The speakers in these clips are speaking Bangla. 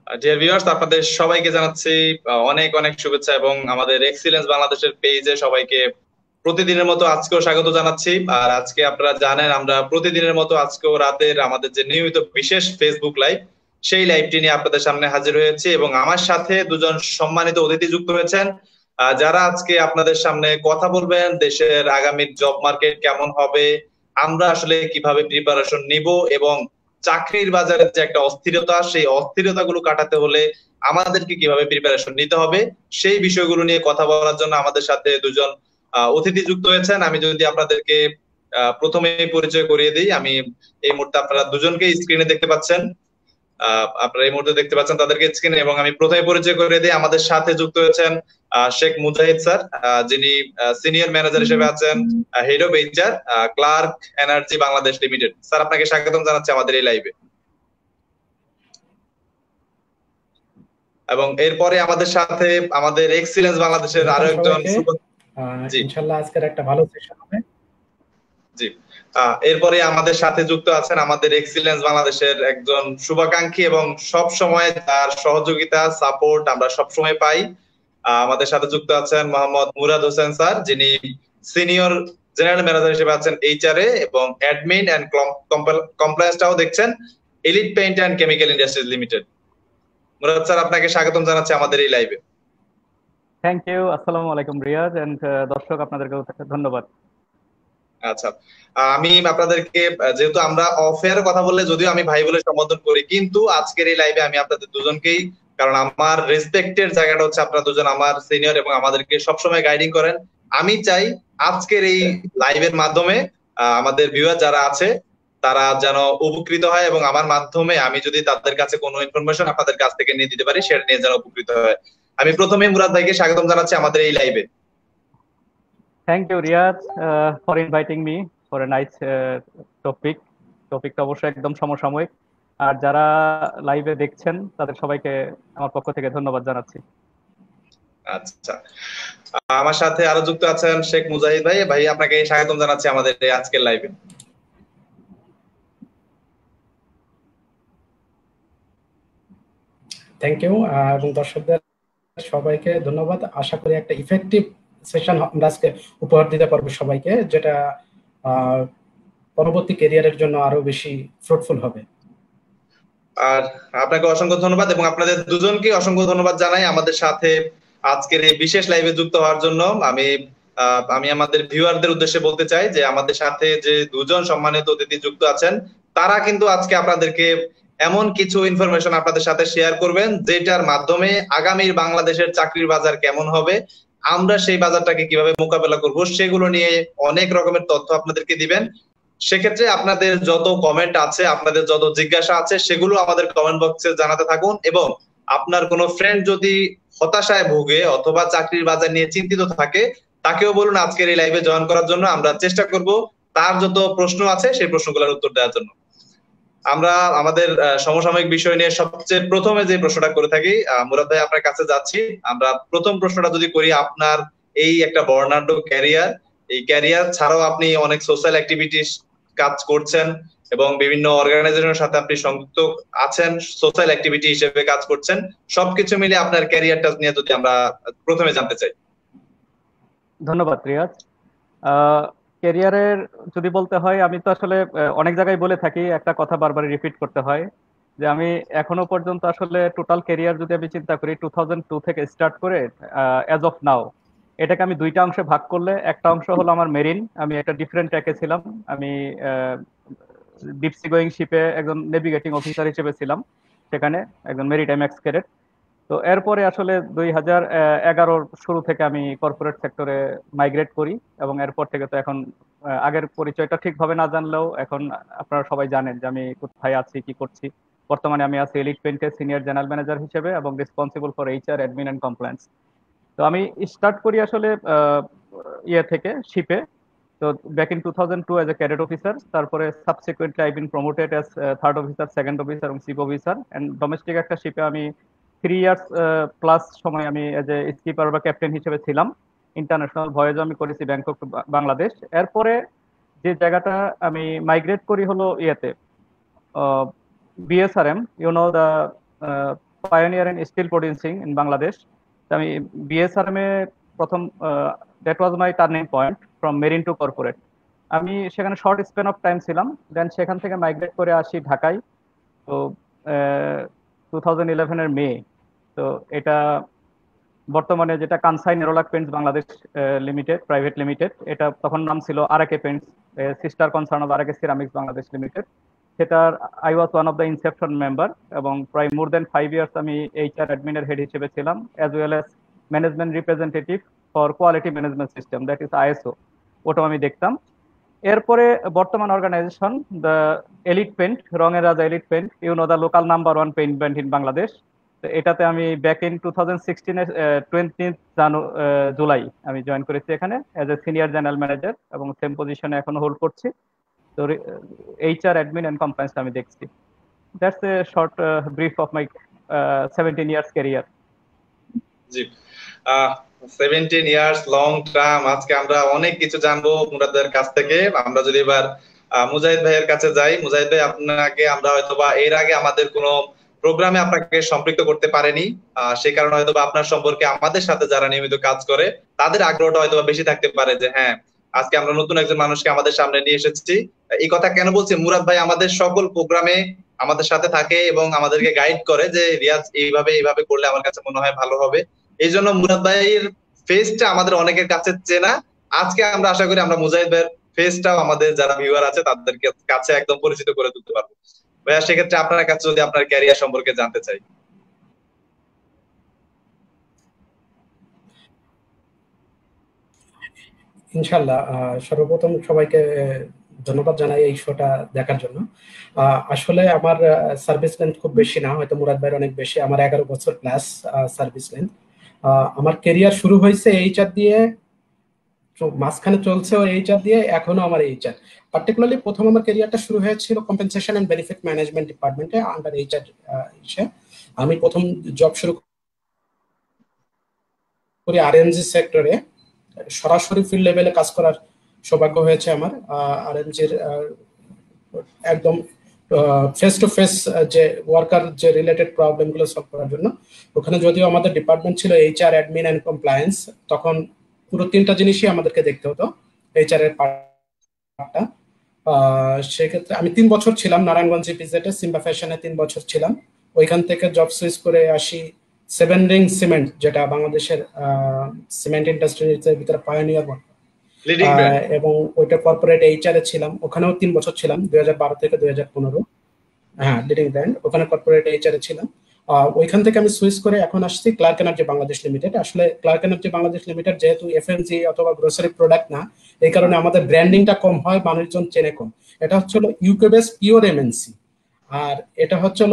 ডিয়ার ভিউয়ার্স, আপনাদের সবাইকে জানাচ্ছি অনেক অনেক শুভেচ্ছা এবং আমাদের এক্সিলেন্স বাংলাদেশের পেজে সবাইকে প্রতিদিনের মতো আজকেও স্বাগত জানাচ্ছি। আর আজকে আপনারা জানেন আমরা প্রতিদিনের মতো আজকেও রাতের আমাদের যে নিয়মিত বিশেষ ফেসবুক লাইভ, সেই লাইভটি নিয়ে আপনাদের সামনে হাজির হয়েছি এবং আমার সাথে দুজন সম্মানিত অতিথি যুক্ত হয়েছেন, যারা আজকে আপনাদের সামনে কথা বলবেন দেশের আগামী জব মার্কেট কেমন হবে, আমরা আসলে কিভাবে প্রিপারেশন নিব এবং চাকরির বাজারে যে একটা অস্থিরতা, সেই অস্থিরতা গুলো কাটাতে হলে আমাদেরকে কিভাবে প্রিপারেশন নিতে হবে, সেই বিষয়গুলো নিয়ে কথা বলার জন্য আমাদের সাথে দুজন অতিথি যুক্ত হয়েছেন। আমি যদি আপনাদেরকে প্রথমে পরিচয় করিয়ে দিই, আমি এই মুহূর্তে আপনারা দুজনকে স্ক্রিনে দেখতে পাচ্ছেন। আপনারা এই মুহূর্তে দেখতে পাচ্ছেন তাদেরকে স্ক্রিনে, এবং আমি প্রথমে পরিচয় করিয়ে দিই, আমাদের সাথে যুক্ত হয়েছেন শেখ মুজাহিদ স্যার, যিনি সিনিয়র ম্যানেজার হিসেবে আছেন head of HR, Clarke Energy Bangladesh Limited. Sir, আপনাকে স্বাগতম জানাচ্ছি আমাদের এই লাইভে। এবং এরপরে আমাদের সাথে আমাদের এক্সিলেন্স বাংলাদেশের আরো একজন জি, ইনশাআল্লাহ আজকের একটা ভালো সেশন হবে। জি, এরপরে আমাদের সাথে যুক্ত আছেন আমাদের এক্সিলেন্স বাংলাদেশের একজন শুভাকাঙ্ক্ষী এবং সব সময় তার সহযোগিতা সাপোর্ট আমরা সব সময় পাই। আমাদের সাথে যুক্ত আছেন মোহাম্মদ মুরাদ হোসেন স্যার, যিনি সিনিয়র জেনারেল ম্যানেজার হিসেবে আছেন এইচআরএ এবং অ্যাডমিন এন্ড কমপ্লায়েন্সটাও দেখছেন Elite Paint and Chemical Industries Limited. Murad sir, আপনাকে স্বাগতম জানাচ্ছি আমাদের এই লাইভে। Thank you. আসসালামু আলাইকুম রিয়াজ এন্ড দর্শক, আপনাদেরকে ধন্যবাদ। আচ্ছা, আমি আপনাদেরকে, যেহেতু আমরা অফ এয়ার কথা বললে যদিও আমি ভাই বলে সম্বোধন করি, কিন্তু আজকের এই লাইভে আমি আপনাদের দুজনকেই, কারণ আমার রেসপেক্টের জায়গাটা হচ্ছে আপনারা দুজন আমার সিনিয়র এবং আমাদেরকে সবসময় গাইডিং করেন। আমি চাই আজকের এই লাইভের মাধ্যমে আমাদের ভিউয়ার যারা আছে তারা যেন উপকৃত হয় এবং আমার মাধ্যমে আমি যদি তাদের কাছে কোনো ইনফরমেশন আপনাদের কাছ থেকে নিয়ে দিতে পারি, সেটা নিয়ে যেন উপকৃত হয়। আমি প্রথমে মুরাদ ভাইকে স্বাগতম জানাচ্ছি আমাদের এই লাইভে। Thank you Riaz for inviting me for a nice topic. টপিকটা অবশ্যই একদম সমসাময়িক, আর যারা লাইভে দেখছেন তাদের সবাইকে আমার পক্ষ থেকে ধন্যবাদ জানাচ্ছি। আচ্ছা, আমার সাথে আরো যুক্ত আছেন শেখ মুজাহিদ ভাই। ভাই, আপনাকে স্বাগতম জানাচ্ছি আমাদের আজকের লাইভে। থ্যাংক ইউ, এবং দর্শকদের সবাইকে ধন্যবাদ। আশা করি একটা ইফেক্টিভ সেশন আমরা আজকে উপহার দিতে পারবো সবাইকে, যেটা পরবর্তী ক্যারিয়ারের জন্য আরো বেশি ফ্রুটফুল হবে। আর আপনাকে অসংখ্য ধন্যবাদ এবং আপনাদের দুজনকে অসংখ্য ধন্যবাদ জানাই আমাদের সাথে আজকের এই বিশেষ লাইভে যুক্ত হওয়ার জন্য। আমি আমাদের ভিউয়ারদের উদ্দেশ্যে বলতে চাই যে আমাদের সাথে যে দুজন সম্মানিত অতিথি যুক্ত আছেন, তারা কিন্তু আজকে আপনাদেরকে এমন কিছু ইনফরমেশন আপনাদের সাথে শেয়ার করবেন যেটার মাধ্যমে আগামীর বাংলাদেশের চাকরির বাজার কেমন হবে, আমরা সেই বাজারটাকে কিভাবে মোকাবেলা করব, সেগুলো নিয়ে অনেক রকমের তথ্য আপনাদেরকে দিবেন। সেক্ষেত্রে আপনাদের যত কমেন্ট আছে, আপনাদের যত জিজ্ঞাসা আছে, সেগুলো আমাদের কমেন্ট বক্সে জানাতে থাকুন। এবং আপনার কোনো ফ্রেন্ড যদি হতাশায় ভোগে অথবা চাকরির বাজার নিয়ে চিন্তিত থাকে, তাকেও বলুন আজকের এই লাইভে জয়েন করার জন্য। আমরা চেষ্টা করব তার যত প্রশ্ন আছে সেই প্রশ্নগুলোর উত্তর দেওয়ার জন্য। আমরা আমাদের সমসাময়িক বিষয় নিয়ে সবচেয়ে প্রথমে যে প্রশ্নটা করে থাকি, মুরাদ ভাই আপনার কাছে যাচ্ছি। আমরা প্রথম প্রশ্নটা যদি করি, আপনার এই একটা বর্ণাঢ্য ক্যারিয়ার, এই ক্যারিয়ার ছাড়াও আপনি অনেক সোশ্যাল অ্যাক্টিভিটিস কাজ করছেন এবং বিভিন্ন অর্গানাইজেশনের সাথে আপনি সংযুক্ত আছেন, সোশ্যাল অ্যাক্টিভিটি হিসেবে কাজ করছেন। সবকিছু মিলে আপনার ক্যারিয়ারটা নিয়ে যদি আমরা প্রথমে জানতে চাই। ধন্যবাদ রিয়াজ। ক্যারিয়ারের যদি বলতে হয়, আমি তো আসলে অনেক জায়গায় বলে থাকি, একটা কথা বারবার রিপিট করতে হয় যে আমি এখনো পর্যন্ত আসলে টোটাল ক্যারিয়ার যদি আমি চিন্তা করি 2002 থেকে স্টার্ট করে অ্যাজ অফ নাও, এটাকে আমি দুইটা অংশে ভাগ করলে, একটা অংশ হলো আমার মেরিন, আমি একটা ডিফারেন্ট ট্র্যাকে ছিলাম, আমি ডিপ সি গোয়িং শিপে একজন নেভিগেটিং অফিসার হিসেবে ছিলাম, সেখানে একজন মেরিটাইম এক্স ক্যাডেট। তো এরপরে আসলে 2011 শুরু থেকে আমি কর্পোরেট সেক্টরে মাইগ্রেট করি এবং এরপর থেকে তো এখন আগের পরিচয়টা ঠিকভাবে না জানলেও এখন আপনারা সবাই জানেন যে আমি কোথায় আছি, কি করছি। বর্তমানে আমি আছি এলিট পেইন্টের সিনিয়র জেনারেল ম্যানেজার হিসেবে এবং responsible for HR, admin and compliance. তো আমি স্টার্ট করি আসলে ইয়ে থেকে, শিপে। তো back in 2002 as a cadet officer, তারপরে subsequently I been promoted as third officer, second officer এবং চিফ অফিসার। এন্ড ডোমেস্টিক একটা শিপে আমি 3 ইয়ার্স প্লাস সময় আমি এজ এ স্কিপার বা ক্যাপ্টেন হিসেবে ছিলাম। ইন্টারন্যাশনাল ভয়েজ আমি করেছি ব্যাংকক টু বাংলাদেশ। এরপরে যে জায়গাটা আমি মাইগ্রেট করি হলো ইয়েতে, BSRM, you know the pioneer in steel producing in Bangladesh. আমি BSRM এ প্রথম that was my turning point from marine to corporate. আমি সেখানে শর্ট স্প্যান অফ টাইম ছিলাম, দেন সেখান থেকে মাইগ্রেট করে আসি ঢাকায়। তো 2011 এর মে। তো এটা বর্তমানে যেটা Kansai Nerolac Paints Bangladesh limited private limited, এটা তখন নাম ছিল RAK Paints, sister concern of RAK Ceramics Bangladesh limited. সেটার I was one of the inception member, এবং প্রায় মোর দেন 5 ইয়ার্স আমি এইচআর অ্যাডমিনের হেড হিসেবে ছিলাম, as well as management representative for quality management system, that is ISO, ওটাও আমি দেখতাম। এরপরে বর্তমান অর্গানাইজেশন দ্য এলিট পেন্ট, রঙের রাজা Elite Paint, you know the local number 1 paint brand in Bangladesh. এটাতে আমি ব্যাক ইন 2016 এর 20 জুলাই আমি জয়েন করেছি এখানে as a senior general manager, এবং সেম পজিশনে এখনো হোল্ড করছি। তো এইচআর অ্যাডমিন এন্ড কমপ্লায়েন্স আমি দেখছি। That's a short brief of my 17 years career. G, 17 years long term. আজকে আমরা অনেক কিছু জানবো মুরাদের কাছ থেকে। আমরা যদি এবার মুজাহিদ ভাইয়ের কাছে যাই, মুজাহিদ ভাই আপনাকে আমরা হয়তোবা এর আগে আমাদের কোনো প্রোগ্রামে আপনাকে সম্পৃক্ত করতে পারেনি, সেই কারণে হয়তোবা আপনার সম্পর্কে আমাদের সাথে যারা নিয়মিত কাজ করে তাদের আগ্রহটা হয়তোবা বেশি থাকতে পারে যে হ্যাঁ আজকে আমরা নতুন একজন মানুষকে আমাদের সামনে নিয়ে এসেছি। এই কথা কেন বলছি, মুরাদ ভাই আমাদের সকল প্রোগ্রামে আমাদের সাথে থাকে এবং আমাদেরকে গাইড করে যে রিয়াজ এইভাবে এইভাবে করলে আমার কাছে মনে হয় ভালো হবে। এই জন্য মুরাদ ভাইয়ের ফেসটা আমাদের অনেকের কাছে চেনা। আজকে আমরা আশা করি আমরা মুজাহিদ ভাইয়ের ফেসটাও আমাদের যারা ভিউয়ার আছে তাদের কাছে একদম পরিচিত করে তুলতে পারবো। ভাইয়া সেক্ষেত্রে আপনার কাছে যদি আপনার ক্যারিয়ার সম্পর্কে জানতে চাই। ইনশাল্লাহ, সর্বপ্রথম সবাইকে ধন্যবাদ জানাই এই শোটা দেখার জন্য। আসলে আমার সার্ভিস লেন্থ খুব বেশি না, হয়তো মুরাদ ভাইয়ের অনেক বেশি। আমার 11 বছর প্লাস সার্ভিস লেন্থ। আমার কেরিয়ার শুরু হয়েছে এইচআর দিয়ে, মাঝখানে চলছেও এইচআর দিয়ে, এখনো আমার এইচআর। পার্টিকুলারলি প্রথম আমার কেরিয়ারটা শুরু হয়েছিল কম্পেনসেশন এন্ড বেনিফিট ম্যানেজমেন্ট ডিপার্টমেন্টে আন্ডার এইচআর হিসেবে। আমি প্রথম জব শুরু করি আরএনজি সেক্টরে, সরাসরি ফিল্ড লেভেলে কাজ করার সৌভাগ্য হয়েছে আমার। আরএনজির একদম ফেস টু ফেস যে ওয়ার্কার যে রিলেটেড প্রবলেম গুলো সলভ করার জন্য। ওখানে যদিও আমাদের ডিপার্টমেন্ট ছিল এইচআর, অ্যাডমিন এন্ড কমপ্লায়েন্স, তখন পুরো তিনটা জিনিসই আমাদেরকে দেখতে হতো এইচআর এর পার্টটা। সেক্ষেত্রে আমি 3 বছর ছিলাম নারায়ণগঞ্জ ইপিজেডে, সিম্বা ফ্যাশনে 3 বছর ছিলাম। ওইখান থেকে জব সুইচ করে আসি 7 রিং সিমেন্ট, যেটা বাংলাদেশের সিমেন্ট ইন্ডাস্ট্রির ভিতরে পায়োনিয়ার, এবং ওইটা কর্পোরেট এইচআর এ ছিলাম। ওখানেও 3 বছর ছিলাম, 2012 থেকে 2015। হ্যাঁ, লিডিং ব্র্যান্ড, ওখানে কর্পোরেট এইচআর এ ছিলাম। ওইখান থেকে আমি সুইচ করে এখন আসছি ক্লার্ক এনার্জি বাংলাদেশ লিমিটেড। আসলে ক্লার্ক এনার্জি বাংলাদেশ লিমিটেড যেহেতু এফএমজি অথবা গ্রোসারি প্রোডাক্ট না, এই কারণে আমাদের ব্র্যান্ডিংটা কম হয়, মানুষজন চেনে কম। এটা হচ্ছে ইউকে বেস পিওর এমএনসি, আর এটা হচ্ছে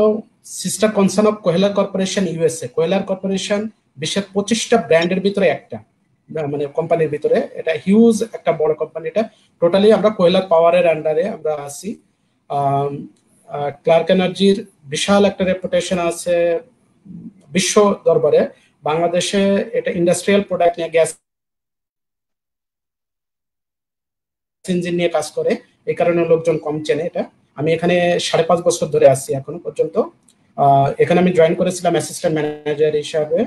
sister concern of Kohler Corporation USA. Kohler Corporation বিশ্বের 25টা ব্র্যান্ডের ভিতরে একটা, মানে কোম্পানির ভিতরে এটা হিউজ একটা বড় কোম্পানি। এটা টোটালি আমরা কোহেলার পাওয়ারের আন্ডারে আমরা আছি। ক্লার্ক এনার্জির বিশাল একটা রেপুটেশন আছে বিশ্ব দরবারে। বাংলাদেশে এটা ইন্ডাস্ট্রিয়াল প্রোডাক্ট নিয়ে, গ্যাস ইঞ্জিন নিয়ে কাজ করে, এই কারণে লোকজন কম চেনে এটা। আমি এখানে 5.5 বছর ধরে আছি এখনো পর্যন্ত। এখানে আমি জয়েন করেছিলাম অ্যাসিস্ট্যান্ট ম্যানেজার হিসাবে,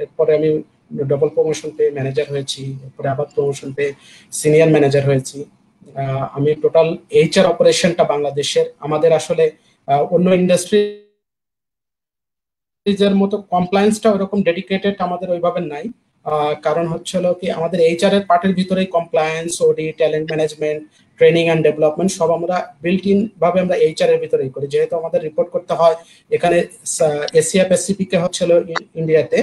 এরপরে আমি ডবল প্রমোশন পেয়ে ম্যানেজার হয়েছি, এরপরে আবার প্রমোশন পেয়ে সিনিয়র ম্যানেজার হয়েছি। আমি টোটাল এইচআর অপারেশনটা বাংলাদেশের, আমাদের আসলে অন্য ইন্ডাস্ট্রিজের মতো কমপ্লায়েন্সটা ওরকম ডেডিকেটেড আমাদের ওইভাবে নাই। কারণ হচ্ছে কি আমাদের এইচআর এর পার্টের ভিতরেই compliance, OD, talent management, training and development সব আমরা বিল্ট ইন ভাবে আমরা এইচআর এর ভিতরেই করি। যেহেতু আমাদের রিপোর্ট করতে হয় এখানে, এশিয়া প্যাসিফিকে হচ্ছিল ইন্ডিয়াতে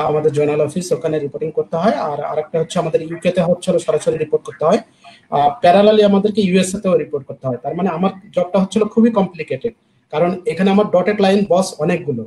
আমাদের জোনাল অফিস, ওখানে রিপোর্টিং করতে হয়। আর আরেকটা হচ্ছে আমাদের ইউকে তে হচ্ছিল সরাসরি রিপোর্ট করতে হয়। প্যারালালি আমাদেরকে ইউএসএ তেও রিপোর্ট করতে হয়। তার মানে আমার জবটা হচ্ছিল খুবই কমপ্লিকেটেড, কারণ এখানে আমার ডটেড লাইন বস অনেকগুলো।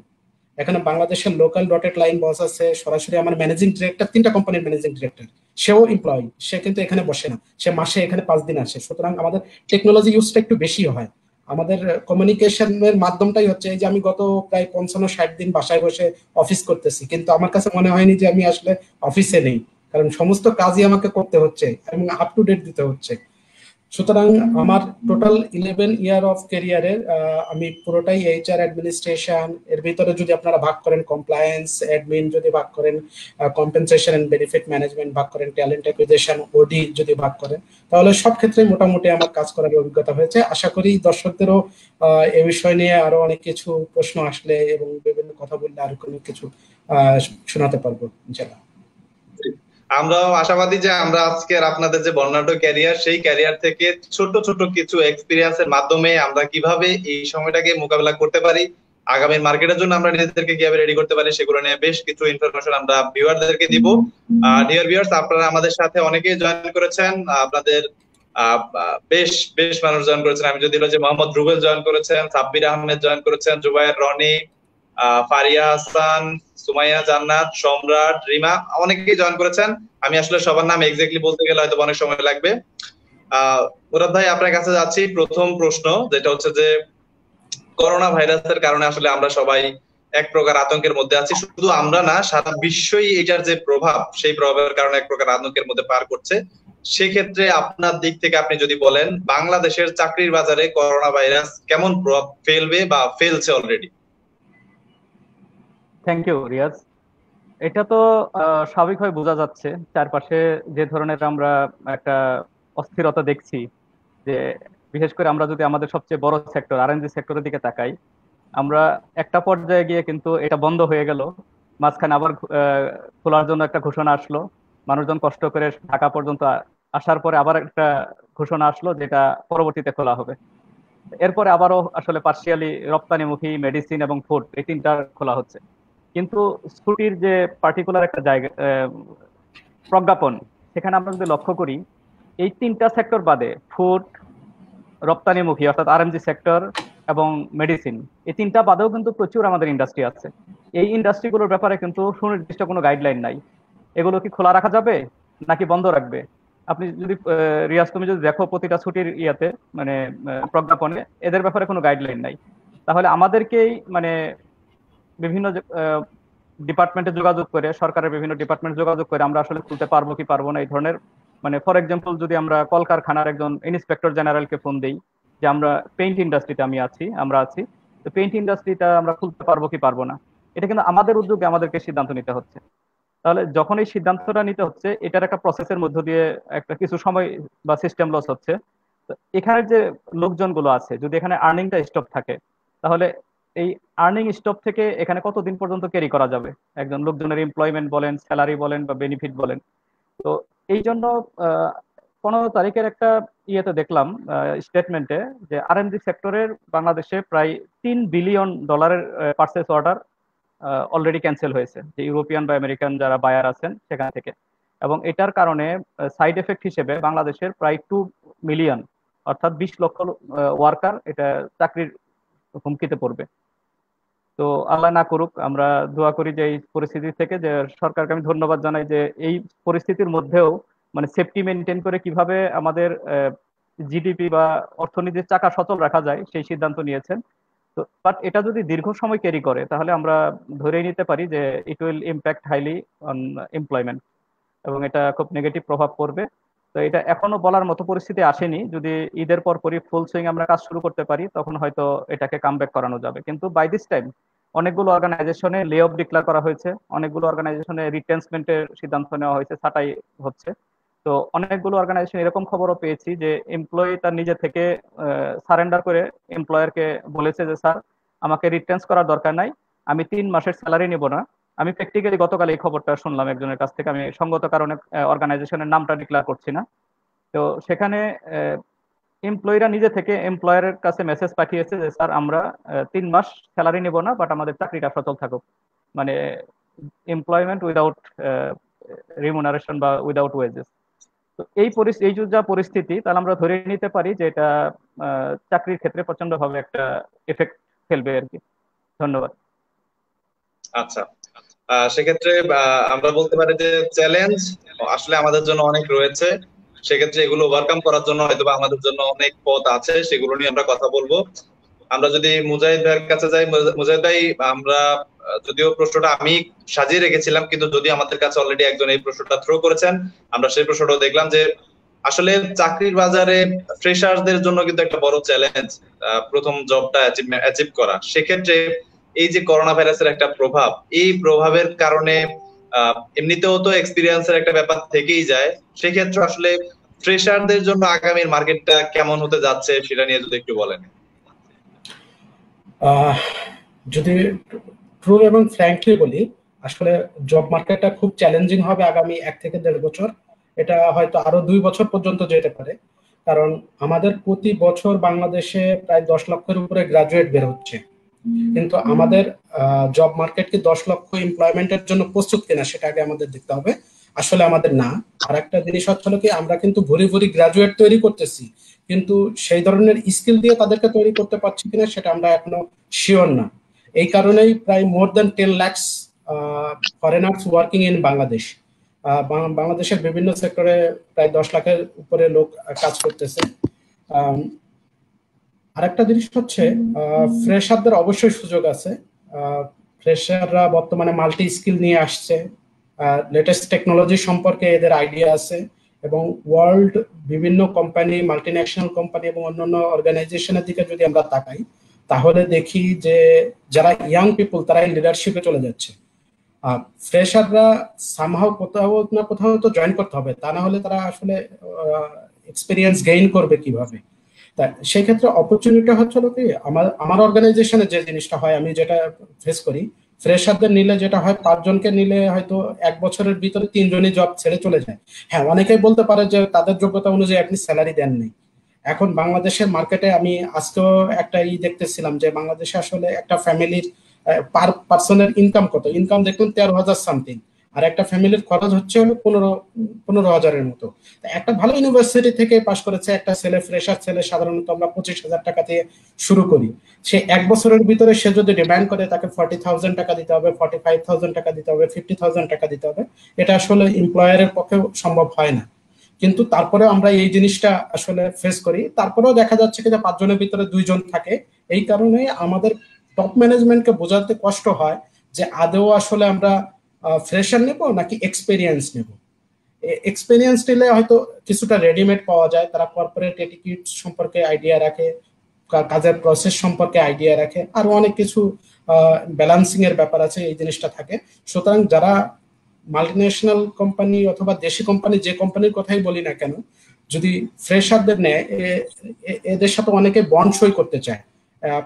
এখানে বাংলাদেশের লোকাল ডটেড লাইন বস আছে, সরাসরি আমার ম্যানেজিং ডিরেক্টর, 3টা কোম্পানির ম্যানেজিং ডিরেক্টর, সেও এমপ্লয়ি, সে কিন্তু এখানে বসে না, সে মাসে এখানে 5 দিন আসে। সুতরাং আমাদের টেকনোলজি ইউজটা একটু বেশি হয়। আমাদের কমিউনিকেশনের মাধ্যমটাই হচ্ছে এই যে আমি গত প্রায় 55-60 দিন বাসায় বসে অফিস করতেছি, কিন্তু আমার কাছে মনে হয়নি যে আমি আসলে অফিসে নেই, কারণ সমস্ত কাজই আমাকে করতে হচ্ছে এবং আপ টু ডেট দিতে হচ্ছে। সুতরাং আমার টোটাল 11 ইয়ার অফ ক্যারিয়ারে আমি পুরোটাই এইচআর অ্যাডমিনিস্ট্রেশন, এর ভিতরে যদি আপনারা ভাগ করেন কমপ্লায়েন্স অ্যাডমিন, যদি ভাগ করেন কম্পেনসেশন এন্ড বেনিফিট ম্যানেজমেন্ট ভাগ করেন, ট্যালেন্ট অ্যাকুইজিশন, ওডি যদি ভাগ করেন, তাহলে সব ক্ষেত্রে মোটামুটি আমার কাজ করার অভিজ্ঞতা হয়েছে। আশা করি দর্শকদেরও এ বিষয় নিয়ে আরো অনেক কিছু প্রশ্ন আসলে এবং বিভিন্ন কথা বললে আরো কোনো কিছু শোনাতে পারবো ইনশাআল্লাহ। আমরাও আশাবাদী যে আমরা আজকের আপনাদের যে বর্ণাঢ্য ক্যারিয়ার, সেই ক্যারিয়ার থেকে ছোট ছোট কিছু এক্সপিরিয়েন্সের মাধ্যমে আমরা কিভাবে এই সময়টাকে মোকাবেলা করতে পারি, আগামী মার্কেটের জন্য আমরা নিজেদেরকে কিভাবে রেডি করতে পারি, সেগুলো নিয়ে বেশ কিছু ইনফরমেশন আমরা ভিউয়ারদেরকে দিব। ডিয়ার ভিউয়ার্স, আপনারা আমাদের সাথে অনেকেই জয়েন করেছেন, আপনাদের বেশ বেশ মানুষ জয়েন করেছেন। আমি যদি বলি যে মোহাম্মদ রুবেল জয়েন করেছেন, সাব্বির আহমেদ জয়েন করেছেন, জুবায়ের রনি, ফারিয়া হাসান, সুমাইয়া জান্নাত, সম্রাট, রিমা, অনেকেই জয়েন করেছেন। আমি আসলে সবার নাম এক্স্যাক্টলি বলতে গেলে হয়তো অনেক সময় লাগবে। মুরাদ ভাই, আপনার কাছে যাচ্ছি। প্রথম প্রশ্ন যেটা হচ্ছে যে করোনা ভাইরাসের কারণে আসলে আমরা সবাই এক প্রকার আতঙ্কের মধ্যে আছি। শুধু আমরা না, সারা বিশ্বই এটার যে প্রভাব, সেই প্রভাবের কারণে এক প্রকার আতঙ্কের মধ্যে পার করছে। সেক্ষেত্রে আপনার দিক থেকে আপনি যদি বলেন, বাংলাদেশের চাকরির বাজারে করোনা ভাইরাস কেমন প্রভাব ফেলবে বা ফেলছে অলরেডি? Thank you Riaz. এটা তো স্বাভাবিকভাবে বোঝা যাচ্ছে, চারপাশে যে ধরনের আমরা একটা অস্থিরতা দেখছি, যে বিশেষ করে আমরা যদি আমাদের সবচেয়ে বড় সেক্টর আরএনজি সেক্টরের দিকে তাকাই, আমরা একটা পর্যায়ে গিয়ে কিন্তু এটা বন্ধ হয়ে গেল, মাঝখানে আবার খোলার জন্য একটা ঘোষণা আসলো, মানুষজন কষ্ট করে ঢাকা পর্যন্ত আসার পরে আবার একটা ঘোষণা আসলো যেটা পরবর্তীতে খোলা হবে। এরপরে আবারও আসলে পার্সিয়ালি রপ্তানিমুখী মেডিসিন এবং ফুড, এই তিনটা খোলা হচ্ছে। কিন্তু স্কুটির যে পার্টিকুলার একটা জায়গা প্রজ্ঞাপন, সেখানে আমরা যদি লক্ষ্য করি, এই তিনটা সেক্টর বাদে ফুড, রপ্তানিমুখী অর্থাৎ আরএমজি সেক্টর এবং মেডিসিন, এই তিনটা বাদেও কিন্তু প্রচুর আমাদের ইন্ডাস্ট্রি আছে। এই ইন্ডাস্ট্রিগুলোর ব্যাপারে কিন্তু সুনির্দিষ্ট কোনো গাইডলাইন নাই। এগুলো কি খোলা রাখা যাবে নাকি বন্ধ রাখবে? আপনি যদি রিয়াজ, তুমি যদি দেখো প্রতিটা ছুটির ইয়াতে মানে প্রজ্ঞাপনে এদের ব্যাপারে কোনো গাইডলাইন নাই। তাহলে আমাদেরকেই মানে বিভিন্ন ডিপার্টমেন্টে যোগাযোগ করে, সরকারের বিভিন্ন ডিপার্টমেন্টে যোগাযোগ করে আমরা আসলে খুলতে পারবো কি পারবো না, এই ধরনের মানে ফর এক্সাম্পল যদি আমরা কলকারখানার একজন ইন্সপেক্টর জেনারেলকে ফোন দিই যে আমরা পেইন্ট ইন্ডাস্ট্রিতে আমরা আছি, তো পেইন্ট ইন্ডাস্ট্রিটা আমরা খুলতে পারবো কি পারবো না, এটা কিন্তু আমাদের উদ্যোগে আমাদেরকে সিদ্ধান্ত নিতে হচ্ছে। তাহলে যখন এই সিদ্ধান্তটা নিতে হচ্ছে, এটার একটা প্রসেসের মধ্য দিয়ে একটা কিছু সময় বা সিস্টেম লস হচ্ছে। এখানে যে লোকজনগুলো আছে, যদি এখানে আর্নিংটা স্টপ থাকে, তাহলে এই আর্নিং স্টপ থেকে এখানে কতদিন পর্যন্ত ক্যারি করা যাবে একজন লোকজনের এমপ্লয়মেন্ট বলেন, স্যালারি বলেন বা বেনিফিট বলেন। তো এই জন্য 15 তারিখের একটা ইয়েতে দেখলাম স্টেটমেন্টে যে আরএনজি সেক্টরের বাংলাদেশে প্রায় $3 billion purchase order already cancel হয়েছে, যে ইউরোপিয়ান বা আমেরিকান যারা বায়ার আছেন সেখান থেকে। এবং এটার কারণে সাইড এফেক্ট হিসেবে বাংলাদেশের প্রায় 2 মিলিয়ন অর্থাৎ 20 লক্ষ ওয়ার্কার এটা চাকরির হুমকিতে পড়বে। তো আল্লাহ না করুক, আমরা দোয়া করি যে এই পরিস্থিতি থেকে, যে সরকারকে আমি ধন্যবাদ জানাই যে এই পরিস্থিতির মধ্যেও মানে সেফটি মেনটেন করে কিভাবে আমাদের জিডিপি বা অর্থনীতির চাকা সচল রাখা যায় সেই সিদ্ধান্ত নিয়েছেন। তো বাট এটা যদি দীর্ঘ সময় ক্যারি করে, তাহলে আমরা ধরে নিতে পারি যে it will impact highly on employment এবং এটা খুব নেগেটিভ প্রভাব পড়বে। তো এটা এখনো বলার মতো পরিস্থিতি আসেনি। যদি ঈদের পরপরই ফুল সুইং আমরা কাজ শুরু করতে পারি, তখন হয়তো এটাকে কামব্যাক করানো যাবে। কিন্তু বাই দিস টাইম অনেকগুলো অর্গানাইজেশনে লে অফ ডিক্লেয়ার করা হয়েছে, অনেকগুলো অর্গানাইজেশনে রিটেন্সমেন্টের সিদ্ধান্ত নেওয়া হয়েছে, ছাঁটাই হচ্ছে। তো অনেকগুলো অর্গানাইজেশন এরকম খবরও পেয়েছি যে এমপ্লয়ি তার নিজে থেকে সারেন্ডার করে এমপ্লয়ারকে বলেছে যে স্যার, আমাকে রিটেন্স করার দরকার নাই, আমি 3 মাসের স্যালারি নিব না। আমি প্র্যাকটিক্যালি গতকাল এই খবরটা শুনলাম একজনের কাছ থেকে, আমি সঙ্গত কারণে অর্গানাইজেশনের নামটা ডিক্লেয়ার করছি না। তো সেখানে এমপ্লয়িরা নিজে থেকে এমপ্লয়ারের কাছে মেসেজ পাঠিয়েছে যে স্যার, আমরা 3 মাস স্যালারি নিব না, বাট আমাদের চাকরিটা সচল থাকুক, মানে এমপ্লয়মেন্ট উইদাউট রিমুনারেশন বা উইদাউট ওয়েজেস। তো এই যা পরিস্থিতি, তাহলে আমরা ধরে নিতে পারি যে এটা চাকরির ক্ষেত্রে প্রচন্ড ভাবে একটা এফেক্ট ফেলবে আর কি। ধন্যবাদ। আচ্ছা, সেক্ষেত্রে আমরা বলতে পারি যে চ্যালেঞ্জ আসলে আমাদের জন্য অনেক রয়েছে। সেক্ষেত্রে এগুলো ওভারকাম করার জন্য হয়তো আমাদের জন্য অনেক পথ আছে, সেগুলো নিয়ে আমরা কথা বলবো। আমরা যদি মুজাহিদ ভাইয়ের কাছে যাই, মুজাহিদ ভাই, আমরা যদিও প্রশ্নটা আমি সাজিয়ে রেখেছিলাম, কিন্তু যদি আমাদের কাছে অলরেডি একজন এই প্রশ্নটা থ্রো করেছেন, আমরা সেই প্রশ্নটাও দেখলাম যে আসলে চাকরির বাজারে ফ্রেশারদের জন্য কিন্তু একটা বড় চ্যালেঞ্জ প্রথম জবটা অ্যাচিভ করা। সেক্ষেত্রে এই যে করোনা ভাইরাসের একটা প্রভাব, এই প্রভাবের কারণে এমনিতেও তো এক্সপিরিয়েন্সের একটা ব্যাপার থেকেই যায়। সেক্ষেত্রে আসলে ফ্রেশারদের জন্য আগামীর মার্কেটটা কেমন হতে যাচ্ছে সেটা নিয়ে যদি একটু বলেন। যদি ট্রু এবং ফ্র্যাঙ্কলি বলি, আসলে জব মার্কেটটা খুব চ্যালেঞ্জিং হবে আগামী 1 থেকে 1.5 বছর। এটা হয়তো আরো 2 বছর পর্যন্ত যেতে পারে, কারণ আমাদের প্রতি বছর বাংলাদেশে প্রায় 10 লক্ষের উপরে গ্রাজুয়েট বের হচ্ছে, কিন্তু আমাদের জব মার্কেট কি 10 লক্ষ এমপ্লয়মেন্টের জন্য প্রস্তুত কিনা সেটা আগে আমাদের দেখতে হবে। আসলে আমাদের না। আর একটা জিনিস হচ্ছে কি, আমরা কিন্তু ভুরি ভুরি গ্রাজুয়েট তৈরি করতেছি, কিন্তু সেই ধরনের স্কিল দিয়ে তাদেরকে তৈরি করতে পারছি কিনা সেটা আমরা এখনো শিওর না। এই কারণেই প্রায় more than 10 lakh foreigners working in Bangladesh. বাংলাদেশের বিভিন্ন সেক্টরে প্রায় 10 লাখের উপরে লোক কাজ করতেছে। আরেকটা জিনিস হচ্ছে, ফ্রেশারদের অবশ্যই সুযোগ আছে। ফ্রেশাররা বর্তমানে মাল্টি স্কিল নিয়ে আসছে, লেটেস্ট টেকনোলজি সম্পর্কে এদের আইডিয়া আছে, এবং ওয়ার্ল্ড বিভিন্ন কোম্পানি, মাল্টিন্যাশনাল কোম্পানি এবং অন্যান্য অর্গানাইজেশনের দিকে যদি আমরা তাকাই, তাহলে দেখি যে যারা ইয়াং পিপল তারাই লিডারশিপে চলে যাচ্ছে। ফ্রেশাররা সামহাও কোথাও না কোথাও তো জয়েন করতে হবে, তা না হলে তারা আসলে এক্সপিরিয়েন্স গেইন করবে কিভাবে। সেই ক্ষেত্রে অপরচুনিটি হচ্ছে কি, আমার অর্গানাইজেশনে যে জিনিসটা হয়, আমি যেটা ফেস করি, ফ্রেশারদের নিলে যেটা হয়, 5 জনকে নিলে হয়তো 1 বছরের ভিতরে 3 জনই জব ছেড়ে চলে যায়। হ্যাঁ, অনেকেই বলতে পারে যে তাদের যোগ্যতা অনুযায়ী আপনি স্যালারি দেন নাই। এখন বাংলাদেশের মার্কেটে আমি আজকেও একটা দেখতেছিলাম যে বাংলাদেশে আসলে একটা ফ্যামিলির পার পার্সনের ইনকাম কত, ইনকাম দেখুন 13,000 সামথিং, আর একটা ফ্যামিলির খরচ হচ্ছে 15,000-এর মতো। একটা ভালো ইউনিভার্সিটি থেকে পাশ করেছে একটা ছেলে, ফ্রেশার ছেলে, সাধারণত আমরা 25,000 টাকা দিয়ে শুরু করি। সে 1 বছরের ভিতরে সে যদি ডিমান্ড করে, তাকে 40,000 টাকা দিতে হবে, 45,000 টাকা দিতে হবে, 50,000 টাকা দিতে হবে। এটা আসলে এমপ্লয়ারের পক্ষে সম্ভব হয় না। কিন্তু তারপরে আমরা এই জিনিসটা আসলে ফেস করি। তারপরেও দেখা যাচ্ছে যে 5 জনের ভিতরে 2 জন থাকে। এই কারণে আমাদের টপ ম্যানেজমেন্টকে বোঝাতে কষ্ট হয় যে আদৌ আসলে আমরা ফ্রেশার নেব নাকি এক্সপেরিয়েন্স নেব। এক্সপেরিয়েন্স নিলে হয়তো কিছুটা রেডিমেড পাওয়া যায়, তারা কর্পোরেট এটিটিউড সম্পর্কে আইডিয়া রাখে, কাজের প্রসেস সম্পর্কে আইডিয়া রাখে, আরো অনেক কিছু ব্যালেন্সিং এর ব্যাপার আছে, এই জিনিসটা থাকে। সুতরাং যারা মাল্টিন্যাশনাল কোম্পানি অথবা দেশি কোম্পানি, যে কোম্পানির কথাই বলি না কেন, যদি ফ্রেশারদের নেয়, এদের সাথে অনেকে বন্ড সই করতে চায়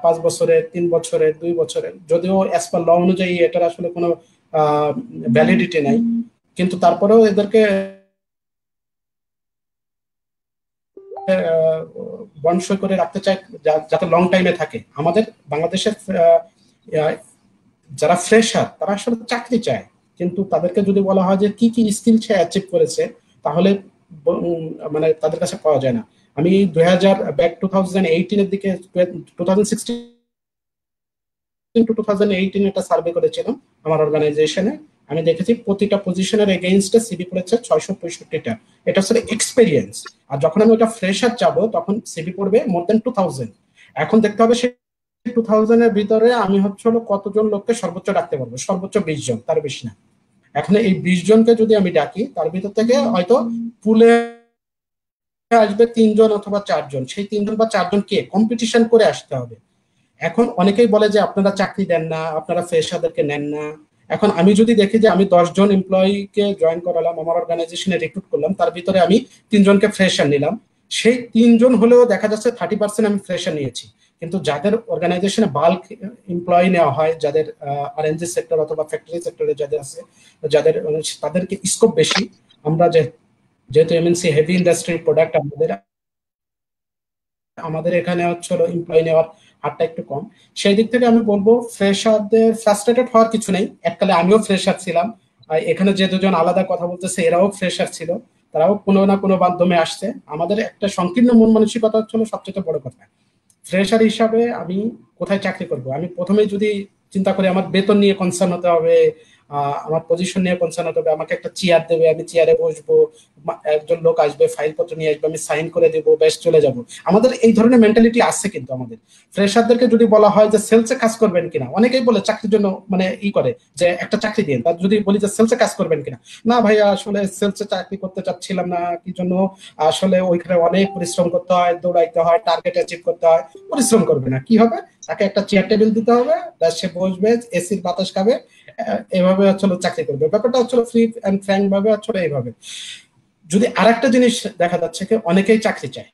5 বছরের, 3 বছরের, 2 বছরের, যদিও অ্যাজ পার ল অনুযায়ী এটার আসলে কোনো ভ্যালিডিটি নাই, কিন্তু তারপরেও এদেরকে বন্ড সই করে রাখতে চায় যাতে লং টাইমে থাকে। আমাদের বাংলাদেশের যারা ফ্রেশার তারা আসলে চাকরি চায়, কিন্তু তাদেরকে যদি বলা হয় যে কি কি স্কিল সে অ্যাচিভ করেছে, তাহলে মানে তাদের কাছে পাওয়া যায় না। আমি 2018 এর দিকে, 2016-2018 একটা সার্ভে করেছিলাম আমার অর্গানাইজেশনে। আমি দেখেছি প্রতিটা পজিশনের এগেইনস্টে সিভি পড়েছে 665টা। এটা হচ্ছে এক্সপেরিয়েন্স। আর যখন আমি ওটা ফ্রেশার যাবো, তখন সিভি পড়বে মোর দেন 2000। এখন দেখতে হবে সে 2000 এর ভিতরে আমি হচ্ছে কতজন লোককে সর্বোচ্চ ডাকতে পারবো। সর্বোচ্চ 20 জন, তার বেশি না। এখন এই 20 জনকে যদি আমি ডাকি, তার ভিতর থেকে হয়তো পুলে আসবে 3 জন অথবা 4 জন। সেই 3 জন বা 4 জনকে কম্পিটিশন করে আসতে হবে। এখন অনেকেই বলে যে আপনারা চাকরি দেন না, আপনারা ফ্রেশারদেরকে নেন না। এখন আমি যদি দেখি যে আমি 10 জন এমপ্লয়িকে জয়েন করালাম, আমার অর্গানাইজেশনে রিক্রুট করলাম, তার ভিতরে আমি 3 জনকে ফ্রেশার নিলাম, সেই 3 জন হলেও দেখা যাচ্ছে 30% আমি ফ্রেশার নিয়েছি। কিন্তু যাদের অর্গানাইজেশনে বাল্ক এমপ্লয়ি নেওয়া হয়, যাদের আরএনজি সেক্টর অথবা ফ্যাক্টরি সেক্টরে যাদের আছে, যাদের তাদেরকে স্কোপ বেশি। আমরা যেহেতু এমএনসি হেভি ইন্ডাস্ট্রি প্রোডাক্ট, আমাদের এখানে হচ্ছে এমপ্লয়ি নেওয়ার হারটা একটু কম। সেই দিক থেকে আমি বলবো ফ্রেশারদের ফ্রাস্ট্রেটেড হওয়ার কিছু নেই। এককালে আমিও ফ্রেশার ছিলাম, এখানে যে দুজন আলাদা কথা বলতেছে এরাও ফ্রেশার ছিল, তারাও কোনো না কোনো মাধ্যমে আসছে। আমাদের একটা সংকীর্ণ মন মানসিকতা হচ্ছে সবচেয়ে বড় কথা। ফ্রেশার হিসাবে আমি কোথায় চাকরি করব, আমি প্রথমেই যদি চিন্তা করি আমার বেতন নিয়ে কনসার্ন হতে হবে, আমার পজিশন নিয়ে কনসার্ন হতে হবে, আমাকে একটা চেয়ার দেবে, আমি চেয়ারে বসবো, একজন লোক আসবে ফাইলপত্র নিয়ে আসবে, আমি সাইন করে দেবো, ব্যাস চলে যাব। আমাদের এই ধরনের মেন্টালিটি আছে। কিন্তু আমাদের ফ্রেশারদেরকে যদি বলা হয় যে সেলসে কাজ করবেন কিনা, অনেকেই বলে চাকরির জন্য মানে করে যে একটা চাকরি দিন, তার যদি বলি যে সেলসে কাজ করবেন কিনা, না ভাইয়া আসলে সেলসে চাকরি করতে চাচ্ছিলাম না, কি জন্য, আসলে ওইখানে অনেক পরিশ্রম করতে হয়, দৌড়াইতে হয়, টার্গেট অ্যাচিভ করতে হয়। পরিশ্রম করবে না, কি হবে, তাকে একটা চেয়ার টেবিল দিতে হবে, সে বসবে, এসির বাতাস খাবে, এভাবে আসলে চাকরি করবে। ব্যাপারটা আসলে ফ্রি এন্ড ফ্র্যাঙ্ক ভাবে আসলে এইভাবে। যদি আরেকটা জিনিস দেখা যাচ্ছে কি অনেকেই চাকরি চায়,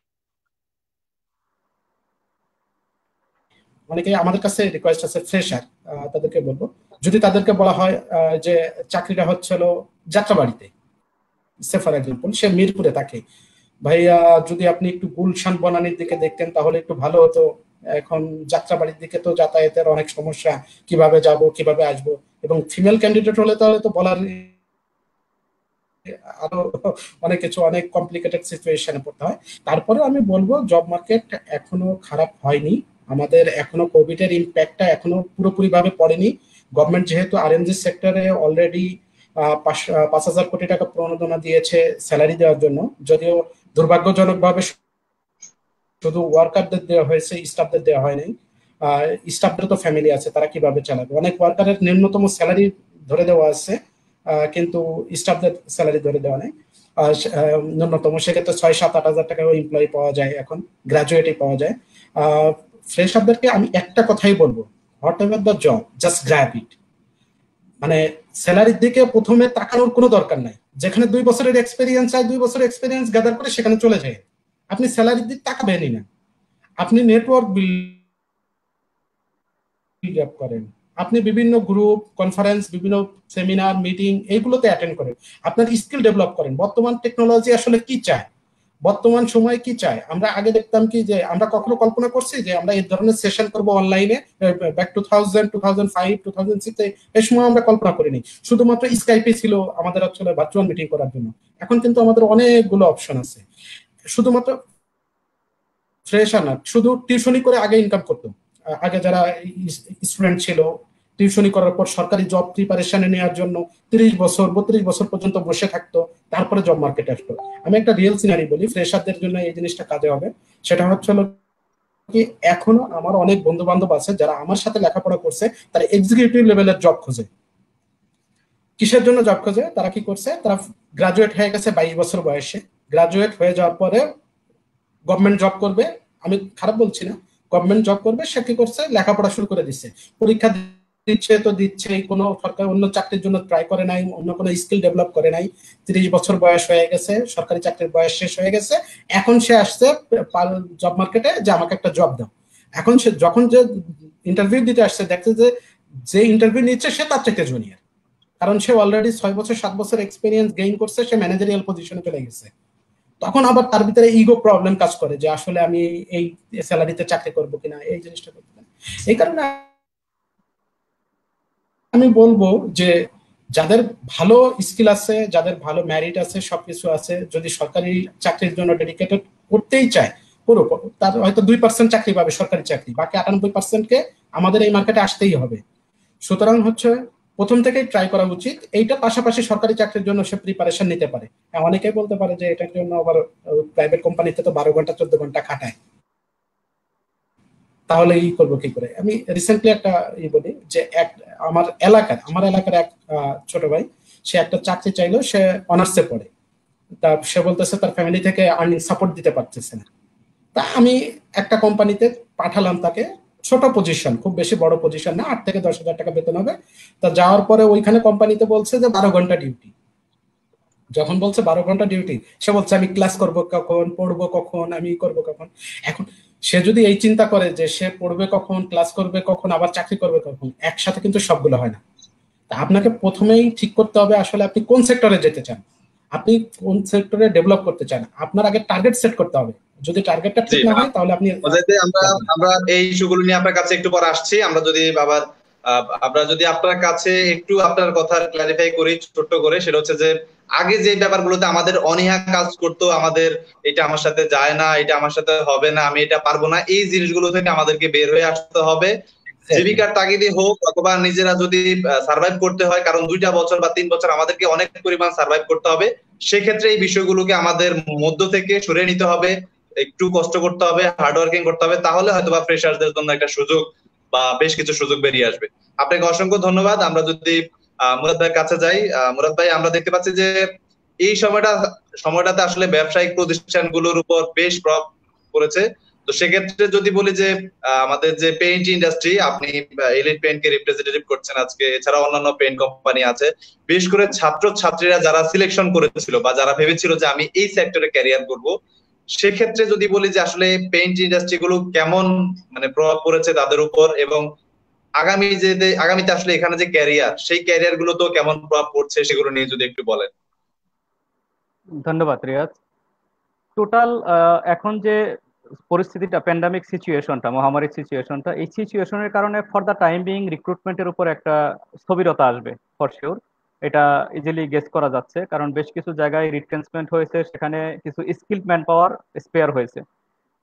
অনেকেই আমাদের কাছে রিকোয়েস্ট আছে ফ্রেশার, তাদেরকে বলবো যদি তাদেরকে বলা হয় যে চাকরিটা হচ্ছিল যাত্রাবাড়িতে, সে ফর এক্সাম্পল সে মিরপুরে থাকে, ভাইয়া যদি আপনি একটু গুলশান বনানীর দিকে দেখতেন তাহলে একটু ভালো হতো, এখন যাত্রাবাড়ির দিকে তো যাতায়াতের অনেক সমস্যা, কিভাবে যাব কিভাবে আসবো, এবং ফিমেল ক্যান্ডিডেট হলে তাহলে তো বলার আরো অনেক কিছু, অনেক কমপ্লিকেটেড সিচুয়েশনে পড়তে হয়। তারপরে আমি বলবো জব মার্কেট এখনো খারাপ হয়নি, আমাদের এখনো কোভিড এর ইম্প্যাক্টটা এখনো পুরোপুরি ভাবে পড়েনি। গভর্নমেন্ট যেহেতু আরএনজি সেক্টরে অলরেডি 5,000 কোটি টাকা প্রণোদনা দিয়েছে স্যালারি দেওয়ার জন্য, যদিও দুর্ভাগ্যজনক ভাবে শুধু ওয়ার্কারদের দেওয়া হয়েছে, স্টাফদের দেওয়া হয় নাই। স্টাফদের তো ফ্যামিলি আছে, তারা কিভাবে চালাবে, অনেক ওয়ার্কারের ন্যূনতম স্যালারি ধরে দেওয়া আছে, কিন্তু স্টাফদের স্যালারি ধরে দেওয়া নেই ন্যূনতম, সেক্ষেত্রে 6-7-8 হাজার টাকাও এমপ্লয়ি পাওয়া যায়, এখন গ্রাজুয়েটই পাওয়া যায়। ফ্রেশারদেরকে আমি একটা কথাই বলবো, what ever the job just grab ইট। মানে স্যালারির দিকে প্রথমে তাকানোর কোনো দরকার নাই, যেখানে 2 বছরের এক্সপিরিয়েন্স চাই 2 বছরের এক্সপিরিয়েন্স গ্যাদার করে সেখানে চলে যায়, আপনি স্যালারির দিকে তাকাবেনই না, আপনি নেটওয়ার্ক বিল্ড আপ করেন, আপনি বিভিন্ন গ্রুপ কনফারেন্স, বিভিন্ন সেমিনার মিটিং এইগুলোতে অ্যাটেন্ড করেন, আপনার স্কিল ডেভেলপ করেন। বর্তমান টেকনোলজি আসলে কি চায়, বর্তমান সময় কি চায়, আমরা আগে দেখতাম কি যে আমরা কখনো কল্পনা করছি যে আমরা এই ধরনের সেশন করব অনলাইনে, ব্যাক 2000, 2005, 2006 এই সময় আমরা কল্পনা করিনি, শুধুমাত্র স্কাইপে ছিল আমাদের আসলে ভার্চুয়াল মিটিং করার জন্য। এখন কিন্তু আমাদের অনেকগুলো অপশন আছে, শুধুমাত্র ফ্রেশার না, শুধু টিউশনি করে আগে ইনকাম করতো, আগে যারা স্টুডেন্ট ছিল টিউশনি করার পর সরকারি জব প্রিপারেশনে নেওয়ার জন্য 30 বছর 32 বছর পর্যন্ত বসে থাকতো, তারপরে জব মার্কেটে আসতো। আমি একটা রিয়েল সিনারি বলি ফ্রেশারদের জন্য এই জিনিসটা কাজে হবে, সেটা হচ্ছে কি এখনো আমার অনেক বন্ধু বান্ধব আছে যারা আমার সাথে লেখাপড়া করছে, তারা এক্সিকিউটিভ লেভেলের জব খোঁজে। কিসের জন্য জব খোঁজে, তারা কি করছে, তারা গ্রাজুয়েট হয়ে গেছে 22 বছর বয়সে, গ্রাজুয়েট হয়ে যাওয়ার পরে গভর্নমেন্ট জব করবে, আমি খারাপ বলছি না, গভর্নমেন্ট জব করবে, সে কি করছে, লেখাপড়া শুরু করে দিচ্ছে, পরীক্ষা দিচ্ছে তো দিচ্ছে, কোনো সরকার অন্য চাকরির জন্য ট্রাই করে নাই, অন্য কোনো স্কিল ডেভেলপ করে নাই, 30 বছর বয়স হয়ে গেছে, সরকারি চাকরির বয়স শেষ হয়ে গেছে, এখন সে আসছে জব মার্কেটে যে আমাকে একটা জব দাও। এখন সে যখন যে ইন্টারভিউ দিতে আসছে দেখছে যে ইন্টারভিউ নিচ্ছে সে তার থেকে জুনিয়র, কারণ সে অলরেডি 6 বছর 7 বছর এক্সপিরিয়েন্স গেইন করছে, সে ম্যানেজারিয়াল পজিশনে চলে গেছে। তখন আবার তার ভিতরে ইগো প্রবলেম কাজ করে যে আসলে আমি এই স্যালারিতে চাকরি করব কিনা, এই জিনিসটা করতে পারি। এই কারণে আমি বলবো যে যাদের ভালো স্কিল আছে, যাদের ভালো ম্যারিট আছে, সবকিছু আছে, যদি সরকারি চাকরির জন্য ডেডিকেটেড করতেই চায় করুক, তার হয়তো 2% চাকরি পাবে সরকারি চাকরি, বাকি 98%কে আমাদের এই মার্কেটে আসতেই হবে। সুতরাং হচ্ছে প্রথম থেকেই ট্রাই করা উচিত, এইটা পাশাপাশি সরকারি চাকরির জন্য সে প্রিপারেশন নিতে পারে। অনেকেই বলতে পারে যে এটার জন্য আবার প্রাইভেট কোম্পানিতে তো 12 ঘন্টা 14 ঘন্টা খাটায়, তাহলে ই করবো কি করে। আমি রিসেন্টলি একটা বলি যে আমার এলাকার এক ছোট ভাই, সে একটা চাকরি চাইলো, সে অনার্সে পড়ে, তা সে বলতেছে তার ফ্যামিলি থেকে আর্নিং সাপোর্ট দিতে পারতেছে না। তা আমি একটা কোম্পানিতে পাঠালাম তাকে, ছোট পজিশন, খুব বেশি বড় পজিশন না, 8 থেকে 10 হাজার টাকা বেতন হবে। তা যাওয়ার পরে ওইখানে কোম্পানিতে বলছে যে 12 ঘন্টা ডিউটি। যখন বলছে 12 ঘন্টা ডিউটি, সে বলছে আমি ক্লাস করব কখন, পড়বো কখন, আমি করব কখন। এখন সে যদি এই চিন্তা করে যে সে পড়বে কখন, ক্লাস করবে কখন, আবার চাকরি করবে কখন, একসাথে কিন্তু সবগুলো হয় না। তা আপনাকে প্রথমেই ঠিক করতে হবে আসলে আপনি কোন সেক্টরে যেতে চান, আপনি কোন সেক্টরে ডেভেলপ করতে চান, আপনার আগে টার্গেট সেট করতে হবে। যদি টার্গেটটা ঠিক না হয় তাহলে আপনি আমরা এই ইস্যুগুলো নিয়ে আপনার কাছে একটু পরে আসছি। আমরা যদি আপনার কাছে একটু আপনার কথা ক্লারিফাই করি ছোট্ট করে, সেটা হচ্ছে যে আগে যে ব্যাপারগুলোতে আমাদের অনীহা কাজ করতো, আমাদের এটা আমার সাথে যায় না, এটা আমার সাথে হবে না, আমি এটা পারবো না, এই জিনিসগুলো থেকে আমাদেরকে বের হয়ে আসতে হবে। জীবিকার তাগিদে হোক অথবা নিজেরা যদি সার্ভাইভ করতে হয়, কারণ 2টা বছর বা 3 বছর আমাদেরকে অনেক পরিমাণ সার্ভাইভ করতে হবে, সেক্ষেত্রে এই বিষয়গুলোকে আমাদের মধ্য থেকে সরিয়ে নিতে হবে, একটু কষ্ট করতে হবে, হার্ড ওয়ার্কিং করতে হবে, তাহলে হয়তোবা ফ্রেশারদের জন্য একটা সুযোগ বা বেশ কিছু সুযোগ বেরিয়ে আসবে। আপনাকে অসংখ্য ধন্যবাদ। আমরা যদি মুরাদ ভাইয়ের কাছে যাই, মুরাদ ভাই, আমরা দেখতে পাচ্ছি যে এই সময়টাতে আসলে ব্যবসায়িক প্রতিষ্ঠানগুলোর উপর বেশ প্রভাব পড়েছে। তো সেক্ষেত্রে যদি বলি যে আমাদের যে পেইন্ট ইন্ডাস্ট্রি, আপনি এলিট পেইন্টকে রিপ্রেজেন্টেটিভ করছেন আজকে, এছাড়া অন্যান্য পেইন্ট কোম্পানি আছে, বিশেষ করে ছাত্রছাত্রীরা যারা সিলেকশন করেছিল বা যারা ভেবেছিল যে আমি এই সেক্টরে ক্যারিয়ার করব, সেক্ষেত্রে যদি বলি যে আসলে পেইন্ট ইন্ডাস্ট্রি গুলো কেমন মানে প্রভাব পড়েছে তাদের উপর, এবং আগামীতে আসলে এখানে যে ক্যারিয়ার, সেই ক্যারিয়ার গুলো তো কেমন প্রভাব পড়ছে সেগুলো নিয়ে যদি একটু বলেন। ধন্যবাদ রিয়াজ। টোটাল এখন যে পরিস্থিতিটা, প্যান্ডামিক সিচুয়েশনটা, মহামারী সিচুয়েশনটা, এই সিচুয়েশনের কারণে ফর দ্য টাইম বিং রিক্রুটমেন্টের উপর একটা স্থবিরতা আসবে ফর শিওর। এটা ইজিলি গেস করা যাচ্ছে, কারণ বেশ কিছু জায়গায় রিট্রেন্সমেন্ট হয়েছে, সেখানে কিছু স্কিলড ম্যান পাওয়ার স্পেয়ার হয়েছে।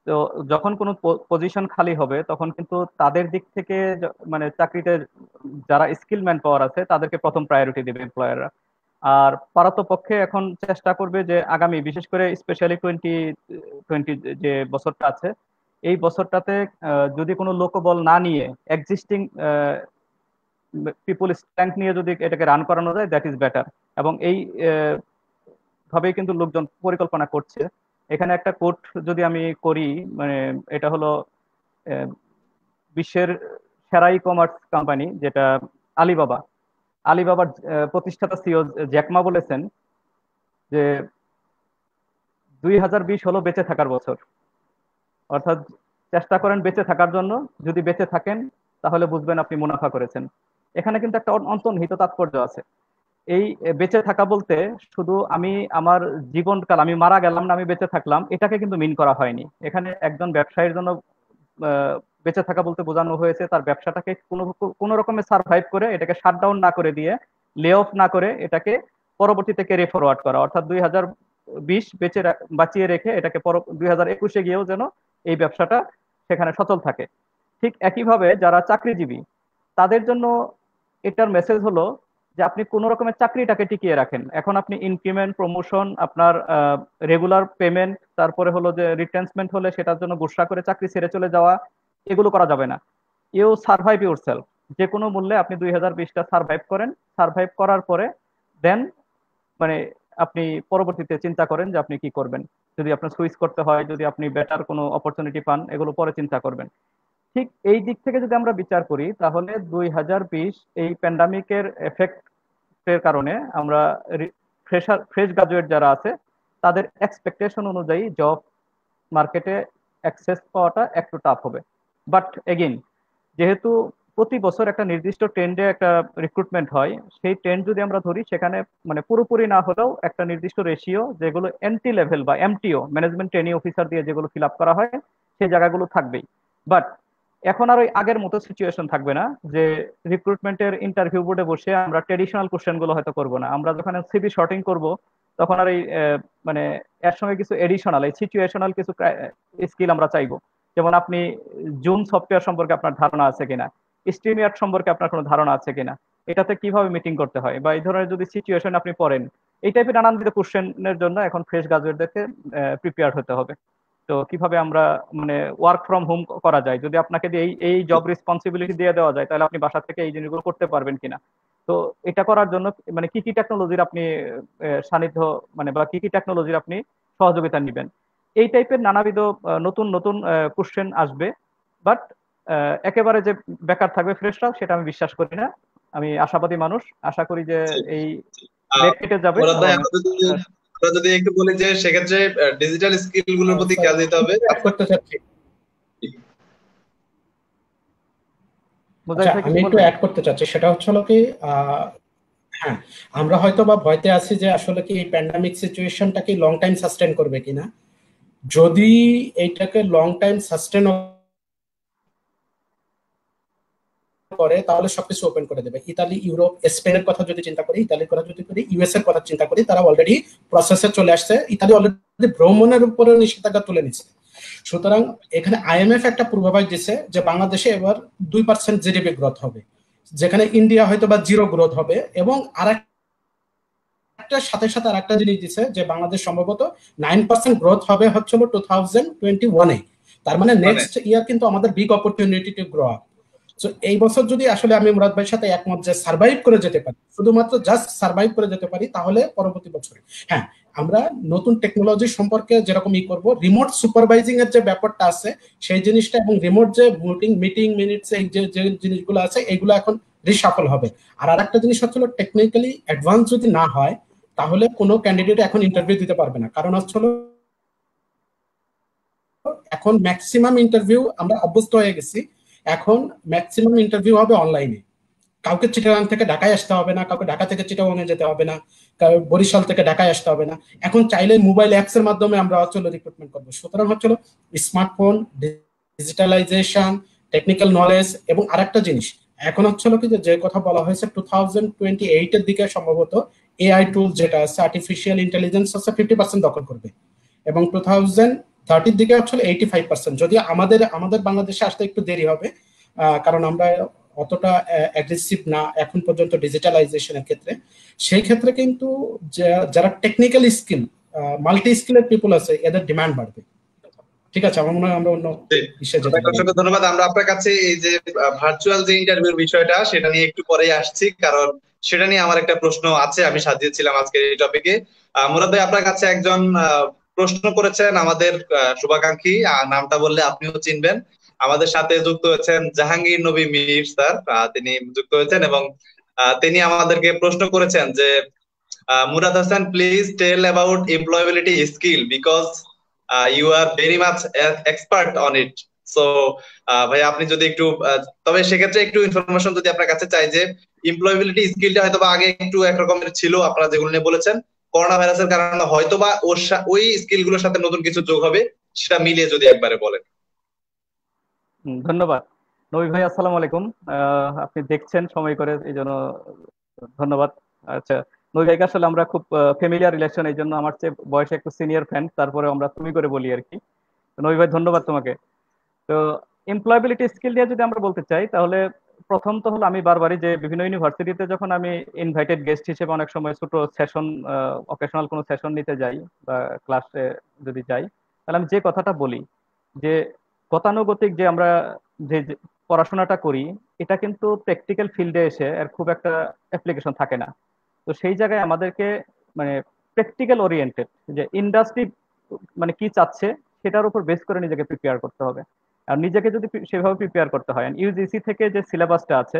তো যখন কোনো পজিশন খালি হবে তখন কিন্তু তাদের দিক থেকে মানে চাকরিতে যারা স্কিল ম্যান পাওয়ার আছে তাদেরকে প্রথম প্রায়োরিটি দেবে এমপ্লয়াররা। আর পারতপক্ষে এখন চেষ্টা করবে যে আগামী, বিশেষ করে স্পেশালি 2020 যে বছরটা আছে, এই বছরটাতে যদি কোনো লোকবল না নিয়ে এক্সিস্টিং পিপল স্ট্রেংথ নিয়ে যদি এটাকে রান করানো যায়, দ্যাট ইজ বেটার। এবং এই ভাবেই কিন্তু লোকজন পরিকল্পনা করছে। এখানে একটা কোট যদি আমি করি, মানে এটা হলো বিশ্বের সেরা ই কমার্স কোম্পানি যেটা আলিবাবার প্রতিষ্ঠাতা সিও জ্যাকমা বলেছেন যে 2020 হলো বেঁচে থাকার বছর। অর্থাৎ চেষ্টা করেন বেঁচে থাকার জন্য, যদি বেঁচে থাকেন তাহলে বুঝবেন আপনি মুনাফা করেছেন। এখানে কিন্তু একটা অন্তর্নিহিত তাৎপর্য আছে। এই বেঁচে থাকা বলতে শুধু আমি আমার জীবনকাল, আমি মারা গেলাম না, আমি বেঁচে থাকলাম, এটাকে কিন্তু মিন করা হয়নি। এখানে একজন ব্যবসায়ীর জন্য বেঁচে থাকা বলতে বোঝানো হয়েছে তার ব্যবসাটাকে কোনো রকমে সার্ভাইভ করে, এটাকে শাটডাউন না করে দিয়ে, লে অফ না করে, এটাকে পরবর্তীতে ক্যারি ফরওয়ার্ড করা। অর্থাৎ 2020 বাঁচিয়ে রেখে এটাকে 2021-এ গিয়েও যেন এই ব্যবসাটা সেখানে সচল থাকে। ঠিক একইভাবে যারা চাকরিজীবী, তাদের জন্য এটার মেসেজ হলো যে আপনি কোন রকমের চাকরিটাকে টিকিয়ে রাখেন। এখন আপনি ইনক্রিমেন্ট, প্রমোশন, আপনার রেগুলার পেমেন্ট, তারপরে হলো যে রিটেনসমেন্ট হলে সেটার জন্য গুসা করে চাকরি ছেড়ে চলে যাওয়া, এগুলো করা যাবে না। ইউ সার্ভাইভ ইউর সেলফ, যে কোনো মূল্যে আপনি 2020টা সার্ভাইভ করেন। সার্ভাইভ করার পরে দেন মানে আপনি পরবর্তীতে চিন্তা করেন যে আপনি কি করবেন। যদি আপনার সুইচ করতে হয়, যদি আপনি বেটার কোনো অপরচুনিটি পান, এগুলো পরে চিন্তা করবেন। ঠিক এই দিক থেকে যদি আমরা বিচার করি, তাহলে 2020 এই প্যান্ডামিকের এফেক্টের কারণে আমরা ফ্রেশ গ্রাজুয়েট যারা আছে তাদের এক্সপেকটেশন অনুযায়ী জব মার্কেটে অ্যাক্সেস পাওয়াটা একটু টাফ হবে। বাট এগেইন, যেহেতু প্রতি বছর একটা নির্দিষ্ট ট্রেন্ডে একটা রিক্রুটমেন্ট হয়, সেই ট্রেন্ড যদি আমরা ধরি, সেখানে মানে পুরোপুরি না হলেও একটা নির্দিষ্ট রেশিও, যেগুলো এন্ট্রি লেভেল বা এমটিও, ম্যানেজমেন্ট ট্রেনিং অফিসার দিয়ে যেগুলো ফিল আপ করা হয়, সেই জায়গাগুলো থাকবেই। বাট এখন আর ওই আগের মতো সিচুয়েশন থাকবে না যে রিক্রুটমেন্টের ইন্টারভিউ বোর্ডে বসে আমরা ট্রেডিশনাল কোশ্চেন গুলো হয়তো করবো না। আমরা যখন সিভি শর্টিং করব, তখন আর এই মানে এর সঙ্গে কিছু এডিশনাল, এই সিচুয়েশনাল কিছু স্কিল আমরা চাইবো। যেমন আপনি জুম সফটওয়্যার সম্পর্কে আপনার ধারণা আছে কিনা, স্ট্রিমইয়ার্ড সম্পর্কে আপনার কোনো ধারণা আছে কিনা, এটাতে কিভাবে মিটিং করতে হয়, বা এই ধরনের যদি সিচুয়েশন আপনি পড়েন, এই টাইপের নানানবিধ কোশ্চেনের জন্য এখন ফ্রেশ গ্রাজুয়েটদেরকে প্রিপেয়ার হতে হবে। তো কিভাবে আমরা মানে ওয়ার্ক ফ্রম হোম করা যায়, যদি আপনাকে এই এই জব রেসপন্সিবিলিটি দিয়ে দেওয়া যায়, তাহলে আপনি বাসা থেকে এই জিনিসগুলো করতে পারবেন কিনা। তো এটা করার জন্য মানে কি কি টেকনোলজির আপনি সান্নিধ্য, মানে বা কি কি টেকনোলজির আপনি সহযোগিতা নেবেন, এই টাইপের নানাবিধ নতুন নতুন কোশ্চেন আসবে। বাট একেবারে যে বেকার থাকবে ফ্রেশরা, সেটা আমি বিশ্বাস করি না। আমি আশাবাদী মানুষ, আশা করি যে এই কেটে যাবে। আমরা যদি একটু বলি যে সেক্ষেত্রে ডিজিটাল স্কিল গুলোর প্রতি খেয়াল দিতে হবে। করতে চাচ্ছি, আমি একটু অ্যাড করতে চাচ্ছি, সেটা হচ্ছে কি, হ্যাঁ, আমরা হয়তো বা ভয়তে আছি যে আসলে কি এই প্যান্ডামিক সিচুয়েশনটা কি লং টাইম সাস্টেন করবে কিনা। যদি এইটাকে লং টাইম সাস্টেন করে, তাহলে সবকিছু ওপেন করে দেবে। ইতালি, ইউরোপ, স্পেনের কথা যদি চিন্তা করি, ইতালির কথা যদি করি, ইউএস এর কথা চিন্তা করি, তারা অলরেডি প্রসেসে চলে আসছে। ইতালি অলরেডি ভ্রমণের উপরে নিষেধাজ্ঞা তুলে নিচ্ছে। সুতরাং এখানে আইএমএফ একটা পূর্বাভাস দিচ্ছে যে বাংলাদেশে এবার 2% জিডিপি গ্রোথ হবে, যেখানে ইন্ডিয়া হয়তো বা জিরো গ্রোথ হবে। এবং আরেকটার সাথে সাথে আরেকটা জিনিস দিচ্ছে যে বাংলাদেশ সম্ভবত 9% গ্রোথ হবে হচ্ছিল 2021-এ। তার মানে নেক্সট ইয়ার কিন্তু আমাদের big opportunity to grow up. তো এই বছর যদি আসলে আমি মুরাদ ভাইয়ের সাথে একমত যে সার্ভাইভ করে যেতে পারি, শুধুমাত্র জাস্ট সার্ভাইভ করে যেতে পারি, তাহলে পরবর্তী বছরে হ্যাঁ আমরা নতুন টেকনোলজি সম্পর্কে যেরকম করব, রিমোট সুপারভাইজিং এর যে ব্যাপারটা আছে সেই জিনিসটা, এবং রিমোট যে মিটিং মিনিটস এই যে জিনিসগুলো আছে এইগুলো এখন রিশাফল হবে। আর আরেকটা জিনিস হচ্ছিল টেকনিক্যালি অ্যাডভান্স যদি না হয় তাহলে কোনো ক্যান্ডিডেট এখন ইন্টারভিউ দিতে পারবে না। কারণ হচ্ছিল এখন ম্যাক্সিমাম ইন্টারভিউ আমরা অভ্যস্ত হয়ে গেছি, এখন ম্যাক্সিমাম ইন্টারভিউ হবে অনলাইনে। কাউকে চিটাগাং থেকে ঢাকায় আসতে হবে না, কাউকে ঢাকা থেকে চিটাগাংয়ে যেতে হবে না, বরিশাল থেকে ঢাকায় আসতে হবে না। এখন চাইলে মোবাইল অ্যাপস এর মাধ্যমে আমরা হচ্ছিল রিক্রুটমেন্ট করবো। সুতরাং হচ্ছিল স্মার্টফোন, ডিজিটালাইজেশন, টেকনিক্যাল নলেজ, এবং আরেকটা জিনিস এখন হচ্ছিল কি যে কথা বলা হয়েছে 2028 এর দিকে সম্ভবত এআই টুল যেটা আছে আর্টিফিশিয়াল ইন্টেলিজেন্স হচ্ছে 50% দখল করবে, এবং 2030 দিকে হচ্ছিল 85%। যদি আমাদের বাংলাদেশে আসতে একটু দেরি হবে, কারণ আমরা অতটা অ্যাগ্রেসিভ না এখন পর্যন্ত ডিজিটালাইজেশনের ক্ষেত্রে। সেই ক্ষেত্রে কিন্তু যারা টেকনিক্যাল স্কিল, মাল্টি স্কিলের পিপল আছে, এদের ডিমান্ড বাড়বে। ঠিক আছে, আমার মনে হয় আমরা অন্য বিষয়ে যেতে পারি। অসংখ্য ধন্যবাদ। আমরা আপনার কাছে এই যে ভার্চুয়াল যে ইন্টারভিউর বিষয়টা সেটা নিয়ে একটু পরেই আসছি, কারণ সেটা নিয়ে আমার একটা প্রশ্ন আছে, আমি সাজিয়েছিলাম আজকের এই টপিকে। মুরাদ ভাই, আপনার কাছে একজন প্রশ্ন করেছেন আমাদের শুভাকাঙ্ক্ষী, নামটা বললে আপনিও চিনবেন। আমাদের সাথে যুক্ত হয়েছেন জাহাঙ্গীর নবী মীর স্যার, তিনি যুক্ত হয়েছেন এবং তিনি আমাদেরকে প্রশ্ন করেছেন যে Murad Hasan, please tell about employability skill because you are very much expert on it. So ভাই আপনি যদি একটু তবে সেক্ষেত্রে একটু ইনফরমেশন যদি আপনার কাছে চাই যে এমপ্লয়াবিলিটি স্কিলটা হয়তো বা আগে একটু একরকমের ছিল, আপনারা যেগুলো নিয়ে বলেছেন করোনা ভাইরাসের কারণে হয়তো বা ওই স্কিল গুলোর সাথে নতুন কিছু যোগ হবে, সেটা মিলিয়ে যদি একবারে বলেন। ধন্যবাদ নবী ভাই, আসসালামু আলাইকুম। আপনি দেখছেন সময় করে, এই জন্য ধন্যবাদ। আচ্ছা, নবী ভাইকে আসলে আমরা খুব ফ্যামিলিয়ার রিলেশন, এই জন্য আমার চেয়ে বয়সে একটু সিনিয়র ফ্রেন্ড, তারপরে আমরা তুমি করে বলি আর কি। নবী ভাই ধন্যবাদ তোমাকে। তো এমপ্লয়াবিলিটি স্কিল নিয়ে যদি আমরা বলতে চাই, তাহলে প্রথম তো হলো আমি বারবারই যে বিভিন্ন ইউনিভার্সিটিতে যখন আমি ইনভাইটেড গেস্ট হিসেবে অনেক সময় ছোট সেশন, অকেশনাল কোনো সেশন নিতে যাই বা ক্লাসে যদি যাই, তাহলে আমি যে কথাটা বলি যে গতানুগতিক যে আমরা যে পড়াশোনাটা করি, এটা কিন্তু প্র্যাকটিক্যাল ফিল্ডে এসে এর খুব একটা অ্যাপ্লিকেশন থাকে না। তো সেই জায়গায় আমাদেরকে মানে প্র্যাকটিক্যাল ওরিয়েন্টেড, যে ইন্ডাস্ট্রি মানে কি চাচ্ছে সেটার উপর বেস করে নিজেকে প্রিপেয়ার করতে হবে। আর নিজেকে যদি সেভাবে প্রিপেয়ার করতে হয়, ইউজিসি থেকে যে সিলেবাসটা আছে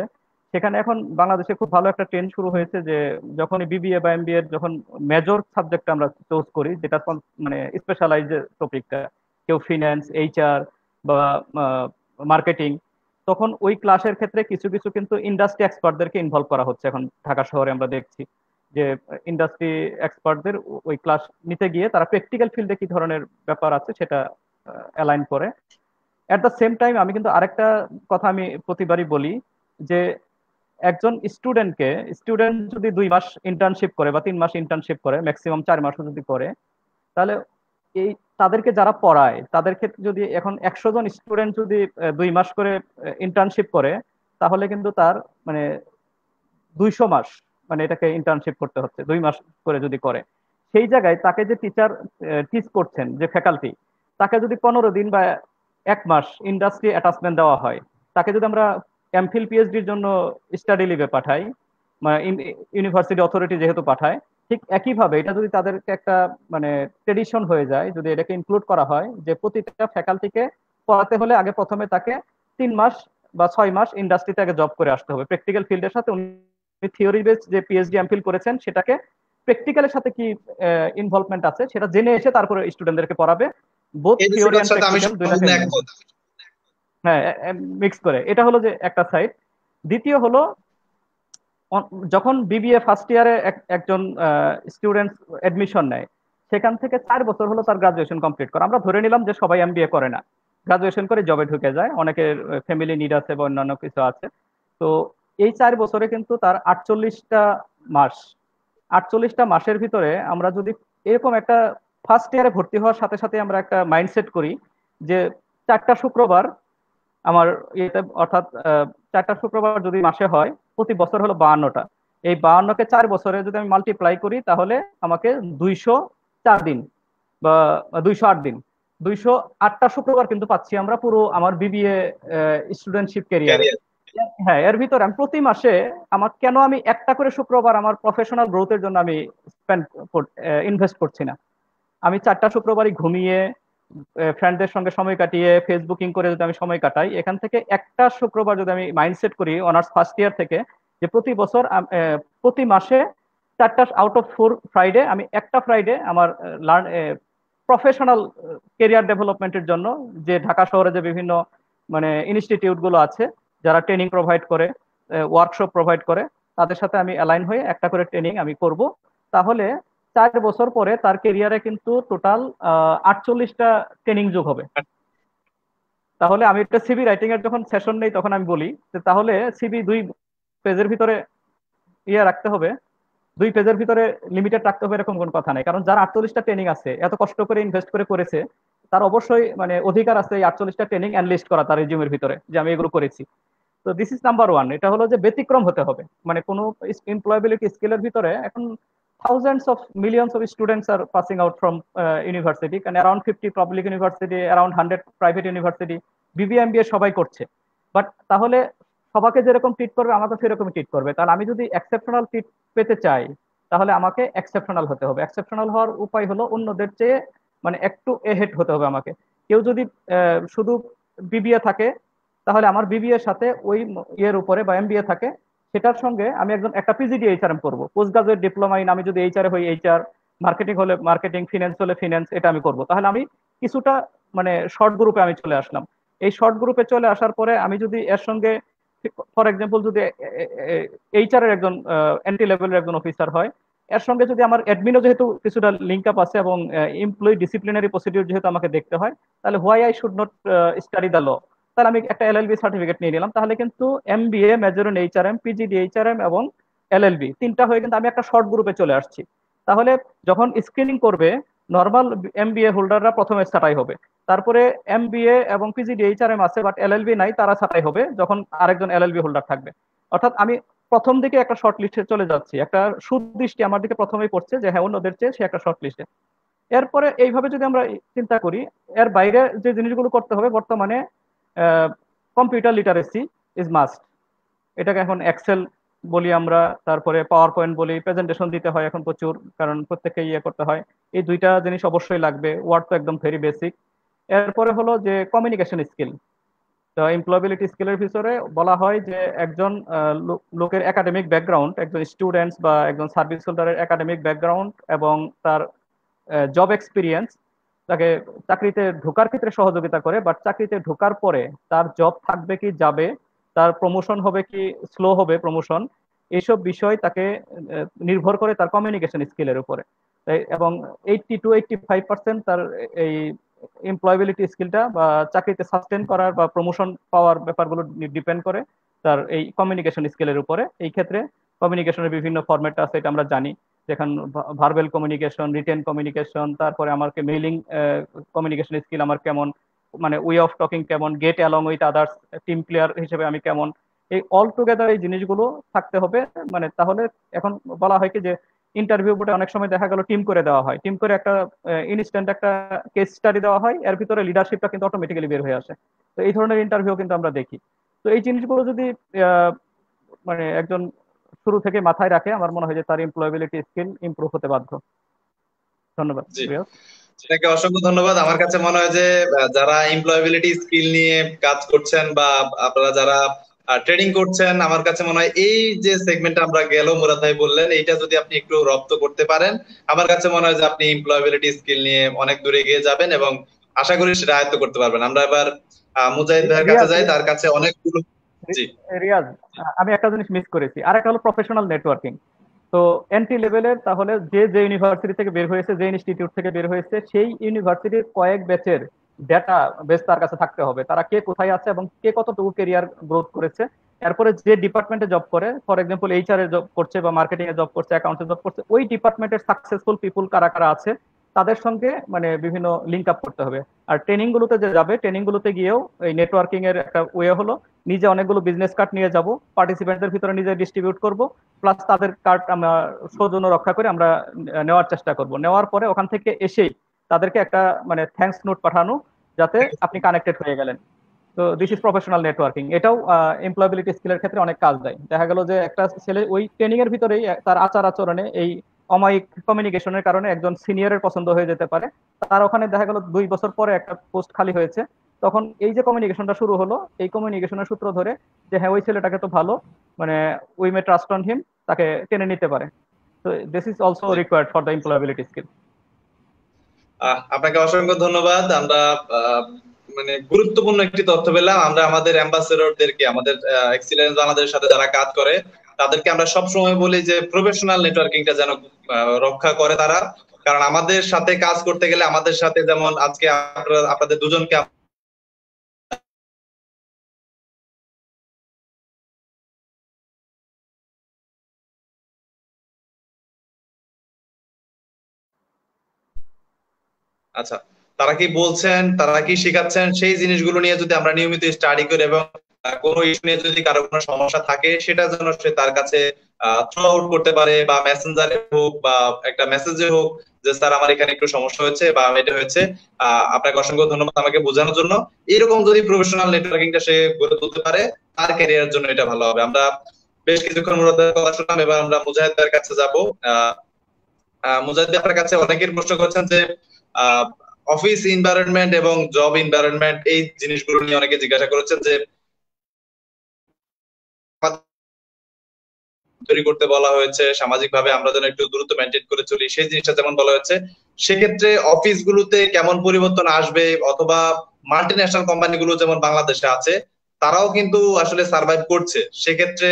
সেখানে এখন বাংলাদেশে খুব ভালো একটা ট্রেন্ড শুরু হয়েছে যে যখন বিবিএ বা এমবিএ এর যখন মেজর সাবজেক্ট আমরা চুজ করি, যেটা মানে স্পেশালাইজ টপিকটা, কেউ ফিন্যান্স, এইচআর বা মার্কেটিং, তখন ওই ক্লাসের ক্ষেত্রে কিছু কিছু কিন্তু ইন্ডাস্ট্রি এক্সপার্টদেরকে ইনভলভ করা হচ্ছে। এখন ঢাকা শহরে আমরা দেখছি যে ইন্ডাস্ট্রি এক্সপার্টদের ওই ক্লাস নিতে গিয়ে তারা প্র্যাকটিক্যাল ফিল্ডে কি ধরনের ব্যাপার আছে সেটা অ্যালাইন করে। এট দ্য সেম টাইম আমি কিন্তু আরেকটা কথা আমি প্রতিবারই বলি যে একজন স্টুডেন্ট যদি 2 মাস ইন্টার্নশিপ করে বা 3 মাস ইন্টার্নশিপ করে, ম্যাক্সিমাম 4 মাসও যদি করে, তাহলে এই তাদেরকে যারা পড়ায় তাদের ক্ষেত্রে যদি এখন 100 জন স্টুডেন্ট যদি 2 মাস করে ইন্টার্নশিপ করে, তাহলে কিন্তু তার মানে 200 মাস মানে এটাকে ইন্টার্নশিপ করতে হচ্ছে 2 মাস করে যদি করে। সেই জায়গায় তাকে যে টিচার টিচ করছেন, যে ফ্যাকাল্টি, তাকে যদি 15 দিন বা 1 মাস ইন্ডাস্ট্রি অ্যাটাচমেন্ট দেওয়া হয়, তাকে যদি আমরা এমফিল পিএইচডির জন্য স্টাডি লিভে পাঠাই, ইউনিভার্সিটি অথরিটি যেহেতু পাঠায়, ঠিক একইভাবে এটা যদি তাদেরকে একটা মানে ট্রেডিশন হয়ে যায়, যদি এটাকে ইনক্লুড করা হয় যে প্রতিটা ফ্যাকাল্টিকে পড়াতে হলে আগে প্রথমে তাকে 3 মাস বা 6 মাস ইন্ডাস্ট্রিতে আগে জব করে আসতে হবে প্র্যাকটিক্যাল ফিল্ডের সাথে। উনি থিওরি বেস যে পিএইচডি এমফিল করেছেন সেটাকে প্র্যাকটিক্যালের সাথে কি ইনভলভমেন্ট আছে সেটা জেনে এসে তারপরে স্টুডেন্টদেরকে পড়াবে, বোথ থিওরি এন্ড প্র্যাকটিক্যাল দুইটাকে। হ্যাঁ, মিক্স করে। এটা হলো যে একটা সাইড। দ্বিতীয় হলো যখন বিবিএ ফার্স্ট ইয়ারে একজন স্টুডেন্ট এডমিশন নেয়, সেখান থেকে 4 বছর হলো তার গ্রাজুয়েশন কমপ্লিট করা। আমরা ধরে নিলাম যে সবাই এমবিএ করে না, গ্রাজুয়েশন করে জবে ঢুকে যায়, অনেকের ফ্যামিলি নিড আছে বা অন্যান্য কিছু আছে। তো এই 4 বছরে কিন্তু তার 48টা মাস, 48টা মাসের ভিতরে আমরা যদি এরকম একটা ফার্স্ট ইয়ারে ভর্তি হওয়ার সাথে সাথে আমরা একটা মাইন্ডসেট করি যে 4টা শুক্রবার আমার ইয়েতে, অর্থাৎ 4টা শুক্রবার যদি মাসে হয়, প্রতি বছর হলো 52টা। এই 52কে 4 বছরে যদি আমি মাল্টিপ্লাই করি, তাহলে আমাকে 204 দিন বা 208 দিন, 208টা শুক্রবার কিন্তু পাচ্ছি আমরা পুরো আমার বিবিএ স্টুডেন্টশিপ ক্যারিয়ারে। ক্যারিয়ার। হ্যাঁ, এর ভিতরে আমি প্রতি মাসে আমার কেন আমি একটা করে শুক্রবার আমার প্রফেশনাল গ্রোথের জন্য আমি ইনভেস্ট করছি না? আমি 4টা শুক্রবারই ঘুমিয়ে ফ্রেন্ডদের সঙ্গে সময় কাটিয়ে ফেসবুকিং করে যদি আমি সময় কাটাই, এখান থেকে একটা শুক্রবার যদি আমি মাইন্ডসেট করি অনার্স ফার্স্ট ইয়ার থেকে, যে প্রতি বছর প্রতি মাসে 4টা আউট অফ 4 ফ্রাইডে আমি একটা ফ্রাইডে আমার প্রফেশনাল কেরিয়ার ডেভেলপমেন্টের জন্য, যে ঢাকা শহরে যে বিভিন্ন মানে ইনস্টিটিউট গুলো আছে যারা ট্রেনিং প্রোভাইড করে, ওয়ার্কশপ প্রোভাইড করে, তাদের সাথে আমি অ্যালাইন হয়ে একটা করে ট্রেনিং আমি করব। তাহলে 4 বছর পরে তার কেরিয়ারে কিন্তু টোটাল 48টা ট্রেনিং যোগ হবে। তাহলে আমি একটা সিভি রাইটিং এর যখন সেশন নেই, তখন আমি বলি যে তাহলে সিভি 2 পেজের ভিতরে রাখতে হবে, 2 পেজের ভিতরে লিমিটেড রাখতে হবে, এরকম কোন কথা নাই। কারণ যার 48টা ট্রেনিং আছে, এত কষ্ট করে ইনভেস্ট করে করেছে, তার অবশ্যই মানে অধিকার আছে এই 48টা ট্রেনিং এনলিস্ট করা তার রিজিউমের ভিতরে, যে আমি এগুলো করেছি। তো দিস ইজ নাম্বার 1। এটা হলো যে ব্যতিক্রম হতে হবে, মানে কোনো এমপ্লয়াবিলিটি স্কিলের ভিতরে এখন thousands of millions of students are passing out from university, and around 50 public university, around 100 private university, BBA MBA সবাই করছে। বাট তাহলে সবাইকে যেরকম ট্রিট করবে আমাকে সেরকম ট্রিট করবে। তাহলে আমি যদি এক্সেপশনাল ট্রিট পেতে চাই, তাহলে আমাকে এক্সেপশনাল হতে হবে। এক্সেপশনাল হওয়ার উপায় হলো অন্যদের চেয়ে মানে একটু এহেড হতে হবে আমাকে। কেউ যদি শুধু বিবিএ থাকে, তাহলে আমার বিবিএ এর সাথে ওই ইয়ের উপরে বা এমবিএ থাকে, সেটার সঙ্গে আমি একটা পিজিডি এইচআরএম করবো। পোস্ট গ্রাজুয়েট ডিপ্লোমা ইন, আমি যদি এইচআর হই এইচআর, মার্কেটিং হলে মার্কেটিং, ফিনান্স হলে ফিনান্স, এটা আমি করব। তাহলে আমি কিছুটা মানে শর্ট গ্রুপে আমি চলে আসলাম। এই শর্ট গ্রুপে চলে আসার পরে আমি যদি এর সঙ্গে ফর এক্সাম্পল যদি এইচআর এর একজন এন্ট্রি লেভেলের একজন অফিসার হয়, এর সঙ্গে যদি আমার অ্যাডমিনও যেহেতু কিছুটা লিঙ্ক আপ আছে এবং এমপ্লয়ি ডিসিপ্লিনারি প্রসিডিউর যেহেতু আমাকে দেখতে হয়, তাহলে why I should not study the law? তাহলে আমি একটা এলএলবি সার্টিফিকেট নিয়ে নিলাম। তাহলে কিন্তু MBA, major in HRM, PGD HRM এবং এলএলবি, 3টা হয়ে কিন্তু আমি একটা শর্ট গ্রুপে চলে আসছি। তাহলে যখন স্ক্রিনিং করবে, নর্মাল এমবিএ হোল্ডাররা প্রথমে ছাঁটাই হবে, তারপরে এমবিএ এবং পিজিডি এইচআরএম আছে বাট এলএলবি নাই, তারা ছাঁটাই হবে যখন আরেকজন এলএলবি হোল্ডার থাকবে। অর্থাৎ আমি প্রথম দিকে একটা শর্ট লিস্টে চলে যাচ্ছি, একটা সুদৃষ্টি আমার দিকে প্রথমেই পড়ছে যে হ্যাঁ অন্যদের চেয়ে সে একটা শর্ট লিস্টে। এরপরে এইভাবে যদি আমরা চিন্তা করি, এর বাইরে যে জিনিসগুলো করতে হবে, বর্তমানে কম্পিউটার লিটারেসি ইজ মাস্ট। এটাকে এখন এক্সেল বলি আমরা, তারপরে পাওয়ার পয়েন্ট বলি, প্রেজেন্টেশন দিতে হয় এখন প্রচুর, কারণ প্রত্যেককে করতে হয়। এই 2টা জিনিস অবশ্যই লাগবে। ওয়ার্ড তো একদম ভেরি বেসিক। এরপরে হলো যে কমিউনিকেশন স্কিল। তো এমপ্লয়াবিলিটি স্কিলের ভিতরে বলা হয় যে একজন লোকের একাডেমিক ব্যাকগ্রাউন্ড, একজন স্টুডেন্টস বা একজন সার্ভিস হোল্ডারের একাডেমিক ব্যাকগ্রাউন্ড এবং তার জব এক্সপিরিয়েন্স তাকে চাকরিতে ঢোকার ক্ষেত্রে সহযোগিতা করে, বাট চাকরিতে ঢোকার পরে তার জব থাকবে কি যাবে, তার প্রমোশন হবে কি স্লো হবে প্রমোশন, এইসব বিষয় তাকে নির্ভর করে তার কমিউনিকেশন স্কিলের উপরে। এবং 80 to 85% তার এই এমপ্লয়াবিলিটি স্কিলটা বা চাকরিতে সাস্টেন করার বা প্রমোশন পাওয়ার ব্যাপারগুলো ডিপেন্ড করে তার এই কমিউনিকেশন স্কিলের উপরে। এই ক্ষেত্রে কমিউনিকেশনের বিভিন্ন ফরম্যাট আছে, এটা আমরা জানি, যেখানে ভার্বাল কমিউনিকেশন, রিটেন কমিউনিকেশন, তারপরে আমাকে মেইলিং কমিউনিকেশন স্কিল আমার কেমন, মানে ওয়ে অফ টকিং কেমন, get along with others, team player হিসেবে আমি কেমন, এই অল টুগেদার এই জিনিসগুলো থাকতে হবে। মানে তাহলে এখন বলা হয় কি যে ইন্টারভিউ বোর্ডে অনেক সময় দেখা গেল টিম করে দেওয়া হয়, টিম করে একটা ইনস্ট্যান্ট একটা কেস স্টাডি দেওয়া হয়, এর ভিতরে লিডারশিপটা কিন্তু অটোমেটিক্যালি বের হয়ে আসে। তো এই ধরনের ইন্টারভিউ কিন্তু আমরা দেখি। তো এই জিনিসগুলো যদি মানে একজন শুরু থেকে মাথায় রাখে, আমার মনে হয় যে তার এমপ্লয়াবিলিটি স্কিল ইমপ্রুভ হতে বাধ্য। ধন্যবাদ। জি, সেটাকে অসংখ্য ধন্যবাদ। আমার কাছে মনে হয় যে যারা এমপ্লয়াবিলিটি স্কিল নিয়ে কাজ করছেন বা আপনারা যারা ট্রেনিং করছেন, আমার কাছে মনে হয় এই যে সেগমেন্টটা আমরা গেল মুরাদ ভাই বললেন, এইটা যদি আপনি একটু রপ্ত করতে পারেন, আমার কাছে মনে হয় যে আপনি এমপ্লয়াবিলিটি স্কিল নিয়ে অনেক দূরে এগিয়ে যাবেন এবং আশা করি সেটা আয়ত্ত করতে পারবেন। আমরা এবার মুজাহিদ ভাইয়ের কাছে যাই, তার কাছে অনেকগুলো। জি রিয়াজ, আমি একটা জিনিস মিস করেছি, আর একটা হলো প্রফেশনাল নেটওয়ার্কিং। তো এন্ট্রি লেভেলের তাহলে যে যে ইউনিভার্সিটি থেকে বের হয়েছে, যে ইনস্টিটিউট থেকে বের হয়েছে, সেই ইউনিভার্সিটির কয়েক ব্যাচের ডেটা বেস তার কাছে থাকতে হবে, তারা কে কোথায় আছে এবং কে কতটুকু কেরিয়ার গ্রোথ করেছে। এরপরে যে ডিপার্টমেন্টে জব করে, for example HR A job করছে বা মার্কেটিং এ জব করছে, অ্যাকাউন্টে জব করছে, ওই ডিপার্টমেন্টের সাকসেসফুল পিপুল কারা কারা আছে, তাদের সঙ্গে মানে বিভিন্ন লিঙ্ক আপ করতে হবে। আর ট্রেনিং গুলোতে যে যাবে, ট্রেনিং গুলোতে গিয়েও এই নেটওয়ার্কিং এর একটা ওয়ে হলো নিজে অনেকগুলো বিজনেস কার্ড নিয়ে যাব, পার্টিসিপেন্টদের ভিতরে নিজে ডিস্ট্রিবিউট করব, প্লাস তাদের কার্ড আমরা সৌজন্য রক্ষা করে আমরা নেওয়ার চেষ্টা করব। নেওয়ার পরে ওখান থেকে এসেই তাদেরকে একটা মানে থ্যাঙ্কস নোট পাঠানো, যাতে আপনি কানেক্টেড হয়ে গেলেন। তো দিস ইজ প্রফেশনাল নেটওয়ার্কিং। এটাও এমপ্লয়াবিলিটি স্কিলের ক্ষেত্রে অনেক কাজ দেয়। দেখা গেল যে একটা ছেলে ওই ট্রেনিং এর ভিতরেই তার আচার আচরণে এই অমায়িক কমিউনিকেশনের কারণে একজন সিনিয়রের পছন্দ হয়ে যেতে পারে। তার ওখানে দেখা গেল 2 বছর পরে একটা পোস্ট খালি হয়েছে, তখন এই যে কমিউনিকেশনটা শুরু হলো, এই কমিউনিকেশনের সূত্র ধরে যে হ্যাঁ ওই ছেলেটাকে তো ভালো, মানে we may trust on him, তাকে টেনে নিতে পারে। তো this is also required for the employability skill. আপনাকে অসংখ্য ধন্যবাদ। আমরা মানে গুরুত্বপূর্ণ একটি তথ্য পেলাম। আমরা আমাদের অ্যাম্বাসেডরদেরকে, আমাদের এক্সিলেন্স বাংলাদেশের সাথে যারা কাজ করে তাদেরকে আমরা সব সময় বলি যে প্রফেশনাল নেটওয়ার্কিংটা যেন রক্ষা করে তারা। কারণ আমাদের সাথে কাজ করতে গেলে আমাদের সাথে, যেমন আজকে আপনাদের দুজনকে আচ্ছা, তারা কি বলছেন, তারা কি শেখাচ্ছেন, সেই জিনিসগুলো নিয়ে যদি আমরা নিয়মিত স্টাডি করি এবং কোনো ইস্যু নিয়ে যদি কারো কোনো সমস্যা থাকে সেটা যেন সে তার কাছে থ্রো আউট করতে পারে, বা মেসেঞ্জারে হোক বা একটা মেসেজে হোক যে স্যার আমার এখানে একটু সমস্যা হয়েছে বা এটা হয়েছে। আপনাকে অসংখ্য ধন্যবাদ আমাকে বোঝানোর জন্য। এরকম যদি প্রফেশনাল নেটওয়ার্কিংটা সে গড়ে তুলতে পারে তার ক্যারিয়ারের জন্য এটা ভালো হবে। আমরা বেশ কিছুক্ষণ মুরাদের কথা শুনলাম, এবার আমরা মুজাহিদের কাছে যাব। মুজাহিদ আপনার কাছে অনেকের প্রশ্ন করছেন যে অফিস এনভায়রনমেন্ট এবং জব এনভায়রনমেন্ট, এই জিনিসগুলো নিয়ে অনেকে জিজ্ঞাসা করেছেন যে তৈরি করতে বলা হয়েছে, সামাজিক ভাবে আমরা যেন একটু দূরত্ব মেনটেন করে চলি, সেই জিনিসটা যেমন বলা হয়েছে। সেক্ষেত্রে অফিসগুলোতে কেমন পরিবর্তন আসবে, অথবা মাল্টি ন্যাশনাল কোম্পানিগুলো যেমন বাংলাদেশে আছে তারাও কিন্তু আসলে সার্ভাইভ করছে, সেক্ষেত্রে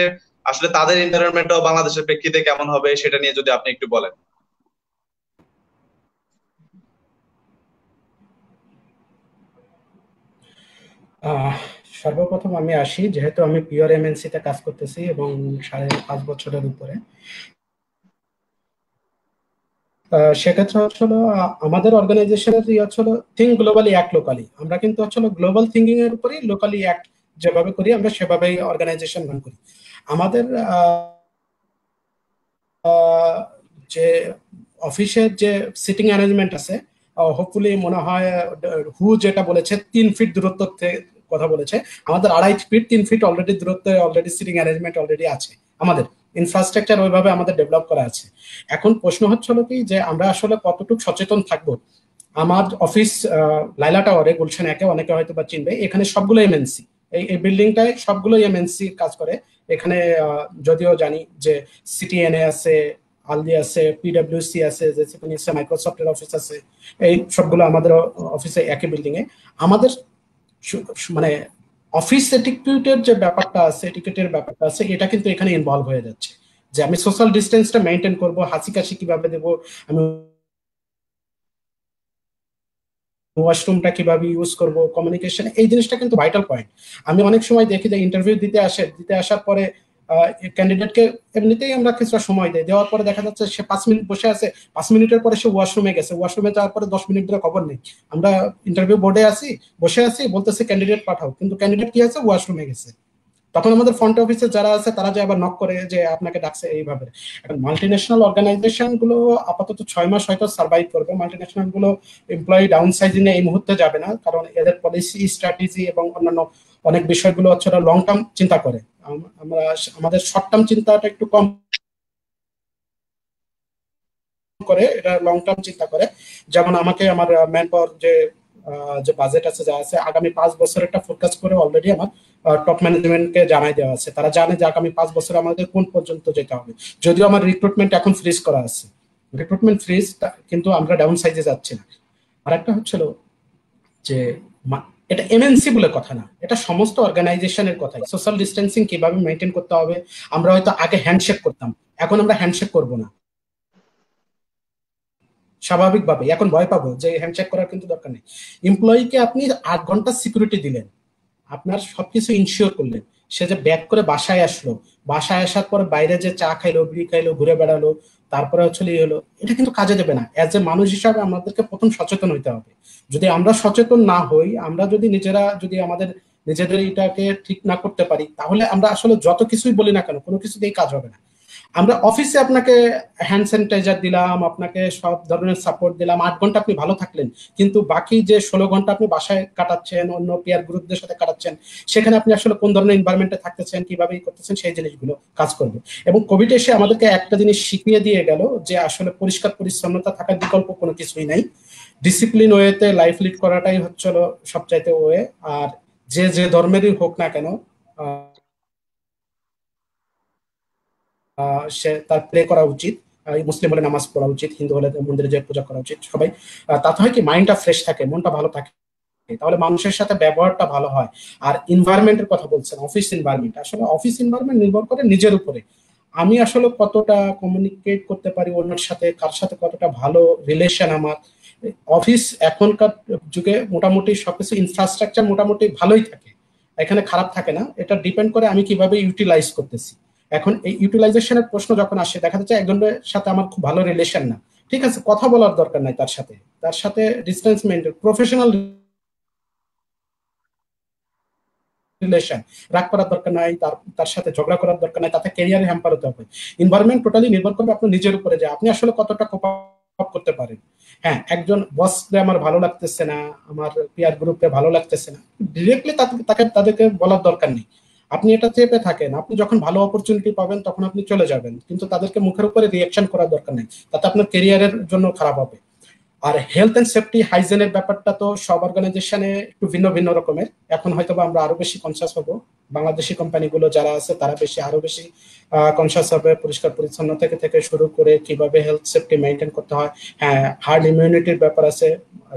আসলে তাদের এনভায়রনমেন্টও বাংলাদেশের প্রেক্ষিতে কেমন হবে সেটা নিয়ে যদি আপনি একটু বলেন। সর্বপ্রথম আমি আসি, যেহেতু আমি পিওর এমএনসি তে কাজ করতেছি এবং 5.5 বছরের উপরে, সেক্ষেত্রে হচ্ছিল আমাদের অর্গানাইজেশনের হচ্ছিল থিঙ্ক গ্লোবালি অ্যাক্ট লোকালি। আমরা কিন্তু হচ্ছিল গ্লোবাল থিঙ্কিং এর উপরই লোকালি অ্যাক্ট যেভাবে করি আমরা সেভাবেই অর্গানাইজেশন রান করি। আমাদের যে অফিসের যে সিটিং অ্যারেঞ্জমেন্ট আছে, হোপফুলি মনে হয় হু যেটা বলেছে 3 ফিট দূরত্ব কথা বলেছে, আমাদের 2.5 ফিট 3 ফিট অলরেডি দূরত্বে অলরেডি সিটিং অ্যারেঞ্জমেন্ট অলরেডি আছে। আমাদের ইনফ্রাস্ট্রাকচার ওইভাবে আমাদের ডেভেলপ করা আছে। এখন প্রশ্ন হচ্ছিল কি যে আমরা আসলে কতটুকু সচেতন থাকবো। আমার অফিস লাইলা টাওয়ারে, গুলশান একে, অনেকে হয়তো বা চিনবে, এখানে সবগুলো এমএনসি, এই বিল্ডিংটায় সবগুলো এমএনসি কাজ করে। এখানে যদিও জানি যে সিটিএনএ আছে, আলদি আছে, পিডব্লিউসি আছে, মাইক্রোসফটের অফিস আছে, এই সবগুলো আমাদের অফিসে একই বিল্ডিং এ। আমাদের মানে অফিস এটিকিউটের যে ব্যাপারটা আছে, এটিকেটের ব্যাপারটা আছে, এটা কিন্তু এখানে ইনভলভ হয়ে যাচ্ছে যে আমি সোশ্যাল ডিস্টেন্সটা মেনটেন করব, হাসি কাশি কিভাবে দেবো, আমি ওয়াশরুমটা কিভাবে ইউজ করব, কমিউনিকেশন, এই জিনিসটা কিন্তু ভাইটাল পয়েন্ট। আমি অনেক সময় দেখি যে ইন্টারভিউ দিতে আসার পরে ক্যান্ডিডেটকে এমনিতেই আমরা কিছুটা সময় দেই, দেওয়ার পরে দেখা যাচ্ছে সে 5 মিনিট বসে আছে, 5 মিনিটের পরে সে ওয়াশরুমে গেছে, ওয়াশরুমে যাওয়ার পরে 10 মিনিট ধরে খবর নেই। আমরা ইন্টারভিউ বোর্ডে বসে আছি, বলতেছে ক্যান্ডিডেট পাঠাও, কিন্তু ক্যান্ডিডেট কি আছে, ওয়াশরুমে গেছে। তখন আমাদের ফ্রন্ট অফিসে যারা আছে তারা যে আবার নক করে যে আপনাকে ডাকছে এইভাবে। এখন মাল্টিন্যাশনাল অর্গানাইজেশন গুলো আপাতত 6 মাস হয়তো সার্ভাইভ করবে। মাল্টিন্যাশনাল গুলো এমপ্লয়ি ডাউন সাইজিং এ এই মুহূর্তে যাবে না, কারণ এদের পলিসি, স্ট্র্যাটেজি এবং অন্যান্য অনেক বিষয়গুলো হচ্ছে লং টার্ম চিন্তা করে। আমরা আমাদের শর্ট টার্ম চিন্তাটা একটু কম করে, এটা লং টার্ম চিন্তা করে। যেমন আমাকে আমার ম্যান পাওয়ার যে বাজেট আছে, যা আছে, আগামী 5 বছরের একটা ফোরকাস্ট করে অলরেডি আমার টপ ম্যানেজমেন্টকে জানাই দেওয়া আছে। তারা জানে যে আগামী 5 বছরে আমাদের কোন পর্যন্ত যেতে হবে। যদিও আমার রিক্রুটমেন্ট এখন ফ্রিজ করা আছে, রিক্রুটমেন্ট ফ্রিজ, কিন্তু আমরা ডাউন সাইজে যাচ্ছি না। আর একটা হচ্ছিল যে এটা এমএনসি বলে কথা না, এটা সমস্ত অর্গানাইজেশনের কথাই। সোশ্যাল ডিস্টেন্সিং কিভাবে মেনটেন করতে হবে, আমরা হয়তো আগে হ্যান্ডশেক করতাম, এখন আমরা হ্যান্ডশেক করব না স্বাভাবিকভাবে। এখন ভয় পাবো যে হ্যান্ডশেক করার কিন্তু দরকার নেই। এমপ্লয়িকে আপনি 8 ঘন্টা সিকিউরিটি দিলেন, আপনার সবকিছু ইনশিওর করলেন, সে যে ব্যাক করে বাসায় আসলো, বাসায় আসার পরে বাইরে যে চা খাইলো, বিড়ি খাইলো, ঘুরে বেড়ালো, তারপরে হচ্ছে হলো, এটা কিন্তু কাজে দেবে না। অ্যাজ এ মানুষ হিসাবে আমাদেরকে প্রথম সচেতন হইতে হবে। যদি আমরা সচেতন না হই, আমরা যদি নিজেরা যদি আমাদের নিজেদের এটাকে ঠিক না করতে পারি, তাহলে আমরা আসলে যত কিছুই বলি না কেন, কোনো কিছুতেই কাজ হবে না। আমরা অফিসে আপনাকে হ্যান্ড স্যানিটাইজার দিলাম, আপনাকে সব ধরনের সাপোর্ট দিলাম, 8 ঘন্টা আপনি ভালো থাকলেন, কিন্তু বাকি যে 16 ঘন্টা আপনি বাসায় কাটাচ্ছেন, অন্য পিয়ার গ্রুপদের সাথে কাটাচ্ছেন, সেখানে আপনি আসলে কোন ধরনের এনভায়রনমেন্টে থাকতেছেন, কিভাবে করতেছেন, সেই জিনিসগুলো কাজ করবে। এবং কোভিড এসে আমাদেরকে একটা জিনিস শিখিয়ে দিয়ে গেল যে আসলে পরিষ্কার পরিচ্ছন্নতা থাকার বিকল্প কোনো কিছুই নাই। ডিসিপ্লিন ওয়েতে লাইফ লিড করাটাই হচ্ছে সবচাইতে ওয়ে। আর যে যে ধর্মেরই হোক না কেন, সে তার প্রে করা উচিত। মুসলিম হলে নামাজ পড়া উচিত, হিন্দু হলে মন্দিরে যে পূজা করা উচিত সবাই। তাতে হয় কি, মাইন্ডটা ফ্রেশ থাকে, মনটা ভালো থাকে, তাহলে মানুষের সাথে ব্যবহারটা ভালো হয়। আর এনভায়রনমেন্টের কথা বলছেন, অফিস এনভায়রনমেন্ট, আসলে অফিস এনভায়রনমেন্ট নির্ভর করে নিজের উপরে। আমি আসলে কতটা কমিউনিকেট করতে পারি অন্যের সাথে, কার সাথে কতটা ভালো রিলেশন আমার। অফিস এখনকার যুগে মোটামুটি সবকিছু ইনফ্রাস্ট্রাকচার মোটামুটি ভালোই থাকে, এখানে খারাপ থাকে না। এটা ডিপেন্ড করে আমি কিভাবে ইউটিলাইজ করতেছি। এখন এই ইউটিলাইজেশনের প্রশ্ন যখন আসে, দেখা যাচ্ছে একজনের সাথে আমার খুব ভালো রিলেশন না, ঠিক আছে, কথা বলার দরকার নাই তার সাথে ডিস্টেন্স মেনটেন, প্রফেশনাল রিলেশন, রাগ করার দরকার নাই, তার সাথে ঝগড়া করার দরকার নাই, তাতে ক্যারিয়ারে হ্যাম্পার হতে হবে। এনভায়রনমেন্ট টোটালি নির্ভর করবে আপনার নিজের উপরে, যে আপনি আসলে কতটা কোপ আপ করতে পারেন। হ্যাঁ, একজন বসকে আমার ভালো লাগতেছে না, আমার পিয়ার গ্রুপে ভালো লাগতেছে না, ডিরেক্টলি তাদেরকে বলার দরকার নেই। আপনি এটা চেপে থাকেন, আপনি যখন ভালো অপরচুনিটি পাবেন তখন আপনি চলে যাবেন, কিন্তু তাদেরকে মুখের উপরে রিয়াকশন করার দরকার নেই, তাতে আপনার ক্যারিয়ারের জন্য খারাপ হবে। আর হেলথ এন্ড সেফটি হাইজেনের ব্যাপারটা তো সব অর্গানাইজেশনে একটু ভিন্ন ভিন্ন রকমের। এখন হয়তো আমরা আরো বেশি কনসাস হব, বাংলাদেশি কোম্পানিগুলো যারা আছে তারা আরো বেশি কনসাস হবে, পরিষ্কার পরিচ্ছন্নতা থেকে শুরু করে কিভাবে হেলথ সেফটি মেনটেন করতে হয়। হ্যাঁ, হার্ড ইমিউনিটির ব্যাপার আছে,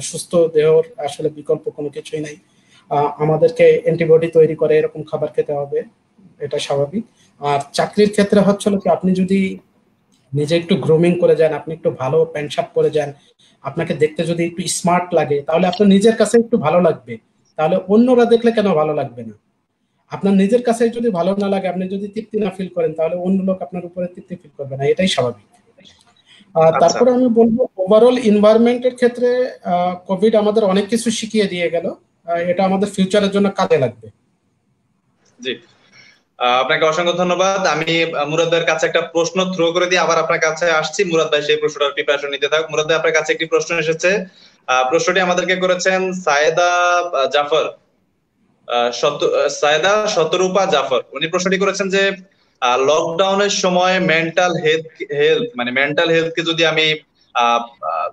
সুস্থ দেহর আসলে বিকল্প কোনো কিছুই নাই। আমাদেরকে অ্যান্টিবডি তৈরি করে এরকম খাবার খেতে হবে, এটা স্বাভাবিক। আর চাকরির ক্ষেত্রে হচ্ছে কি, আপনি যদি নিজে একটু গ্রুমিং করে যান, আপনি একটু ভালো প্যান্ট শার্ট পরে যান, আপনাকে দেখতে যদি একটু স্মার্ট লাগে, তাহলে আপনার নিজের কাছে একটু ভালো লাগবে, তাহলে অন্যরা দেখলে কেন ভালো লাগবে না? আপনার নিজের কাছে যদি ভালো না লাগে, আপনি যদি তৃপ্তি না ফিল করেন, তাহলে অন্য লোক আপনার উপরে তৃপ্তি ফিল করবে না, এটাই স্বাভাবিক। তারপরে আমি বলবো ওভারঅল এনভায়রনমেন্টের ক্ষেত্রে কোভিড আমাদের অনেক কিছু শিখিয়ে দিয়ে গেল, এটা আমাদের ফিউচারের জন্য কাজে লাগবে। জি, আপনাকে অসংখ্য ধন্যবাদ। আমি মুরাদ ভাইয়ের কাছে একটা প্রশ্ন থ্রো করে দিয়ে আবার আপনার কাছে আসছি। মুরাদ ভাই সেই প্রশ্নটার প্রিপারেশন নিতে থাক। মুরাদ ভাই, আপনার কাছে একটি প্রশ্ন এসেছে। প্রশ্নটি আমাদেরকে করেছেন সায়েদা জাফর, সায়েদা শতরূপা জাফর। উনি প্রশ্নটি করেছেন যে লকডাউনের সময় মেন্টাল হেলথ মানে মেন্টাল হেলথকে যদি আমি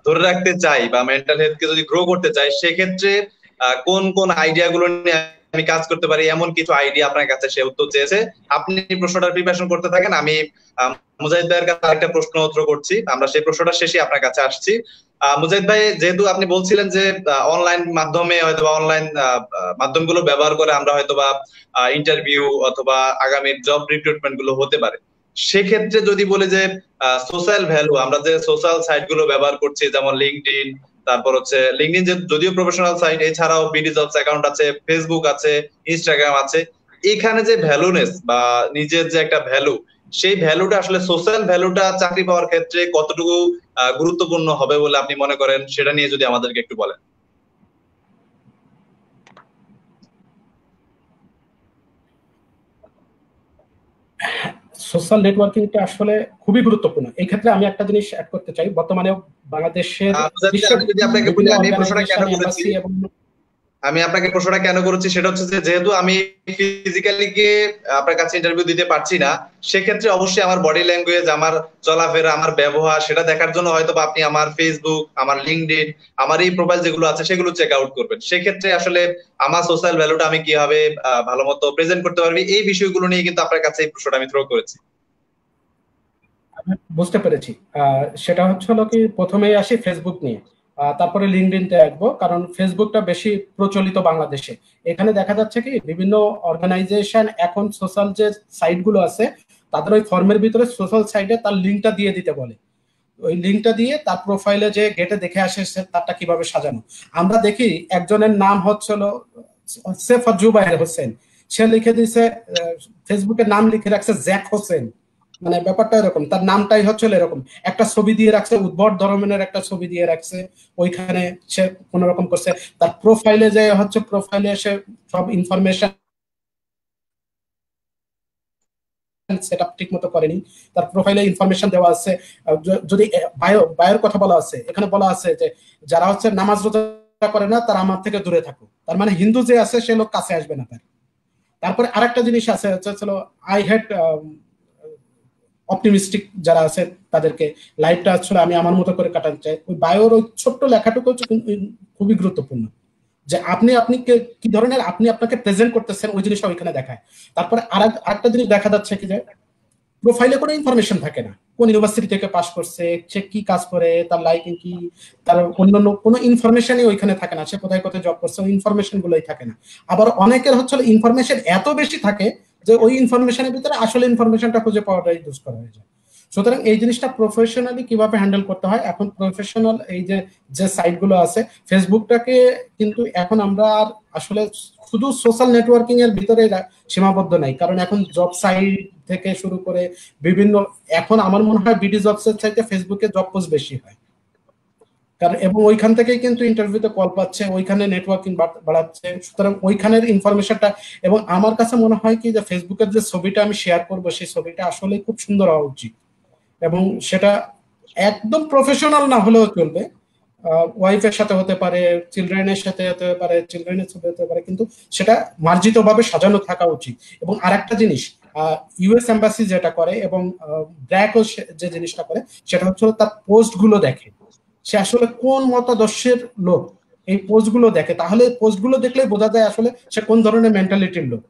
ধরে রাখতে চাই বা মেন্টাল হেলথকে যদি গ্রো করতে চাই, সেক্ষেত্রে কোন কোন আইডিয়া গুলো নিয়ে আমি কাজ করতে পারি, এমন কিছু আইডিয়া আপনার কাছে সে উত্তর চেয়েছে। আপনি প্রশ্নটার প্রিপারেশন করতে থাকেন, আমি মুজাহিদ ভাইয়ের কাছে আরেকটা প্রশ্ন উত্তর করছি, আমরা সেই প্রশ্নটা শেষে আপনার কাছে আসছি। মুজাহিদ ভাই, যেহেতু আপনি বলছিলেন যে অনলাইন মাধ্যমে হয়তো বা অনলাইন মাধ্যমগুলো ব্যবহার করে আমরা হয়তো বা ইন্টারভিউ অথবা আগামী জব রিক্রুটমেন্ট গুলো হতে পারে, সেক্ষেত্রে যদি বলে যে সোশ্যাল ভ্যালু, আমরা যে সোশ্যাল সাইট গুলো ব্যবহার করছি, যেমন লিঙ্কডইন, তারপর হচ্ছে লিঙ্কডইন যে যদিও প্রফেশনাল সাইট, এছাড়াও বিডি জবস অ্যাকাউন্ট আছে, ফেসবুক আছে, ইনস্টাগ্রাম আছে, এখানে যে ভ্যালুনেস বা নিজের যে একটা ভ্যালু, সেই ভ্যালুটা আসলে সোশ্যাল ভ্যালুটা চাকরি পাওয়ার ক্ষেত্রে কতটুকু গুরুত্বপূর্ণ হবে বলে আপনি মনে করেন, সেটা নিয়ে যদি আমাদেরকে একটু বলেন। সোশ্যাল নেটওয়ার্কিংটা আসলে খুবই গুরুত্বপূর্ণ। এই ক্ষেত্রে আমি একটা জিনিস অ্যাড করতে চাই, বর্তমানে বাংলাদেশের আমি আপনাকে প্রশ্নটা কেন করেছি সেটা হচ্ছে যে যেহেতু আমি ফিজিক্যালি গিয়ে আপনার কাছে ইন্টারভিউ দিতে পারছি না, সেক্ষেত্রে অবশ্যই আমার বডি ল্যাঙ্গুয়েজ, আমার চলাফেরা, আমার ব্যবহার, সেটা দেখার জন্য হয়তো আপনি আমার ফেসবুক, আমার লিঙ্কডইন, আমার এই প্রোফাইল যেগুলো আছে সেগুলো চেক আউট করবেন। সেক্ষেত্রে আসলে আমার সোশ্যাল ভ্যালুটা আমি কিভাবে ভালো মতো প্রেজেন্ট করতে পারবি, এই বিষয়গুলো নিয়ে কিন্তু আপনার কাছে এই প্রশ্নটা আমি থ্রো করেছি। বুঝতে পেরেছি। সেটা হচ্ছে কি, প্রথমেই আসি ফেসবুক নিয়ে, তারপরে লিঙ্কডইনতে আসবো, কারণ ফেসবুকটা বেশি প্রচলিত বাংলাদেশে। এখানে দেখা যাচ্ছে কি, বিভিন্ন অর্গানাইজেশন এখন সোশ্যাল যে সাইট গুলো আছে, তাদের ওই ফর্মের ভিতরে সোশ্যাল সাইটে তার লিঙ্কটা দিয়ে দিতে বলে। ওই লিঙ্কটা দিয়ে তার প্রোফাইলে যে গেটে দেখে আসে তারটা কিভাবে সাজানো। আমরা দেখি একজনের নাম হচ্ছিল সেফ জুবাইর হোসেন, সে লিখে দিয়েছে, ফেসবুকে নাম লিখে রাখছে জ্যাক হোসেন। মানে ব্যাপারটা এরকম, তার নামটাই হচ্ছে এরকম, একটা ছবি দিয়ে রাখছে, উদ্ভট ধরনের একটা ছবি দিয়ে রাখছে, ওইখানে সে কোন রকম করছে। তার প্রোফাইলে যে হচ্ছে, প্রোফাইলে সে সব ইনফরমেশন সেটআপ ঠিক মতো করেনি, তার প্রোফাইলে ইনফরমেশন দেওয়া আছে। যদি বায়োর কথা বলা আছে, এখানে বলা আছে যে যারা হচ্ছে নামাজ রোজা করে না তারা আমার থেকে দূরে থাকুক, তার মানে হিন্দু যে আছে সে লোক কাছে আসবে না তার। তারপরে আরেকটা জিনিস আছে হচ্ছে আই হ্যাড অপটিমিস্টিক যারা আছে তাদেরকে লাইফটা আসলে আমি আমার মতো করে কাটাতে চাই। ওই বায়োর ওই ছোট্ট লেখাটুকু হচ্ছে খুবই গুরুত্বপূর্ণ, যে আপনি কি ধরনের আপনি আপনাকে প্রেজেন্ট করতেছেন ওই জিনিসটা ওইখানে দেখায়। তারপরে আরেকটা জিনিস দেখা যাচ্ছে কি যে প্রোফাইলে কোনো ইনফরমেশন থাকে না, কোন ইউনিভার্সিটি থেকে পাস করছে, সে কি কাজ করে, তার লাইকিং কি, তার অন্যান্য কোনো ইনফরমেশনই ওইখানে থাকে না, সে কোথায় কোথায় জব করছে ওই ইনফরমেশন গুলোই থাকে না। আবার অনেকের হচ্ছে ইনফরমেশন এত বেশি থাকে যে ওই ইনফরমেশনের ভিতরে আসলে ইনফরমেশনটা খুঁজে পাওয়াটাই দুষ্কর হয়ে যায়। সুতরাং এই জিনিসটা প্রফেশনালি কিভাবে হ্যান্ডেল করতে হয়, এখন প্রফেশনাল এই যে সাইট গুলো আছে, ফেসবুকটাকে কিন্তু এখন আমরা আর আসলে শুধু সোশ্যাল নেটওয়ার্কিং এর ভিতরে সীমাবদ্ধ নাই, কারণ এখন জব সাইট থেকে শুরু করে বিভিন্ন, এখন আমার মনে হয় বিডি জবস এর চাইতে ফেসবুকে জব পোস্ট বেশি হয়, কারণ এবং ওইখান থেকেই কিন্তু ইন্টারভিউতে কল পাচ্ছে, ওইখানে নেটওয়ার্কিং বাড়াচ্ছে। সুতরাং ওইখানের ইনফরমেশনটা, এবং আমার কাছে মনে হয় কি যে ফেসবুকের যে ছবিটা আমি শেয়ার করবো সেই ছবিটা আসলে খুব সুন্দর হওয়া উচিত, এবং সেটা একদম প্রফেশনাল না হলেও চলবে, ওয়াইফের সাথে হতে পারে, চিলড্রেনের সাথে হতে পারে, চিলড্রেনের সাথে হতে পারে, কিন্তু সেটা মার্জিত ভাবে সাজানো থাকা উচিত। এবং আরেকটা জিনিস, ইউএস এম্বাসি যেটা করে এবং ব্র্যাকও যে জিনিসটা করে সেটা হচ্ছে তার পোস্ট গুলো দেখে, সে আসলে কোন মতাদর্শের লোক, এই পোস্ট গুলো দেখে, তাহলে পোস্ট গুলো দেখলে বোঝা যায় আসলে সে কোন ধরনের মেন্টালিটির লোক।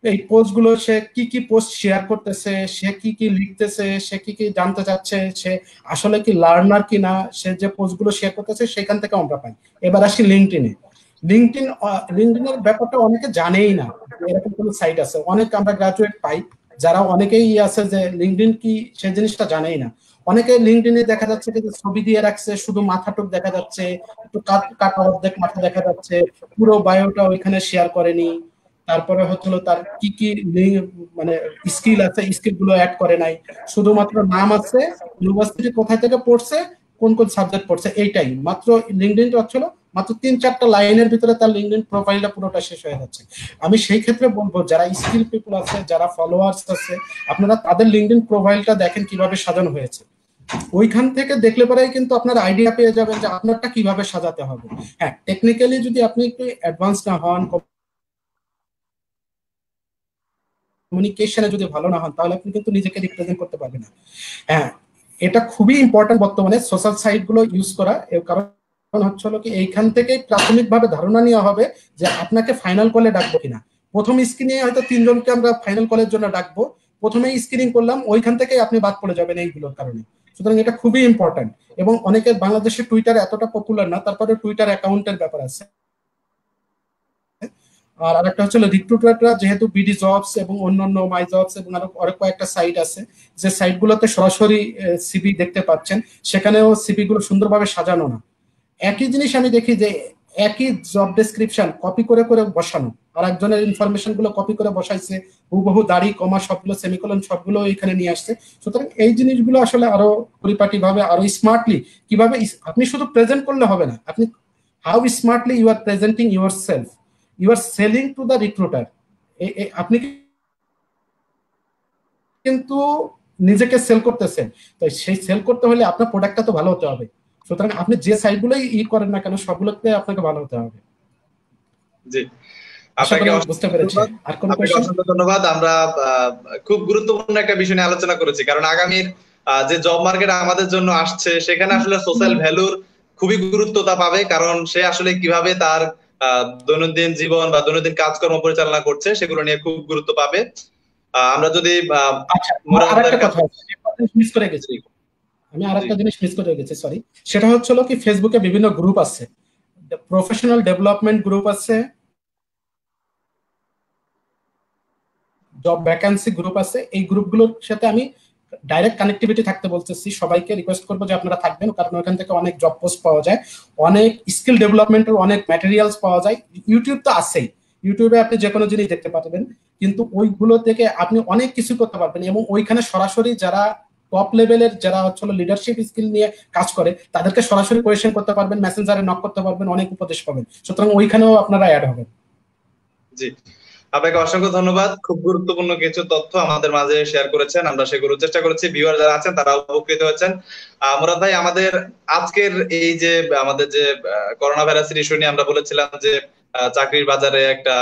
এই পোস্ট গুলো সে কি পোস্ট শেয়ার করতেছে, সে কি লিখতেছে, সে কি জানতে চাচ্ছে, সে আসলে কি লার্নার কিনা, সে যে পোস্ট গুলো শেয়ার করতেছে সেখান থেকে আমরা পাই। এবার আসি লিঙ্কডইনে। লিঙ্কডইনের ব্যাপারটা অনেকে জানেই না, এরকম কোনো সাইট আছে, অনেক আমরা গ্রাজুয়েট পাই যারা অনেকেই আছে যে লিঙ্কডইন কি সে জিনিসটা জানেই না। অনেকে লিঙ্কডইনে দেখা যাচ্ছে যে ছবি দিয়ে রাখছে, শুধু মাথাটুক দেখা যাচ্ছে, একটু কাটা অর্ধেক মাথা দেখা যাচ্ছে, পুরো বায়োটা ওইখানে শেয়ার করেনি। তারপরে হচ্ছিল তার কি মানে স্কিল আছে, স্কিল গুলো অ্যাড করে নাই, শুধুমাত্র নাম আছে, ইউনিভার্সিটি কোথায় থেকে পড়ছে, কোন কোন সাবজেক্ট পড়ছে, এইটাই মাত্র। লিঙ্কডইনটা হচ্ছিল মাত্র 3-4টা লাইনের ভিতরে তার লিঙ্কডইন প্রোফাইলটা পুরোটা শেষ হয়ে যাচ্ছে। আমি সেই ক্ষেত্রে বলবো যারা স্কিল পিপল আছে, যারা ফলোয়ার্স আছে, আপনারা তাদের লিঙ্কডইন প্রোফাইলটা দেখেন কিভাবে সাজানো হয়েছে, ওইখান থেকে দেখলে পরেই কিন্তু আপনার আইডিয়া পেয়ে যাবেন যে আপনারটা কিভাবে সাজাতে হবে। হ্যাঁ, টেকনিক্যালি যদি আপনি একটু অ্যাডভান্স না হন, কমিউনিকেশনে যদি ভালো না হন, তাহলে আপনি কিন্তু নিজেকে রিপ্রেজেন্ট করতে পারবেন না। হ্যাঁ, এটা খুবই ইম্পর্টেন্ট বর্তমানে সোশ্যাল সাইট গুলো ইউজ করা, এর কারণ হচ্ছে কি এইখান থেকে প্রাথমিকভাবে ধারণা নেওয়া হবে যে আপনাকে ফাইনাল কলে ডাকবো কিনা। প্রথম স্ক্রিনে হয়তো 3 জনকে আমরা ফাইনাল কলের জন্য ডাকবো, প্রথমেই স্ক্রিনিং করলাম, ওইখান থেকেই আপনি বাদ পড়ে যাবেন এইগুলোর কারণে। সুতরাং এটা খুবই ইম্পর্টেন্ট। এবং অনেকের বাংলাদেশে টুইটার এতটা পপুলার না, তারপরে টুইটার অ্যাকাউন্টের ব্যাপার আছে। আর আরেকটা হচ্ছে রিক্রুটাররা যেহেতু বিডি জবস এবং অন্যান্য মাই জবস এবং আরো কয়েকটা সাইট আছে, যে সাইটগুলোতে সরাসরি সিভি দেখতে পাচ্ছেন, সেখানেও সিভি গুলো সুন্দরভাবে সাজানো না। একই জিনিস আমি দেখি যে একই জব ডেসক্রিপশন কপি করে করে বসানো, আর একজনের ইনফরমেশন গুলো কপি করে বসাইছে, হুবহু দাড়ি কমা সবগুলো সেমিকোলন সবগুলো এখানে নিয়ে আসছে। সুতরাং এই জিনিসগুলো আসলে আরো পরিপাটি ভাবে, আরো স্মার্টলি কিভাবে, আপনি শুধু প্রেজেন্ট করলে হবে না, আপনি how smartly you are presenting yourself, you are selling to the recruiter. আপনি কিন্তু নিজেকে সেল করতেছেন, তো সেই সেল করতে হলে আপনার প্রোডাক্টটা তো ভালো হতে হবে। সুতরাং আপনি যে সাইটগুলোই করেন না কেন সবগুলোতে আপনাকে ভালো হতে হবে। জি, আশা করি আপনাকে বুঝতে পেরেছি। আর কোন কোশ্চেন? অসংখ্য ধন্যবাদ। আমরা খুব গুরুত্বপূর্ণ একটা বিষয় নিয়ে আলোচনা করেছি, কারণ আগামীর যে জব মার্কেট আমাদের জন্য আসছে সেখানে আসলে সোশ্যাল ভ্যালুর খুবই গুরুত্বতা পাবে, কারণ সে আসলে কিভাবে তার দৈনন্দিন জীবন বা দৈনন্দিন কাজকর্ম পরিচালনা করছে সেগুলো নিয়ে খুব গুরুত্ব পাবে। আমরা যদি আমি আরেকটা জিনিস মিস করে গেছি, সরি, সেটা হচ্ছে কি ফেসবুকে বিভিন্ন গ্রুপ আছে, প্রফেশনাল ডেভেলপমেন্ট গ্রুপ আছে, জব ভ্যাকান্সি গ্রুপ আছে। এই গ্রুপগুলোর সাথে আমি ডাইরেক্ট কানেক্টিভিটি থাকতে বলতেছি, সবাইকে রিকোয়েস্ট করবো যে আপনারা থাকবেন, কারণ ওখান থেকে অনেক জব পোস্ট পাওয়া যায়, অনেক স্কিল ডেভেলপমেন্টের অনেক ম্যাটেরিয়ালস পাওয়া যায়। ইউটিউব তো আছেই, ইউটিউবে আপনি যে কোনো জিনিস দেখতে পারবেন, কিন্তু ওইগুলো থেকে আপনি অনেক কিছু করতে পারবেন, এবং ওইখানে সরাসরি যারা টপ লেভেলের, যারা হচ্ছে লিডারশিপ স্কিল নিয়ে কাজ করে, তাদেরকে সরাসরি কোয়েশ্চেন করতে পারবেন, মেসেঞ্জারে নক করতে পারবেন, অনেক উপদেশ পাবেন। সুতরাং ওইখানেও আপনারা অ্যাড হবেন। জি, আপনাকে অসংখ্য ধন্যবাদ। খুব গুরুত্বপূর্ণ কিছু তথ্য আমাদের মাঝে শেয়ার করেছেন, আমরা সেগুলো চেষ্টা করেছি, ভিউয়ার যারা আছেন তারা উপকৃত হয়েছেন। মুরাদ ভাই, আমাদের আজকের এই যে আমাদের যে করোনা ভাইরাসের ইস্যু নিয়ে আমরা বলেছিলাম যে চাকরির বাজারে একটা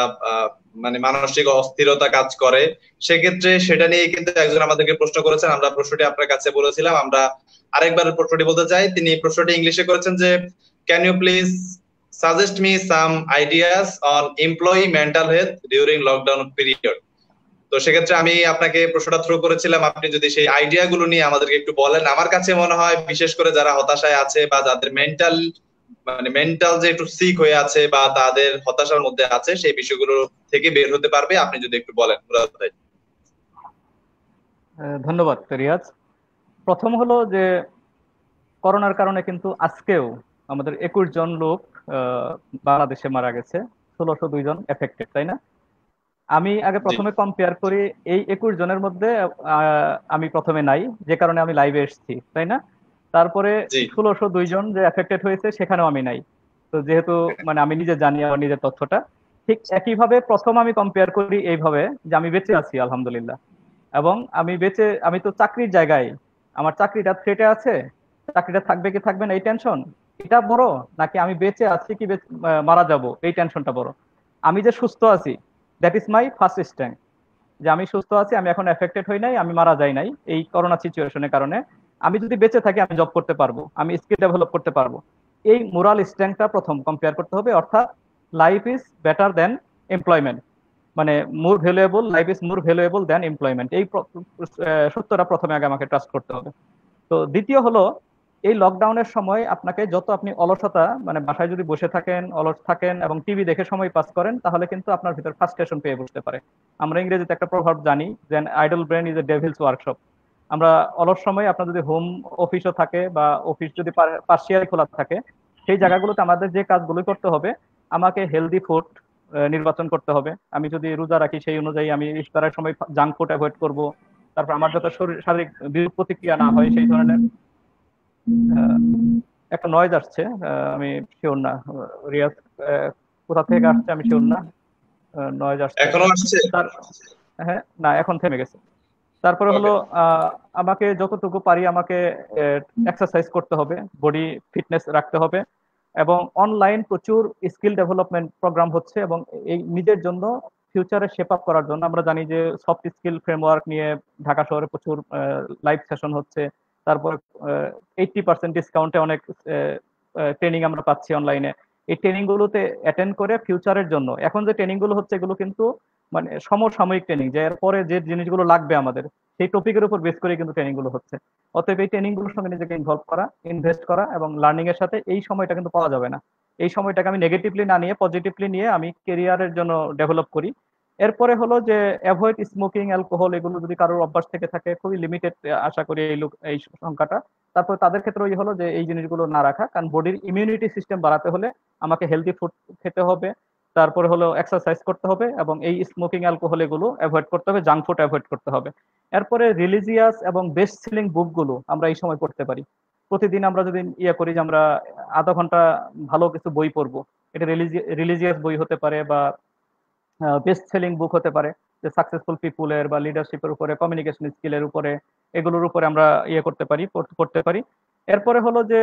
মানে মানসিক অস্থিরতা কাজ করে, সেক্ষেত্রে সেটা নিয়ে কিন্তু একজন আমাদেরকে প্রশ্ন করেছেন, আমরা প্রশ্নটি আপনার কাছে বলেছিলাম, আমরা আরেকবার প্রশ্নটি বলতে চাই। তিনি প্রশ্নটি ইংলিশে করেছেন যে, can you please suggest me some ideas on employee mental health during lockdown period? তো সেক্ষেত্রে আমি আপনাকে প্রশ্নটা থ্রো করেছিলাম, আপনি যদি সেই আইডিয়া গুলো নিয়ে আমাদেরকে একটু বলেন। আমার কাছে মনে হয় বিশেষ করে যারা হতাশায় আছে বা যাদের মেন্টাল যে একটু সিক হয়ে আছে বা তাদের হতাশার মধ্যে আছে, সেই বিষয়গুলো থেকে বের হতে পারবে, আপনি যদি একটু বলেন মুরাদ ভাই। ধন্যবাদ রিয়াজ। প্রথম হলো যে করোনার কারণে কিন্তু আজকেও আমাদের 21 জন লোক বাংলাদেশে মারা গেছে, 1602 জন এফেক্টেড, তাই না? আমি আগে প্রথমে কম্পেয়ার করি, এই 21 জনের মধ্যে আমি প্রথমে নাই, যে কারণে আমি লাইভে এসেছি, তাই না? তারপরে 1602 জন যে এফেক্টেড হয়েছে সেখানেও আমি নাই। তো যেহেতু মানে আমি নিজে জানি আমার নিজের তথ্যটা, ঠিক একইভাবে প্রথম আমি কম্পেয়ার করি এইভাবে যে আমি বেঁচে আছি আলহামদুলিল্লাহ, এবং আমি তো চাকরির জায়গায়, আমার চাকরিটা থ্রেটে আছে, চাকরিটা থাকবে কি থাকবে না এই টেনশন, এটা বড়, নাকি আমি বেঁচে আছি কি মারা যাব এই টেনশনটা বড়? আমি যে সুস্থ আছি, that is my first stand, যে আমি সুস্থ আছি, আমি এখন এফেক্টেড হই নাই, আমি মারা যাই নাই এই করোনা সিচুয়েশনের কারণে। আমি যদি বেঁচে থাকি আমি জব করতে পারবো, আমি স্কিল ডেভেলপ করতে পারবো। এই মোরাল স্ট্যান্ডটা প্রথম কম্পেয়ার করতে হবে, অর্থাৎ life is better than employment, মানে more valuable, life is more valuable than employment, এই সত্যটা প্রথমে আগে আমাকে ট্রাস্ট করতে হবে। তো দ্বিতীয় হলো, এই লকডাউনের সময় আপনাকে যত আপনি অলসতা, মানে বাসায় যদি বসে থাকেন, অলস থাকেন এবং টিভি দেখে সময় পাস করেন, তাহলে কিন্তু আপনার ভিতর ফ্রাস্ট্রেশন পেয়ে বসতে পারে। আমরা ইংরেজিতে একটা প্রভাব জানি যে idol brain is a Devil's workshop. আমরা অলস সময়, আপনার যদি হোম অফিসও থাকে বা অফিস যদি পার্সিয়ালি খোলা থাকে, সেই জায়গাগুলোতে আমাদের যে কাজগুলো করতে হবে, আমাকে হেলদি ফুড নির্বাচন করতে হবে। আমি যদি রোজা রাখি, সেই অনুযায়ী আমি ইফতারের সময় জাঙ্ক ফুড অ্যাভয়েড করব। তারপর আমার যাতে শারীরিক বিরূপ প্রতিক্রিয়া না হয় সেই ধরনের, একটা নয়েজ আসছে, আমি শিওর না রিয়াজ কোথা থেকে আসছে, আমি শিওর না, নয়েজ আসছে এখনো আসছে? হ্যাঁ, না এখন থেমে গেছে। তারপরে হলো আমাকে যতটুকু পারি আমাকে এক্সারসাইজ করতে হবে, বডি ফিটনেস রাখতে হবে, এবং অনলাইন প্রচুর স্কিল ডেভেলপমেন্ট প্রোগ্রাম হচ্ছে, এবং এই নিজের জন্য ফিউচারে শেপ আপ করার জন্য আমরা জানি যে সফট স্কিল ফ্রেমওয়ার্ক নিয়ে ঢাকা শহরে প্রচুর লাইভ সেশন হচ্ছে। তারপর 80% ডিসকাউন্টে অনেক ট্রেনিং আমরা পাচ্ছি অনলাইনে। এই ট্রেনিং গুলোতে অ্যাটেন্ড করে ফিউচারের জন্য, এখন যে ট্রেনিং গুলো হচ্ছে এগুলো কিন্তু মানে সমসাময়িক ট্রেনিং, যে এরপরে যে জিনিসগুলো লাগবে আমাদের সেই টপিকের উপর বেস করে কিন্তু ট্রেনিং গুলো হচ্ছে। অতএব এই ট্রেনিং গুলোর সঙ্গে নিজেকে ইনভলভ করা, ইনভেস্ট করা, এবং লার্নিং এর সাথে এই সময়টা কিন্তু পাওয়া যাবে না। এই সময়টাকে আমি নেগেটিভলি না নিয়ে পজিটিভলি নিয়ে আমি কেরিয়ারের জন্য ডেভেলপ করি। এরপরে হলো যে অ্যাভয়েড স্মোকিং, অ্যালকোহল, এগুলো যদি কারোর অভ্যাস থেকে থাকে, খুবই লিমিটেড আশা করি এই সংখ্যাটা। তারপর তাদের ক্ষেত্রে ওই হলো যে এই জিনিসগুলো না রাখা, কারণ বডির ইমিউনিটি সিস্টেম বাড়াতে হলে আমাকে হেলদি ফুড খেতে হবে, তারপরে হলো এক্সারসাইজ করতে হবে, এবং এই স্মোকিং, অ্যালকোহল এগুলো অ্যাভয়েড করতে হবে, জাঙ্ক ফুড অ্যাভয়েড করতে হবে। এরপরে রিলিজিয়াস এবং বেস্ট সেলিং বুকগুলো আমরা এই সময় পড়তে পারি। প্রতিদিন আমরা যদি করি যে আমরা আধা ঘন্টা ভালো কিছু বই পড়বো, এটা রিলিজিয়াস বই হতে পারে বা বেস্ট সেলিং বুক হতে পারে, যে সাকসেসফুল পিপুলের বা লিডারশিপের উপরে, কমিউনিকেশন স্কিলের উপরে, এগুলোর উপরে আমরা পড়তে পারি। এরপরে হলো যে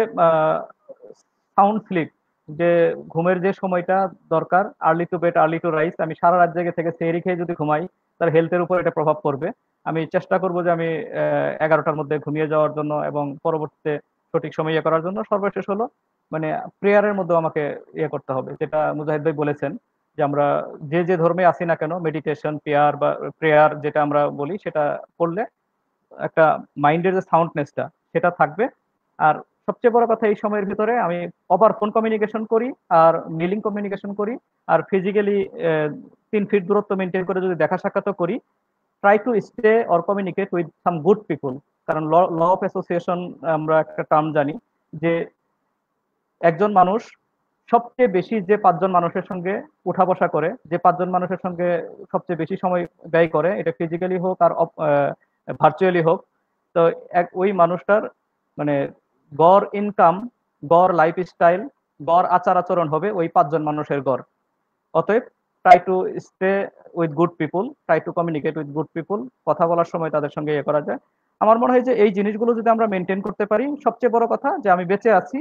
সাউন্ড স্লিপ, যে ঘুমের যে সময়টা দরকার, early to bed early to rise. আমি সারা রাত জেগে থেকে সেহরি খেয়ে যদি ঘুমাই, তার হেলথের উপর এটা প্রভাব পড়বে। আমি চেষ্টা করব যে আমি 11টার মধ্যে ঘুমিয়ে যাওয়ার জন্য এবং পরবর্তীতে সঠিক সময় করার জন্য। সর্বশেষ হলো মানে প্রেয়ারের মধ্যে আমাকে করতে হবে, যেটা মুজাহিদ ভাই বলেছেন, যে আমরা যে ধর্মে আসি না কেন, মেডিটেশন, প্রেয়ার যেটা আমরা বলি, সেটা করলে একটা মাইন্ডের যে সাউন্ডনেসটা সেটা থাকবে। আর সবচেয়ে বড় কথা, এই সময়ের ভিতরে আমি ওভার ফোন কমিউনিকেশন করি আর মিলিং কমিউনিকেশন করি, আর ফিজিক্যালি 3 ফিট দূরত্ব মেনটেন করে যদি দেখা সাক্ষাৎ করি, try to stay or communicate with some good পিপুল। কারণ ল অফ অ্যাসোসিয়েশন আমরা একটা টার্ম জানি, যে একজন মানুষ সবচেয়ে বেশি যে 5 জন মানুষের সঙ্গে উঠা বসা করে, যে 5 জন মানুষের সঙ্গে সবচেয়ে বেশি সময় ব্যয় করে, এটা ফিজিক্যালি হোক আর ভার্চুয়ালি হোক, তো ওই মানুষটার মানে গড় ইনকাম, গড় লাইফস্টাইল, গড় আচার আচরণ হবে ওই 5 জন মানুষের গড়। অতএব try to stay with good people, try to communicate with good পিপুল, কথা বলার সময় তাদের সঙ্গে ইয়ে করা যায়। আমার মনে হয় যে এই জিনিসগুলো যদি আমরা মেনটেন করতে পারি, সবচেয়ে বড় কথা যে আমি বেঁচে আছি,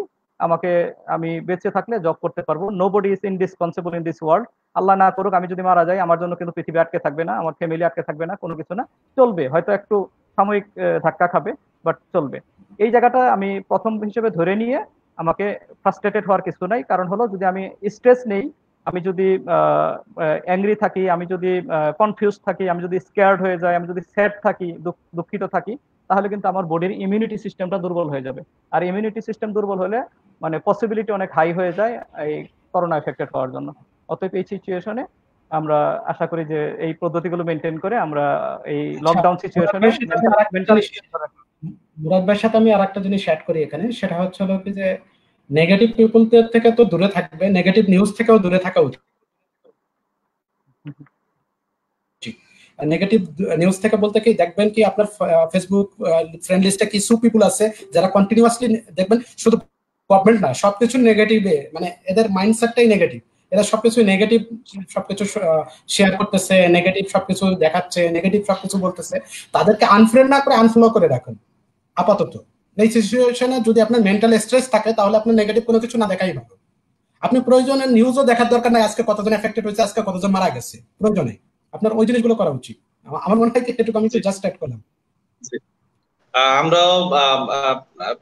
আমি বেঁচে থাকলে জব করতে পারবো। Nobody is indispensable in this world. Allah না করুক আমি যদি মারা যাই, আমার জন্য কিন্তু পৃথিবী আটকে থাকবে না, আমার ফ্যামিলি আটকে থাকবে না, কোনো কিছু না, চলবে, হয়তো একটু সাময়িক ধাক্কা খাবে, বাট চলবে। এই জায়গাটা আমি প্রথম হিসেবে ধরে নিয়ে আমাকে ফ্রাস্ট্রেটেড হওয়ার কিছু নাই। কারণ হলো যদি আমি স্ট্রেস নেই, আমি যদি অ্যাংরি থাকি, আমি যদি কনফিউজ থাকি, আমি যদি স্কেয়ার্ড হয়ে যাই, আমি যদি স্যাড থাকি, দুঃখিত থাকি, তাহলে কিন্তু আমার বডির ইমিউনিটি সিস্টেমটা দুর্বল হয়ে যাবে। আর ইমিউনিটি সিস্টেম দুর্বল হলে মানে পসিবিলিটি অনেক হাই হয়ে যায় এই করোনা এফেক্টেড হওয়ার জন্য। অতএব এই সিচুয়েশনে আমরা আশা করি যে এই পদ্ধতিগুলো মেনটেন করে আমরা এই লকডাউন সিচুয়েশনে মুরাদ ভাইয়ের সাথে আমি আরেকটা জিনিস অ্যাড করি এখানে, সেটা হচ্ছে হলো কি যে নেগেটিভ পিপলদের থেকে তো দূরে থাকবে, নেগেটিভ নিউজ থেকেও দূরে থাকা উচিত। নেগেটিভ নিউজ থেকে বলতে কি, দেখবেন কি আপনার ফেসবুক ফ্রেন্ড লিস্টে কিছু পিপল আছে যারা কন্টিনিউয়াসলি দেখবেন শুধু গভর্নমেন্ট না সবকিছু নেগেটিভে, মানে এদের মাইন্ডসেটটাই নেগেটিভ, এরা সবকিছু নেগেটিভ সবকিছু শেয়ার করতেছে, নেগেটিভ সবকিছু দেখাচ্ছে, নেগেটিভ সবকিছু বলতেছে। তাদেরকে আনফ্রেন্ড না করে আনফলো করে রাখুন আপাতত। এই সিচুয়েশনে যদি আপনার মেন্টাল স্ট্রেস থাকে তাহলে আপনার নেগেটিভ কোনো কিছু না দেখাই ভালো। আপনি প্রয়োজনে নিউজও দেখার দরকার নাই আজকে কতজন এফেক্টেড হয়েছে, আজকে কতজন মারা গেছে, প্রয়োজনে আপনার ওই জিনিসগুলো করা উচিত। আমার মনে হয় এটুকু আমি জাস্ট অ্যাড করলাম। আমরাও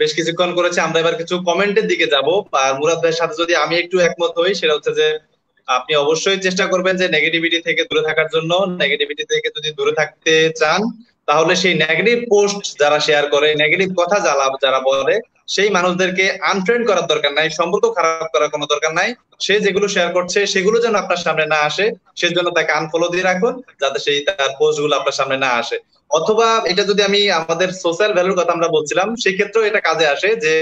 বেশ কিছুক্ষণ করেছি, আমরা এবার কিছু কমেন্টের দিকে যাব। আর মুরাদ ভাইয়ের সাথে যদি আমি একটু একমত হই, সেটা হচ্ছে যে আপনি অবশ্যই চেষ্টা করবেন যে নেগেটিভিটি থেকে দূরে থাকার জন্য। নেগেটিভিটি থেকে যদি দূরে থাকতে চান তাহলে সেই নেগেটিভ পোস্ট যারা শেয়ার করে, নেগেটিভ কথা যারা বলে, সেই মানুষদেরকে আনফ্রেন্ড করার দরকার নাই, সম্পর্ক খারাপ করার কোনো দরকার নাই। সে যেগুলো শেয়ার করছে সেগুলো যেন আপনার সামনে না আসে, সেজন্য তাকে আনফলো দিয়ে রাখুন, যাতে সেই তার পোস্ট গুলো আপনার সামনে না আসে। অথবা এটা যদি আমি আমাদের সোশ্যাল ভ্যালুর কথা আমরা বলছিলাম, সেই ক্ষেত্রেও এটা কাজে আসে যে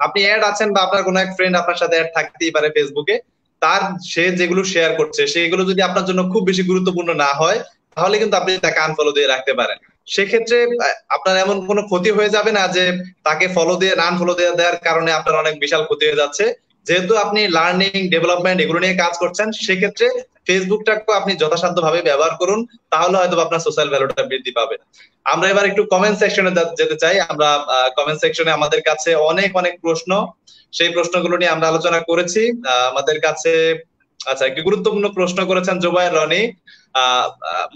আপনি অ্যাড আছেন বা আপনার কোনো এক ফ্রেন্ড আপনার সাথে অ্যাড থাকতেই পারে ফেসবুকে, তার সে যেগুলো শেয়ার করছে সেগুলো যদি আপনার জন্য খুব বেশি গুরুত্বপূর্ণ না হয়, তাহলে কিন্তু আপনি তাকে আনফলো দিয়ে রাখতে পারেন। সেক্ষেত্রে আপনার এমন কোনো ক্ষতি হয়ে যাবে না যে তাকে ফলো দিয়ে আনফলো দিয়ে দেওয়ার কারণে আপনার অনেক বিশাল ক্ষতি হয়ে যাচ্ছে। যেহেতু আপনি লার্নিং, ডেভেলপমেন্ট এগুলো নিয়ে কাজ করছেন, সেক্ষেত্রে ফেসবুকটাকে আপনি যথাসাধ্য ভাবে ব্যবহার করুন, তাহলে হয়তো আপনার সোশ্যাল ভ্যালুটা বৃদ্ধি পাবে। আমরা এবার একটু কমেন্ট সেকশনে যেতে চাই। আমরা কমেন্ট সেকশনে আমাদের কাছে অনেক অনেক প্রশ্ন, সেই প্রশ্নগুলো নিয়ে আমরা আলোচনা করেছি। আমাদের কাছে আচ্ছা একটি গুরুত্বপূর্ণ প্রশ্ন করেছেন জুবায়ের রনি,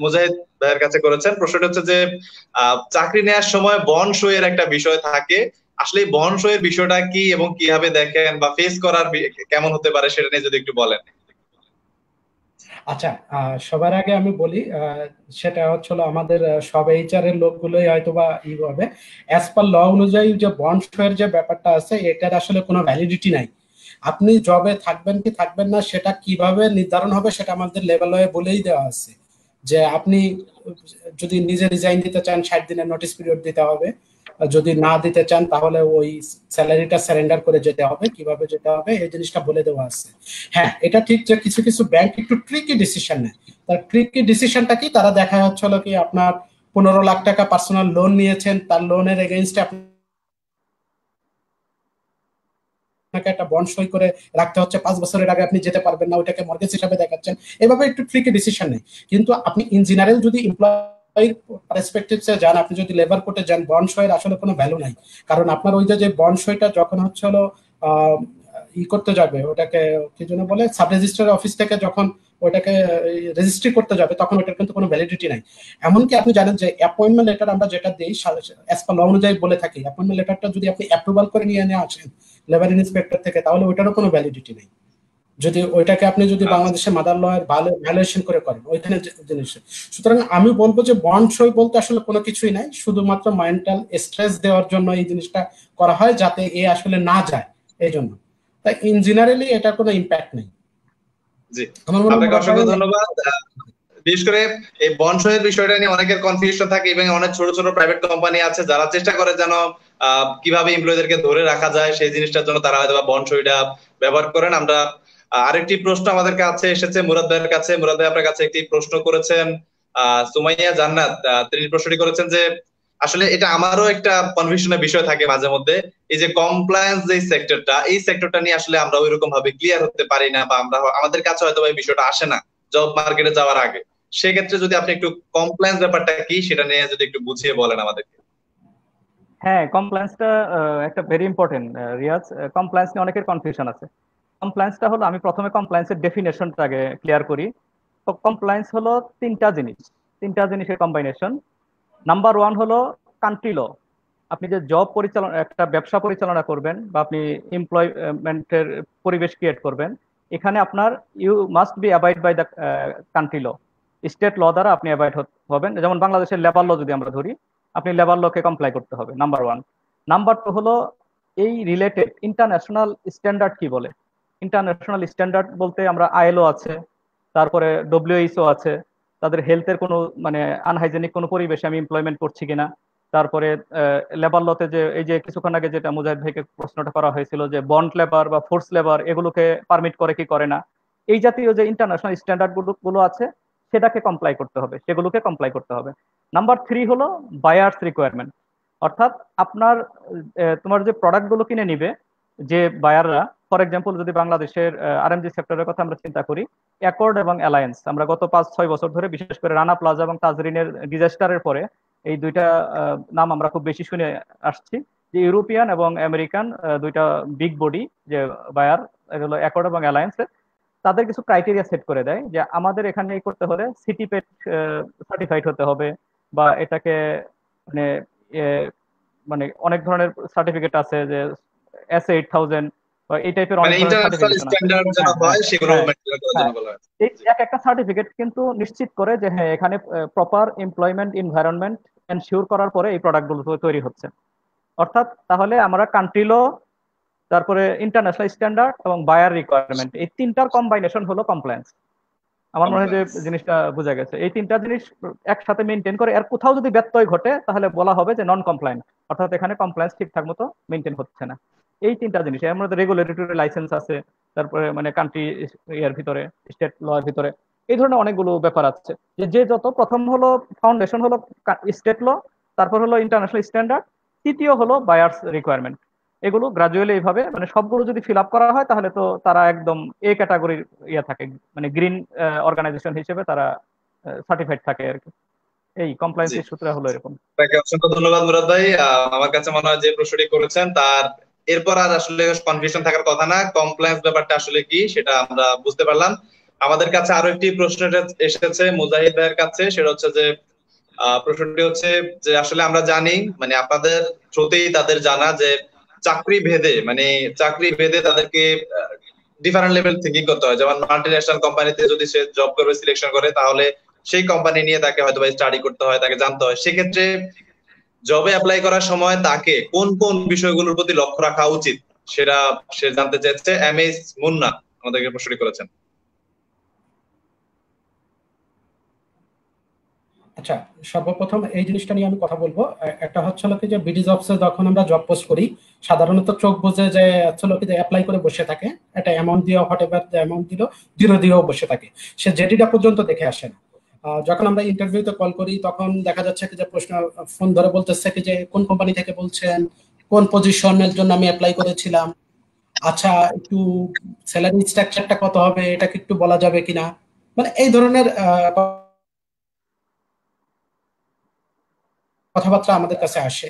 মুজাহিদ ভাইয়ের কাছে করেছেন। প্রশ্নটা হচ্ছে যে চাকরি নেওয়ার সময় বন্ড সই এর একটা বিষয় থাকে, আসলে বন্ড সই এর বিষয়টা কি এবং কিভাবে দেখেন বা ফেস করার কেমন হতে পারে, সেটা নিয়ে যদি একটু বলেন। আচ্ছা, সবার আগে আমি বলি, সেটা হচ্ছিল আমাদের সব এইচআর এর লোকগুলোই হয়তো বা হবে, অ্যাজ পার ল অনুযায়ী যে বন্ড সইয়ের যে ব্যাপারটা আছে এটার আসলে কোনো ভ্যালিডিটি নাই। আপনি জবে থাকবেন কি থাকবেন না সেটা কিভাবে নির্ধারণ হবে সেটা আমাদের লেভেল ওয়ে বলেই দেওয়া আছে, যে আপনি যদি নিজে রিজাইন দিতে চান 60 দিনের নোটিস পিরিয়ড দিতে হবে, যদি না দিতে চান তাহলে ওই স্যালারিটা সারেন্ডার করে যেতে হবে, কিভাবে যেতে হবে এই জিনিসটা বলে দেওয়া আছে। হ্যাঁ, এটা ঠিক যে কিছু কিছু ব্যাংক একটু ট্রিকি ডিসিশন নেয়। তার ট্রিকি ডিসিশনটা কি, তারা দেখা হচ্ছিল কি আপনার 15 লাখ টাকা পার্সোনাল লোন নিয়েছেন, তার লোনের এগেইনস্টে আপনাকে একটা বন্ড সই করে রাখতে হচ্ছে, 5 বছরের আগে আপনি যেতে পারবেন না, ওইটাকে মর্গেজ হিসাবে দেখাচ্ছেন, এভাবে একটু ট্রিকি ডিসিশন নেই। কিন্তু আপনি ইন জেনারেল যদি এমপ্লয়ি পার্সপেক্টিভসে যান, আপনি যদি লেবার কোর্টে যান, বন্ড সইয়ের আসলে কোনো ভ্যালু নাই। কারণ আপনার ওই যে বন্ড সইটা যখন হচ্ছে হলো করতে যাবে, ওটাকে কি জন্য বলে, সাব রেজিস্ট্রার অফিস থেকে যখন ওটাকে রেজিস্ট্রি করতে যাবে তখন ওটার কিন্তু কোনো ভ্যালিডিটি নাই। এমনকি আপনি জানেন যে অ্যাপয়েন্টমেন্ট লেটার আমরা যেটা দিই অ্যাজ পার ল অনুযায়ী বলে থাকি, অ্যাপয়েন্টমেন্ট লেটারটা যদি আপনি অ্যাপ্রুভাল করে নিয়ে আসেন লেবার ইন্সপেক্টর থেকে, তাহলে ওইটারও কোনো ভ্যালিডিটি নেই। যদি ওইটাকে আপনি যদি বাংলাদেশের মাদার লয়ের ভ্যালুয়েশন করে করেন ওইখানে জিনিস। সুতরাং আমি বলবো যে বন্ড সই বলতে আসলে কোনো কিছুই নাই, শুধুমাত্র মেন্টাল স্ট্রেস দেওয়ার জন্য এই জিনিসটা করা হয়, যাতে এ আসলে না যায় এই জন্য। তাই ইন জেনারেলি এটার কোনো ইম্প্যাক্ট নেই। জি, আপনাকে অসংখ্য ধন্যবাদ। বিশেষ করে এই বন্ড সইয়ের বিষয়টা নিয়ে অনেকের কনফিউশন থাকে এবং অনেক ছোট ছোট প্রাইভেট কোম্পানি আছে যারা চেষ্টা করে যেন কিভাবে এমপ্লয়ীদেরকে ধরে রাখা যায় সেই জিনিসটার জন্য তারা হয়তো বন্ড সইটা ব্যবহার করেন। আমরা আরেকটি প্রশ্ন আমাদের কাছে এসেছে মুরাদ ভাইয়ের কাছে। মুরাদ ভাই আপনার কাছে একটি প্রশ্ন করেছেন সুমাইয়া জান্নাত। তিনি প্রশ্নটি করেছেন যে আসলে এটা আমারও একটা কনফিউশনের বিষয় থাকে মাঝে মধ্যে, এই যে কমপ্লায়েন্স যে সেক্টরটা, এই সেক্টরটা নিয়ে আসলে আমরা ওইরকম ভাবে ক্লিয়ার হতে পারি না, বা আমরা আমাদের কাছে হয়তো এই বিষয়টা আসে না জব মার্কেটে যাওয়ার আগে। সেক্ষেত্রে যদি আপনি একটু কমপ্লায়েন্স ব্যাপারটা কি সেটা নিয়ে যদি একটু বুঝিয়ে বলেন আমাদেরকে। হ্যাঁ, কমপ্লায়েন্সটা একটা ভেরি ইম্পর্টেন্ট রিয়াজ। কমপ্লায়েন্স নিয়ে অনেকের কনফিউশন আছে। কমপ্লায়েন্সটা হলো, আমি প্রথমে কমপ্লায়েন্সের ডেফিনেশনটা আগে ক্লিয়ার করি। তো কমপ্লায়েন্স হলো তিনটা জিনিসের কম্বাইনেশন। নাম্বার ওয়ান হলো কান্ট্রি ল। আপনি যে জব পরিচালনা, একটা ব্যবসা পরিচালনা করবেন বা আপনি এমপ্লয়মেন্টের পরিবেশ ক্রিয়েট করবেন, এখানে আপনার you must be abide by the country law. State law দ্বারা আপনি অ্যাবাইড হবেন। যেমন বাংলাদেশের লেবার ল যদি আমরা ধরি, আপনি লেবার লকে কমপ্লাই করতে হবে, নাম্বার ওয়ান। নাম্বার টু হলো এই রিলেটেড ইন্টারন্যাশনাল স্ট্যান্ডার্ড কি বলে। ইন্টারন্যাশনাল স্ট্যান্ডার্ড বলতে আমরা আইএলও আছে, তারপরে ডব্লিউএইচও আছে, তাদের হেলথের কোনো মানে আনহাইজেনিক কোনো পরিবেশে আমি এমপ্লয়মেন্ট করছি কিনা। তারপরে লেবার লতে যে এই যে কিছুক্ষণ আগে যেটা মুজাহিদ ভাইকে প্রশ্নটা করা হয়েছিল যে বন্ড লেবার বা ফোর্স লেবার এগুলোকে পারমিট করে কি করে না, এই জাতীয় যে ইন্টারন্যাশনাল স্ট্যান্ডার্ড গুলো আছে সেটাকে কমপ্লাই করতে হবে, সেগুলোকে কমপ্লাই করতে হবে। নাম্বার থ্রি হলো বায়ার্স রিকোয়ারমেন্ট, অর্থাৎ আপনার তোমার যে প্রোডাক্ট গুলো কিনে নিবে যে বায়াররা, ফর এক্সাম্পল যদি বাংলাদেশের আরএমজি সেক্টরের কথা আমরা চিন্তা করি, অ্যাকর্ড এবং অ্যালায়েন্স, আমরা গত 5-6 বছর ধরে বিশেষ করে রানা প্লাজা এবং তাজরিনের ডিজাস্টারের পরে এই দুইটা নাম আমরা খুব বেশি শুনে আসছি, যে ইউরোপিয়ান এবং আমেরিকান দুইটা বিগ বডি যে বায়ার, হলো অ্যাকর্ড এবং অ্যালায়েন্স, তাদের কিছু ক্রাইটেরিয়া সেট করে দেয় যে আমাদের এখানে করতে হলে সিটিপেট সার্টিফাইড হতে হবে, বা এটাকে মানে মানে অনেক ধরনের সার্টিফিকেট আছে যে S8000 বা এই টাইপের অনেক ধরনের সার্টিফিকেট। এক একটা সার্টিফিকেট কিন্তু নিশ্চিত করে যে হ্যাঁ এখানে প্রপার এমপ্লয়মেন্ট এনভায়রনমেন্ট এনশিওর করার পরে এই প্রোডাক্টগুলো তৈরি হচ্ছে। অর্থাৎ তাহলে আমরা কান্ট্রি ল, তারপরে ইন্টারন্যাশনাল স্ট্যান্ডার্ড এবং বায়ার রিকোয়ারমেন্ট, এই তিনটার কম্বাইনেশন হলো কমপ্লায়েন্স। আমার মনে হয় যে জিনিসটা বোঝা গেছে। এই তিনটা জিনিস একসাথে মেনটেন করে, আর কোথাও যদি ব্যত্যয় ঘটে তাহলে বলা হবে যে নন কমপ্লায়েন্ট, অর্থাৎ এখানে কমপ্লায়েন্স ঠিকঠাক মতো মেনটেন হচ্ছে না। এই তিনটা জিনিস, এর মধ্যে রেগুলেটরি লাইসেন্স আছে, তারপরে মানে কান্ট্রি ইয়ার ভিতরে, স্টেট ল এর ভিতরে এই ধরনের অনেকগুলো ব্যাপার আছে। যে যত প্রথম হলো ফাউন্ডেশন হলো স্টেট ল, তারপর হলো ইন্টারন্যাশনাল স্ট্যান্ডার্ড, তৃতীয় হলো বায়ার্স রিকোয়ারমেন্ট। এগুলো গ্রাজুয়ালি এইভাবে মানে সবগুলো যদি ফিল আপ করা হয় তাহলে তো তারা একদম এ ক্যাটাগরির ইয়ে থাকে, মানে গ্রিন অর্গানাইজেশন হিসেবে তারা সার্টিফাইড থাকে আর কি। এই কমপ্লায়েন্সের সূত্র হলো এরকম। অসংখ্য ধন্যবাদ মুরাদ ভাই। আমার কাছে মনে হয় যে প্রশ্নটি করেছেন তার এরপর আর আসলে কনফিউশন থাকার কথা না, কমপ্লায়েন্স ব্যাপারটা আসলে কি সেটা আমরা বুঝতে পারলাম। আমাদের কাছে আরো একটি প্রশ্ন এসেছে মুজাহিদ ভাইয়ের কাছে, সেটা হচ্ছে যে প্রশ্নটি হচ্ছে যে আসলে আমরা জানি মানে আপনাদের থ্রুতেই তাদের জানা যে চাকরি ভেদে তাদেরকে ডিফারেন্ট লেভেল থিঙ্কিং করতে হয়। যেমন মাল্টিন্যাশনাল কোম্পানিতে যদি সে জব করবে, সিলেকশন করে, তাহলে সেই কোম্পানি নিয়ে তাকে হয়তো স্টাডি করতে হয়, তাকে জানতে হয়। সেক্ষেত্রে জবে অ্যাপ্লাই করার সময় তাকে কোন কোন বিষয়গুলোর প্রতি লক্ষ্য রাখা উচিত সেটা সে জানতে চাইছে। এমএস মুন্না আমাদেরকে প্রশ্নটি করেছেন। আচ্ছা, সর্বপ্রথম এই জিনিসটা নিয়ে আমি কথা বলবো। একটা হচ্ছে লোকে যে বিডি জবসে যখন আমরা জব পোস্ট করি, সাধারণত চোখ বুঝে যে লোকে যে অ্যাপ্লাই করে বসে থাকে, এটা অ্যামাউন্ট দিয়ে হোয়াট এভার অ্যামাউন্ট দিল, জিরো দিয়েও বসে থাকে, সে জেডিটা পর্যন্ত দেখে আসে না। যখন আমরা ইন্টারভিউতে কল করি তখন দেখা যাচ্ছে যে প্রশ্ন ফোন ধরে বলতেছে কি যে কোন কোম্পানি থেকে বলছেন, কোন পজিশনের জন্য আমি অ্যাপ্লাই করেছিলাম, আচ্ছা একটু স্যালারি স্ট্রাকচারটা কত হবে এটা কি একটু বলা যাবে কিনা, মানে এই ধরনের কথাবার্তা আমাদের কাছে আসে।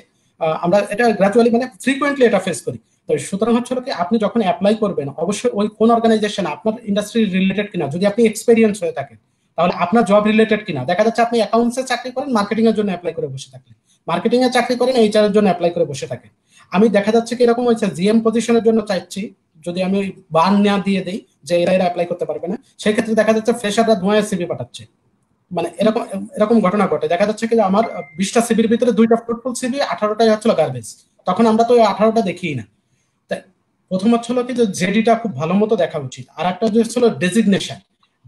আমরা এটা গ্র্যাজুয়ালি মানে ফ্রিকোয়েন্টলি এটা ফেস করি। তো সুতরাং হচ্ছে কি আপনি যখন অ্যাপ্লাই করবেন অবশ্যই ওই কোন অর্গানাইজেশন আপনার ইন্ডাস্ট্রি রিলেটেড কিনা, যদি আপনি এক্সপেরিয়েন্স হয়ে থাকেন তাহলে আপনার জব রিলেটেড কিনা। দেখা যাচ্ছে আপনি অ্যাকাউন্টসে চাকরি করেন, মার্কেটিং এর জন্য অ্যাপ্লাই করে বসে থাকেন, মার্কেটিং এর চাকরি করেন, এইচআর এর জন্য অ্যাপ্লাই করে বসে থাকেন। আমি দেখা যাচ্ছে কি এরকম হয়েছে, জিএম পজিশনের জন্য চাইছি, যদি আমি বান না দিয়ে দেই যে এরা অ্যাপ্লাই করতে পারবে না, সেই ক্ষেত্রে দেখা যাচ্ছে ফ্রেশাররা ধোঁয়ায় সিভি পাঠাচ্ছে। মানে এরকম ঘটনা ঘটে। দেখা যাচ্ছে কি আমার 20টা সিভির ভিতরে 2টা ফ্রুটফুল সিভি, 18টাই হচ্ছিল গার্বেজ। তখন আমরা তো 18টা দেখি না। প্রথম হচ্ছিল কি যে জেডিটা খুব ভালো মতো দেখা উচিত। আর একটা যে হচ্ছিল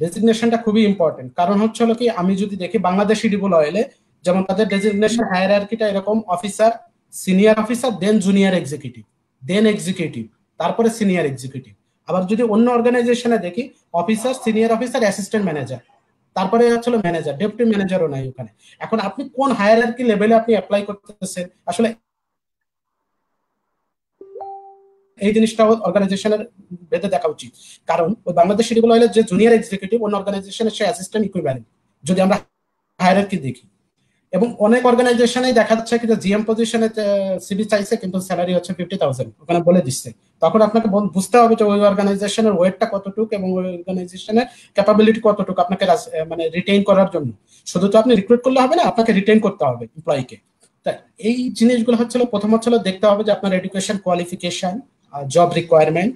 ডেজিগনেশনটা খুবই ইম্পর্টেন্ট। কারণ হচ্ছে হলো কি, আমি যদি দেখি বাংলাদেশ এডিবল অয়েলে যেমন তাদের ডেজিগনেশন হায়ারার্কিটা এরকম: অফিসার, সিনিয়র অফিসার, দেন জুনিয়র এক্সিকিউটিভ, দেন এক্সিকিউটিভ, তারপরে সিনিয়র এক্সিকিউটিভ। আবার যদি অন্য অর্গানাইজেশনে দেখি, officer, senior officer, assistant manager, তারপরে হচ্ছে ম্যানেজার, ডেপুটি ম্যানেজারও নাই ওখানে। এখন আপনি কোন হায়ারার্কি লেভেলে আপনি অ্যাপ্লাই করতেছেন আসলে, এই জিনিসটা অর্গানাইজেশনের ভেদে দেখা উচিত। কারণ ওই বাংলাদেশ এডিবল অয়েলের যে জুনিয়র এক্সিকিউটিভ, অন্য অর্গানাইজেশনের সে অ্যাসিস্ট্যান্ট ইকুইভ্যালেন্ট, যদি আমরা হায়ারার্কি দেখি। এবং অনেক অর্গানাইজেশনে দেখা যাচ্ছে কি যে জিএম পজিশনে সিভি চাইছে কিন্তু স্যালারি হচ্ছে 50,000 ওখানে বলে দিচ্ছে। তখন আপনাকে বুঝতে হবে যে ওই অর্গানাইজেশনের ওয়েটটা কতটুকু এবং ওই অর্গানাইজেশনের ক্যাপাবিলিটি কতটুকু আপনাকে মানে রিটেইন করার জন্য। শুধু তো আপনি রিক্রুট করলে হবে না, আপনাকে রিটেইন করতে হবে এমপ্লয়িকে। তা এই জিনিসগুলো হচ্ছিল প্রথম হচ্ছিল দেখতে হবে যে আপনার education qualification, job requirement,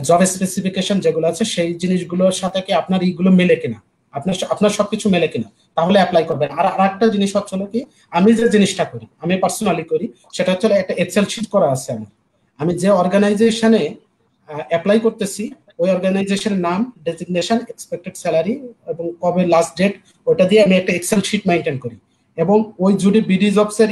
job specification যেগুলো আছে সেই জিনিসগুলোর সাথে কি আপনার এইগুলো মেলে কিনা, আপনার আপনার সবকিছু মেলে কিনা, তাহলে অ্যাপ্লাই করবেন। আর আরেকটা জিনিস হচ্ছিল কি, আমি যে জিনিসটা করি, আমি পার্সোনালি করি, সেটা হচ্ছে একটা এক্সেল শিট করা আছে আমার। আমি যে অর্গানাইজেশনে অ্যাপ্লাই করতেছি ওই অর্গানাইজেশনের নাম, ডেজিগনেশন, এক্সপেক্টেড স্যালারি এবং কবে লাস্ট ডেট, ওটা দিয়ে আমি একটা এক্সেল শিট মেনটেন করি। এবং ওই যদি বিডি জবস এর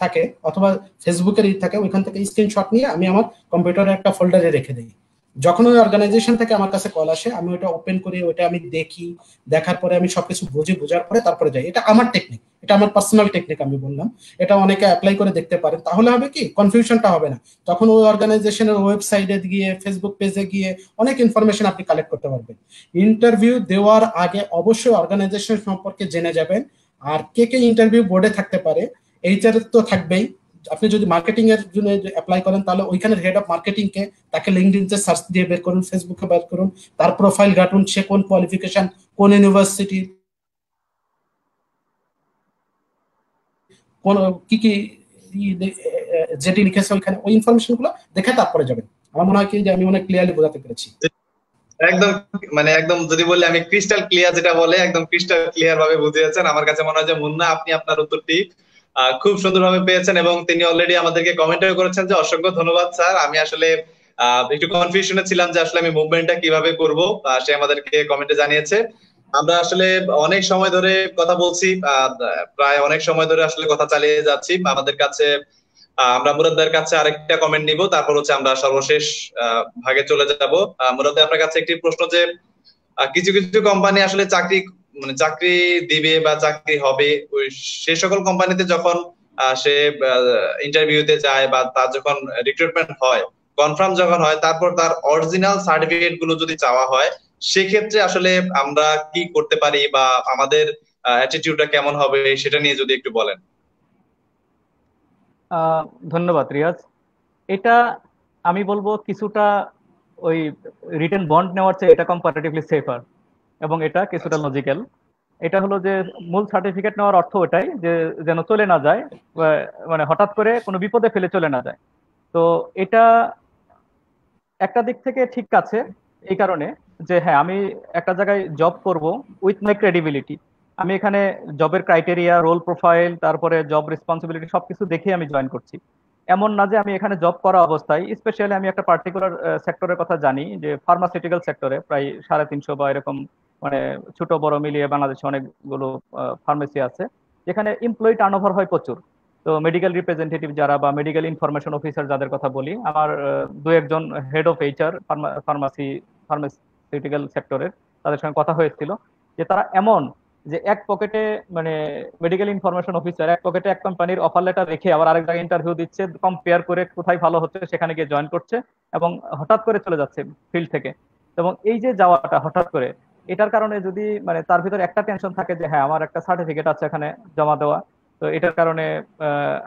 থাকে অথবা ফেসবুকের থাকে, ওইখান থেকে স্ক্রিনশট নিয়ে আমি আমার কম্পিউটারে একটা ফোল্ডারে রেখে দিই। যখন ওই অর্গানাইজেশন থেকে আমার কাছে কল আসে, আমি ওটা ওপেন করি, ওটা আমি দেখি, দেখার পরে আমি সবকিছু বোঝার পরে তারপরে যাই। এটা আমার টেকনিক, এটা আমার পার্সোনাল টেকনিক আমি বললাম। এটা অনেকে অ্যাপ্লাই করে দেখতে পারেন, তাহলে হবে কি কনফিউশনটা হবে না। তখন ওই অর্গানাইজেশনের ওয়েবসাইটে গিয়ে, ফেসবুক পেজে গিয়ে অনেক ইনফরমেশন আপনি কালেক্ট করতে পারবেন। ইন্টারভিউ দেওয়ার আগে অবশ্যই অর্গানাইজেশন সম্পর্কে জেনে যাবেন। আর কে কে ইন্টারভিউ বোর্ডে থাকতে পারে, এইচআর তো থাকবেই। আপনি যদি মার্কেটিং এর জন্য অ্যাপ্লাই করেন তাহলে ওইখানের হেড অফ মার্কেটিং কে, তাকে লিঙ্কডইনে সার্চ দিয়ে বের করুন, ফেসবুকে বের করুন, তার প্রোফাইল ঘাটুন, সে কোন কোয়ালিফিকেশন, কোন ইউনিভার্সিটি, কোন কি কি যেটি লিখেছে ওইখানে, ওই ইনফরমেশন গুলো দেখে তারপরে যাবেন। আমার মনে হয় কি যে আমি অনেক ক্লিয়ারলি বোঝাতে পেরেছি। একদম, মানে একদম যদি বলি আমি ক্রিস্টাল ক্লিয়ার, যেটা বলে একদম ক্রিস্টাল ক্লিয়ার ভাবে বুঝিয়েছেন। আমার কাছে মনে হয় যে মুন্না, আপনি আপনার উত্তরটি খুব সুন্দরভাবে পেয়েছেন এবং তিনি অলরেডি আমাদেরকে কমেন্টও করেছেন যে অসংখ্য ধন্যবাদ স্যার। আমি আসলে একটু কনফিউশনে ছিলাম যে আসলে আমি মুভমেন্টটা কিভাবে করব, সে আমাদেরকে কমেন্টে জানিয়েছে। আমরা আসলে অনেক সময় ধরে কথা বলছি, প্রায় অনেক সময় ধরে আসলে কথা চালিয়ে যাচ্ছি। আমাদের কাছে আমরা মুরাদদের কাছে আরেকটা কমেন্ট নিব, তারপর হচ্ছে আমরা সর্বশেষ ভাগে চলে যাব। মুরাদ, আপনার কাছে একটি প্রশ্ন যে কিছু কিছু কোম্পানি আসলে চাকরি দিবে বা চাকরি হবে, ওই সে সকল কোম্পানিতে যখন সে ইন্টারভিউতে যায় বা তার যখন রিক্রুটমেন্ট হয়, কনফার্ম যখন হয়, তারপর তার অরিজিনাল সার্টিফিকেট গুলো যদি চাওয়া হয়, সেক্ষেত্রে আসলে আমরা কি করতে পারি বা আমাদের অ্যাটিটিউডটা কেমন হবে, সেটা নিয়ে যদি একটু বলেন। ধন্যবাদ রিয়াজ। এটা আমি বলবো কিছুটা ওই রিটেন বন্ড নেওয়ার চেয়ে এটা কম্পারেটিভলি সেফার, এবং এটা কিছুটা লজিক্যাল। এটা হলো যে মূল সার্টিফিকেট নেওয়ার অর্থ ওটাই যে যেন চলে না যায়, মানে হঠাৎ করে কোনো বিপদে ফেলে চলে না যায়। তো এটা একটা দিক থেকে ঠিক আছে এই কারণে যে হ্যাঁ, আমি একটা জায়গায় জব করব উইথ মাই ক্রেডিবিলিটি। আমি এখানে জবের ক্রাইটেরিয়া, রোল প্রোফাইল, তারপরে জব রেসপন্সিবিলিটি সবকিছু দেখে আমি জয়েন করছি। এমন না যে আমি এখানে জব করা অবস্থায়, স্পেশালি আমি একটা পার্টিকুলার সেক্টরের কথা জানি যে ফার্মাসিউটিক্যাল সেক্টরে প্রায় 350 বা এরকম, মানে ছোট বড় মিলিয়ে বাংলাদেশে অনেকগুলো ফার্মেসি আছে যেখানে এমপ্লয়ি টার্নওভার হয় প্রচুর। তো মেডিকেল রিপ্রেজেন্টেটিভ যারা বা মেডিকেল ইনফরমেশন অফিসার যাদের কথা বলি, আমার দু একজন হেড অফ এইচআর ফার্মাসিউটিক্যাল সেক্টরের, তাদের সঙ্গে কথা হয়েছিল যে তারা এমন যে এক পকেটে, মানে মেডিকেল ইনফরমেশন অফিসার এক পকেটে এক কোম্পানির অফার লেটার রেখে আবার আরেক জায়গায় ইন্টারভিউ দিচ্ছে, কম্পেয়ার করে কোথায় ভালো হচ্ছে সেখানে গিয়ে জয়েন করছে এবং হঠাৎ করে চলে যাচ্ছে ফিল্ড থেকে। এবং এই যে যাওয়াটা হঠাৎ করে, এটার কারণে যদি মানে তার ভিতরে একটা টেনশন থাকে যে হ্যাঁ, আমার একটা সার্টিফিকেট আছে এখানে জমা দেওয়া, তো এটার কারণে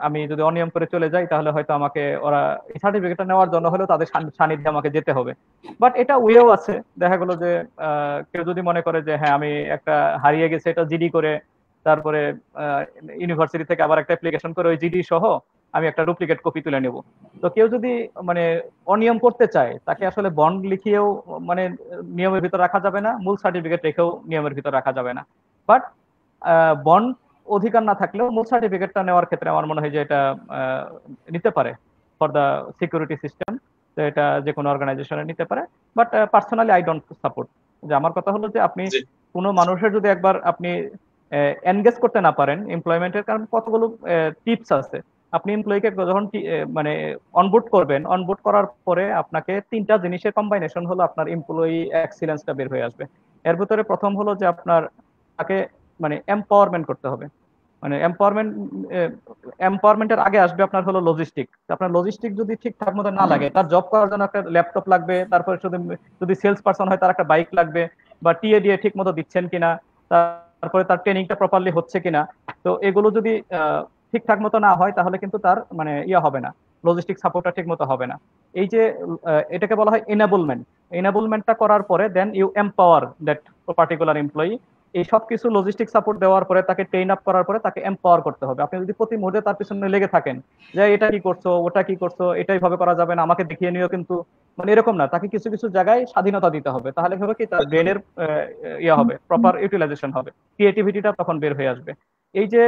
আমি যদি অনিয়ম করে চলে যাই তাহলে হয়তো আমাকে ওরা এই সার্টিফিকেটটা নেওয়ার জন্য হলেও তাদের সান্নিধ্যে আমাকে যেতে হবে। বাট এটা ওয়েও আছে, দেখা গেলো যে কেউ যদি মনে করে যে হ্যাঁ, আমি একটা হারিয়ে গেছে এটা জিডি করে, তারপরে ইউনিভার্সিটি থেকে আবার একটা অ্যাপ্লিকেশন করে ওই জিডি সহ আমি একটা ডুপ্লিকেট কপি তুলে নেব। তো কেউ যদি মানে অনিয়ম করতে চায়, তাকে আসলে বন্ড লিখিয়েও মানে নিয়মের ভিতর রাখা যাবে না, মূল সার্টিফিকেট রেখেও নিয়মের ভিতর রাখা যাবে না। বাট বন্ড অধিকার না থাকলেও মূল সার্টিফিকেটটা নেওয়ার ক্ষেত্রে আমার মনে হয় যে এটা নিতে পারে ফর দা সিকিউরিটি সিস্টেম। তো এটা যে কোনো অর্গানাইজেশনে নিতে পারে, but personally I don't support. যে আমার কথা হলো যে আপনি জি কোনো মানুষের যদি একবার আপনি এনগেজ করতে না পারেন এমপ্লয়মেন্টের, কারণ কতগুলো টিপস আছে। আপনি এমপ্লয়িকে যখন মানে অনবোর্ড করবেন, অনবোর্ড করার পরে আপনাকে তিনটা জিনিসের কম্বাইনেশন হলো আপনার এমপ্লয়ি এক্সিলেন্সটা বের হয়ে আসবে। এর ভিতরে প্রথম হলো যে আপনার তাকে মানে এম্পাওয়ারমেন্ট করতে হবে। মানে এম্পাওয়ারমেন্টের আগে আসবে আপনার হলো লজিস্টিক। আপনার লজিস্টিক যদি ঠিকঠাক মতো না লাগে, তার জব করার জন্য একটা ল্যাপটপ লাগবে, তারপরে শুধু যদি সেলস পারসন হয় তার একটা বাইক লাগবে, বা টিএ দিয়ে ঠিক মতো দিচ্ছেন কিনা, তারপরে তার ট্রেনিংটা প্রপারলি হচ্ছে কিনা। তো এগুলো যদি ঠিকঠাক মতো না হয় তাহলে কিন্তু তার মানে ইয়া হবে না, লজিস্টিক সাপোর্টটা ঠিক মতো হবে না। এই যে এটাকে বলা হয় এনাবলমেন্ট। এনাবলমেন্টটা করার পরে then you empower that particular employee. এই সব কিছু লজিস্টিক সাপোর্ট দেওয়ার পরে তাকে ট্রেন আপ করার পরে তাকে এম্পাওয়ার করতে হবে। আপনি যদি প্রতি মুহূর্তে তার পিছনে লেগে থাকেন যে এটা কি করছো, ওটা কি করছো, এটাই ভাবে করা যাবে না, আমাকে দেখিয়ে নিও কিন্তু, মানে এরকম না, তাকে কিছু কিছু জায়গায় স্বাধীনতা দিতে হবে। তাহলে হবে কি তার ব্রেনের ইয়া হবে, প্রপার ইউটিলাইজেশন হবে, ক্রিয়েটিভিটিটা তখন বের হয়ে আসবে। এই যে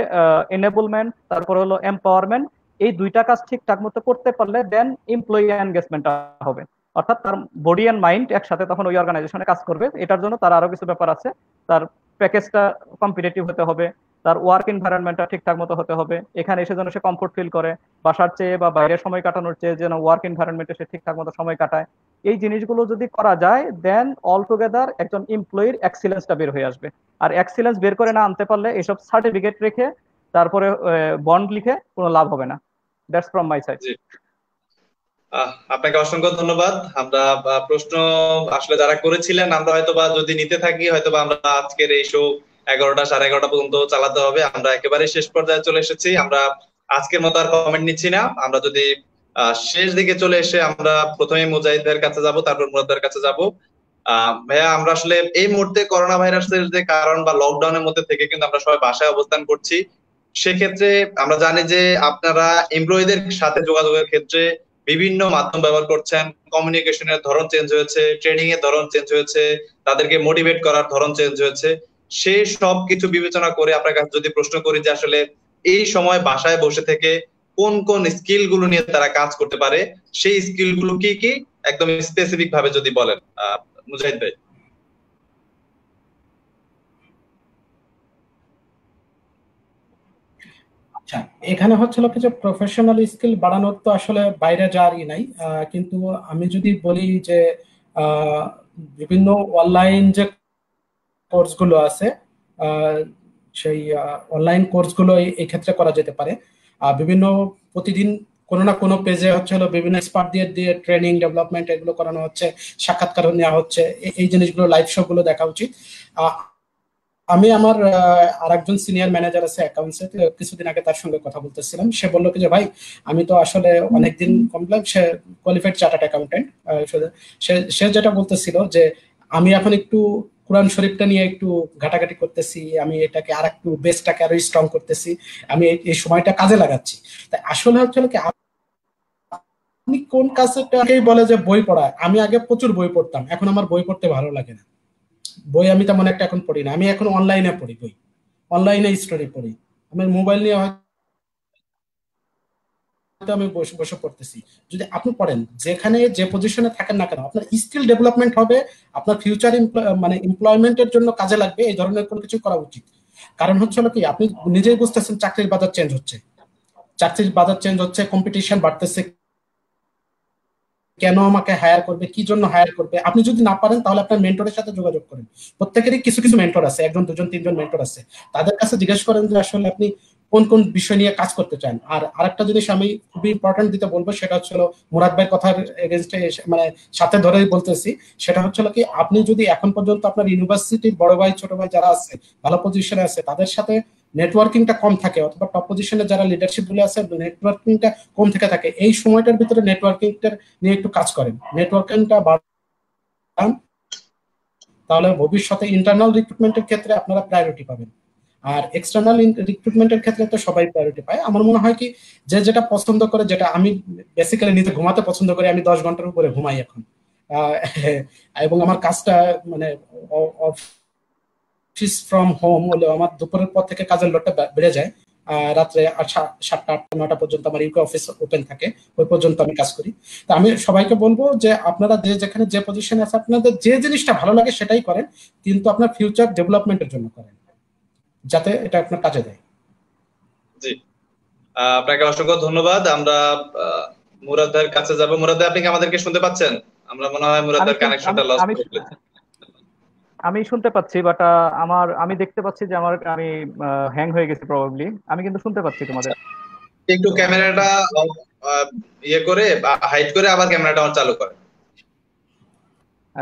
এনেবলমেন্ট তারপর হলো এম্পাওয়ারমেন্ট, এই দুইটা কাজ ঠিকঠাক মতো করতে পারলে দেন এমপ্লয়ি এনগেজমেন্টটা হবে। অর্থাৎ তার বডি এন্ড মাইন্ড একসাথে তখন ওই অর্গানাইজেশনে কাজ করবে। এটার জন্য তার আরো কিছু ব্যাপার আছে। তার প্যাকেজটা কম্পিটিটিভ হতে হবে, তার ওয়ার্ক এনভায়রনমেন্টটা ঠিকঠাক মতো হতে হবে, এখানে এসে যেন সে কমফোর্ট ফিল করে, বাসার চেয়ে বা বাইরে সময় কাটানোর চেয়ে যেন ওয়ার্ক এনভায়রনমেন্টে সে ঠিকঠাক মতো সময় কাটায়। এই জিনিসগুলো যদি করা যায় দেন অল টুগেদার একজন এমপ্লয়ির এক্সিলেন্সটা বের হয়ে আসবে। আর এক্সিলেন্স বের করে না আনতে পারলে এসব সার্টিফিকেট রেখে তারপরে বন্ড লিখে কোনো লাভ হবে না। That's from my side. জি আপনাকে অসংখ্য ধন্যবাদ। আমরা প্রশ্ন আসলে যারা করেছিলেন আমরা হয়তোবা যদি নিতে থাকি হয়তোবা আমরা আজকের এই শো 11টা 11:30 পর্যন্ত চালাতে হবে। আমরা একেবারে শেষ পর্যায়ে চলে এসেছি। আমরা আজকের মতো আর কমেন্ট নিচ্ছি না। আমরা যদি শেষ দিকে চলে এসে আমরা প্রথমে মুজাহিদ ভাইয়ের কাছে যাব, তারপর মুরাদ ভাইয়ের কাছে যাব। ভাইয়া আমরা আসলে এই মুহূর্তে করোনা ভাইরাসের যে কারণ বা লকডাউনের মধ্যে থেকে কিন্তু আমরা সবাই বাসায় অবস্থান করছি। সেক্ষেত্রে আমরা জানি যে আপনারা এমপ্লয়ীদের সাথে যোগাযোগের ক্ষেত্রে বিভিন্ন মাধ্যম ব্যবহার করছেন, কমিউনিকেশনের ধরন চেঞ্জ হয়েছে, ট্রেনিং এর ধরন চেঞ্জ হয়েছে, তাদেরকে মোটিভেট করার ধরন চেঞ্জ হয়েছে। সেই সব কিছু বিবেচনা করে আপনার কাছে যদি প্রশ্ন করি যে আসলে এই সময় বাসায় বসে থেকে কোন কোন স্কিল গুলো নিয়ে তারা কাজ করতে পারে, সেই স্কিল গুলো কি কি একদম স্পেসিফিক ভাবে যদি বলেন মুজাহিদ ভাই। আচ্ছা, এখানে হচ্ছিল কি যে প্রফেশনাল স্কিল বাড়ানোর তো আসলে বাইরে যাওয়ারই নাই, কিন্তু আমি যদি বলি যে আহ, বিভিন্ন অনলাইন যে কোর্সগুলো আছে, আহ, সেই অনলাইন কোর্সগুলো এই ক্ষেত্রে করা যেতে পারে। বিভিন্ন প্রতিদিন কোনো না কোনো পেজে হচ্ছে হলো বিভিন্ন এক্সপার্ট দিয়ে দিয়ে ট্রেনিং ডেভেলপমেন্ট এগুলো করানো হচ্ছে, সাক্ষাৎকার নেওয়া হচ্ছে, এই জিনিসগুলো লাইভ শো গুলো দেখা উচিত। আমি আমার আরেকজন সিনিয়র ম্যানেজার আছে অ্যাকাউন্টসে, কিছুদিন আগে তার সঙ্গে কথা বলতেছিলাম। সে বললো কি যে ভাই আমি তো আসলে অনেকদিন কমপ্লেন, সে কোয়ালিফাইড চার্টার্ড অ্যাকাউন্টেন্ট। সে সে যেটা বলতেছিল যে আমি এখন একটু কোরআন শরীফটা নিয়ে একটু ঘাটাঘাটি করতেছি, আমি এটাকে আর একটু বেসটাকে আরো স্ট্রং করতেছি, আমি এই সময়টা কাজে লাগাচ্ছি। তাই আসলে হচ্ছে কি আপনি কোন কাজটাকেই বলে যে বই পড়া, আমি আগে প্রচুর বই পড়তাম, এখন আমার বই পড়তে ভালো লাগে না। বই আমি তেমন একটা এখন পড়ি না, আমি এখন অনলাইনে পড়ি বই, অনলাইনে স্টোরি পড়ি। আমি মোবাইল নিয়ে হয়তো আমি বসে বসে পড়তেছি। যদি আপনি পড়েন, যেখানে যে পজিশনে থাকেন না কেন, আপনার স্কিল ডেভেলপমেন্ট হবে, আপনার ফিউচার মানে এমপ্লয়মেন্টের জন্য কাজে লাগবে, এই ধরনের কোনো কিছু করা উচিত। কারণ হচ্ছে হলো কি আপনি নিজেই বুঝতেছেন চাকরির বাজার চেঞ্জ হচ্ছে, চাকরির বাজার চেঞ্জ হচ্ছে, কম্পিটিশন বাড়তেছে, কেন আমাকে হায়ার করবে, কি জন্য হায়ার করবে। আপনি যদি না পারেন তাহলে আপনার মেন্টরের সাথে যোগাযোগ করেন। প্রত্যেকেরই কিছু কিছু মেন্টর আছে, একজন দুজন তিনজন মেন্টর আছে, তাদের কাছে জিজ্ঞেস করেন যে আসলে আপনি কোন কোন বিষয় নিয়ে কাজ করতে চান। আর আরেকটা জিনিস আমি খুবই ইম্পর্টেন্ট দিতে বলবো, সেটা হচ্ছে মুরাদ ভাইয়ের কথার এগেনস্টে মানে সাথে ধরেই বলতেছি, সেটা হচ্ছে কি আপনি যদি এখন পর্যন্ত আপনার ইউনিভার্সিটির বড় ভাই ছোট ভাই যারা আছে ভালো পজিশনে আছে তাদের সাথে নেটওয়ার্কিংটা কম থাকে, অথবা টপ পজিশনে যারা লিডারশিপ গুলো আছে নেটওয়ার্কিংটা কম থেকে থাকে, এই সময়টার ভিতরে নেটওয়ার্কিংটা নিয়ে একটু কাজ করেন, নেটওয়ার্কিংটা বাড়ান, তাহলে ভবিষ্যতে ইন্টারনাল রিক্রুটমেন্টের ক্ষেত্রে আপনারা প্রায়োরিটি পাবেন। আর এক্সটার্নাল রিক্রুটমেন্টের ক্ষেত্রে তো সবাই প্রায়োরিটি পায়। আমার মনে হয় কি যে যেটা পছন্দ করে, যেটা আমি বেসিক্যালি নিজে ঘুমাতে পছন্দ করি, আমি 10 ঘন্টার উপরে ঘুমাই এখন। এবং আমার কাজটা মানে অফিস ফ্রম হোম হলেও আমার দুপুরের পর থেকে কাজের লোডটা বেড়ে যায়। রাত্রে 7টা 8টা 9টা পর্যন্ত আমার ইউকে অফিস ওপেন থাকে, ওই পর্যন্ত আমি কাজ করি। তো আমি সবাইকে বলবো যে আপনারা যেখানে যে পজিশনে আছে আপনাদের যে জিনিসটা ভালো লাগে সেটাই করেন, কিন্তু আপনার ফিউচার ডেভেলপমেন্টের জন্য করেন, যাতে এটা আপনার কাজে দেয়। জি, আপনাকে অসংখ্য ধন্যবাদ। আমরা মুরাদ ভাইয়ের কাছে যাব। মুরাদ ভাই, আপনি কি আমাদেরকে শুনতে পাচ্ছেন? আমরা মনে হয় মুরাদ ভাইয়ের কানেকশনটা লস করে ফেলেছি। আমি শুনতে পাচ্ছি, বাট আমি দেখতে পাচ্ছি যে আমি হ্যাং হয়ে গেছি প্রবাবলি। আমি কিন্তু শুনতে পাচ্ছি তোমাদের। একটু ক্যামেরাটা ইয়ে করে হাইড করে আবার ক্যামেরাটা চালু করে।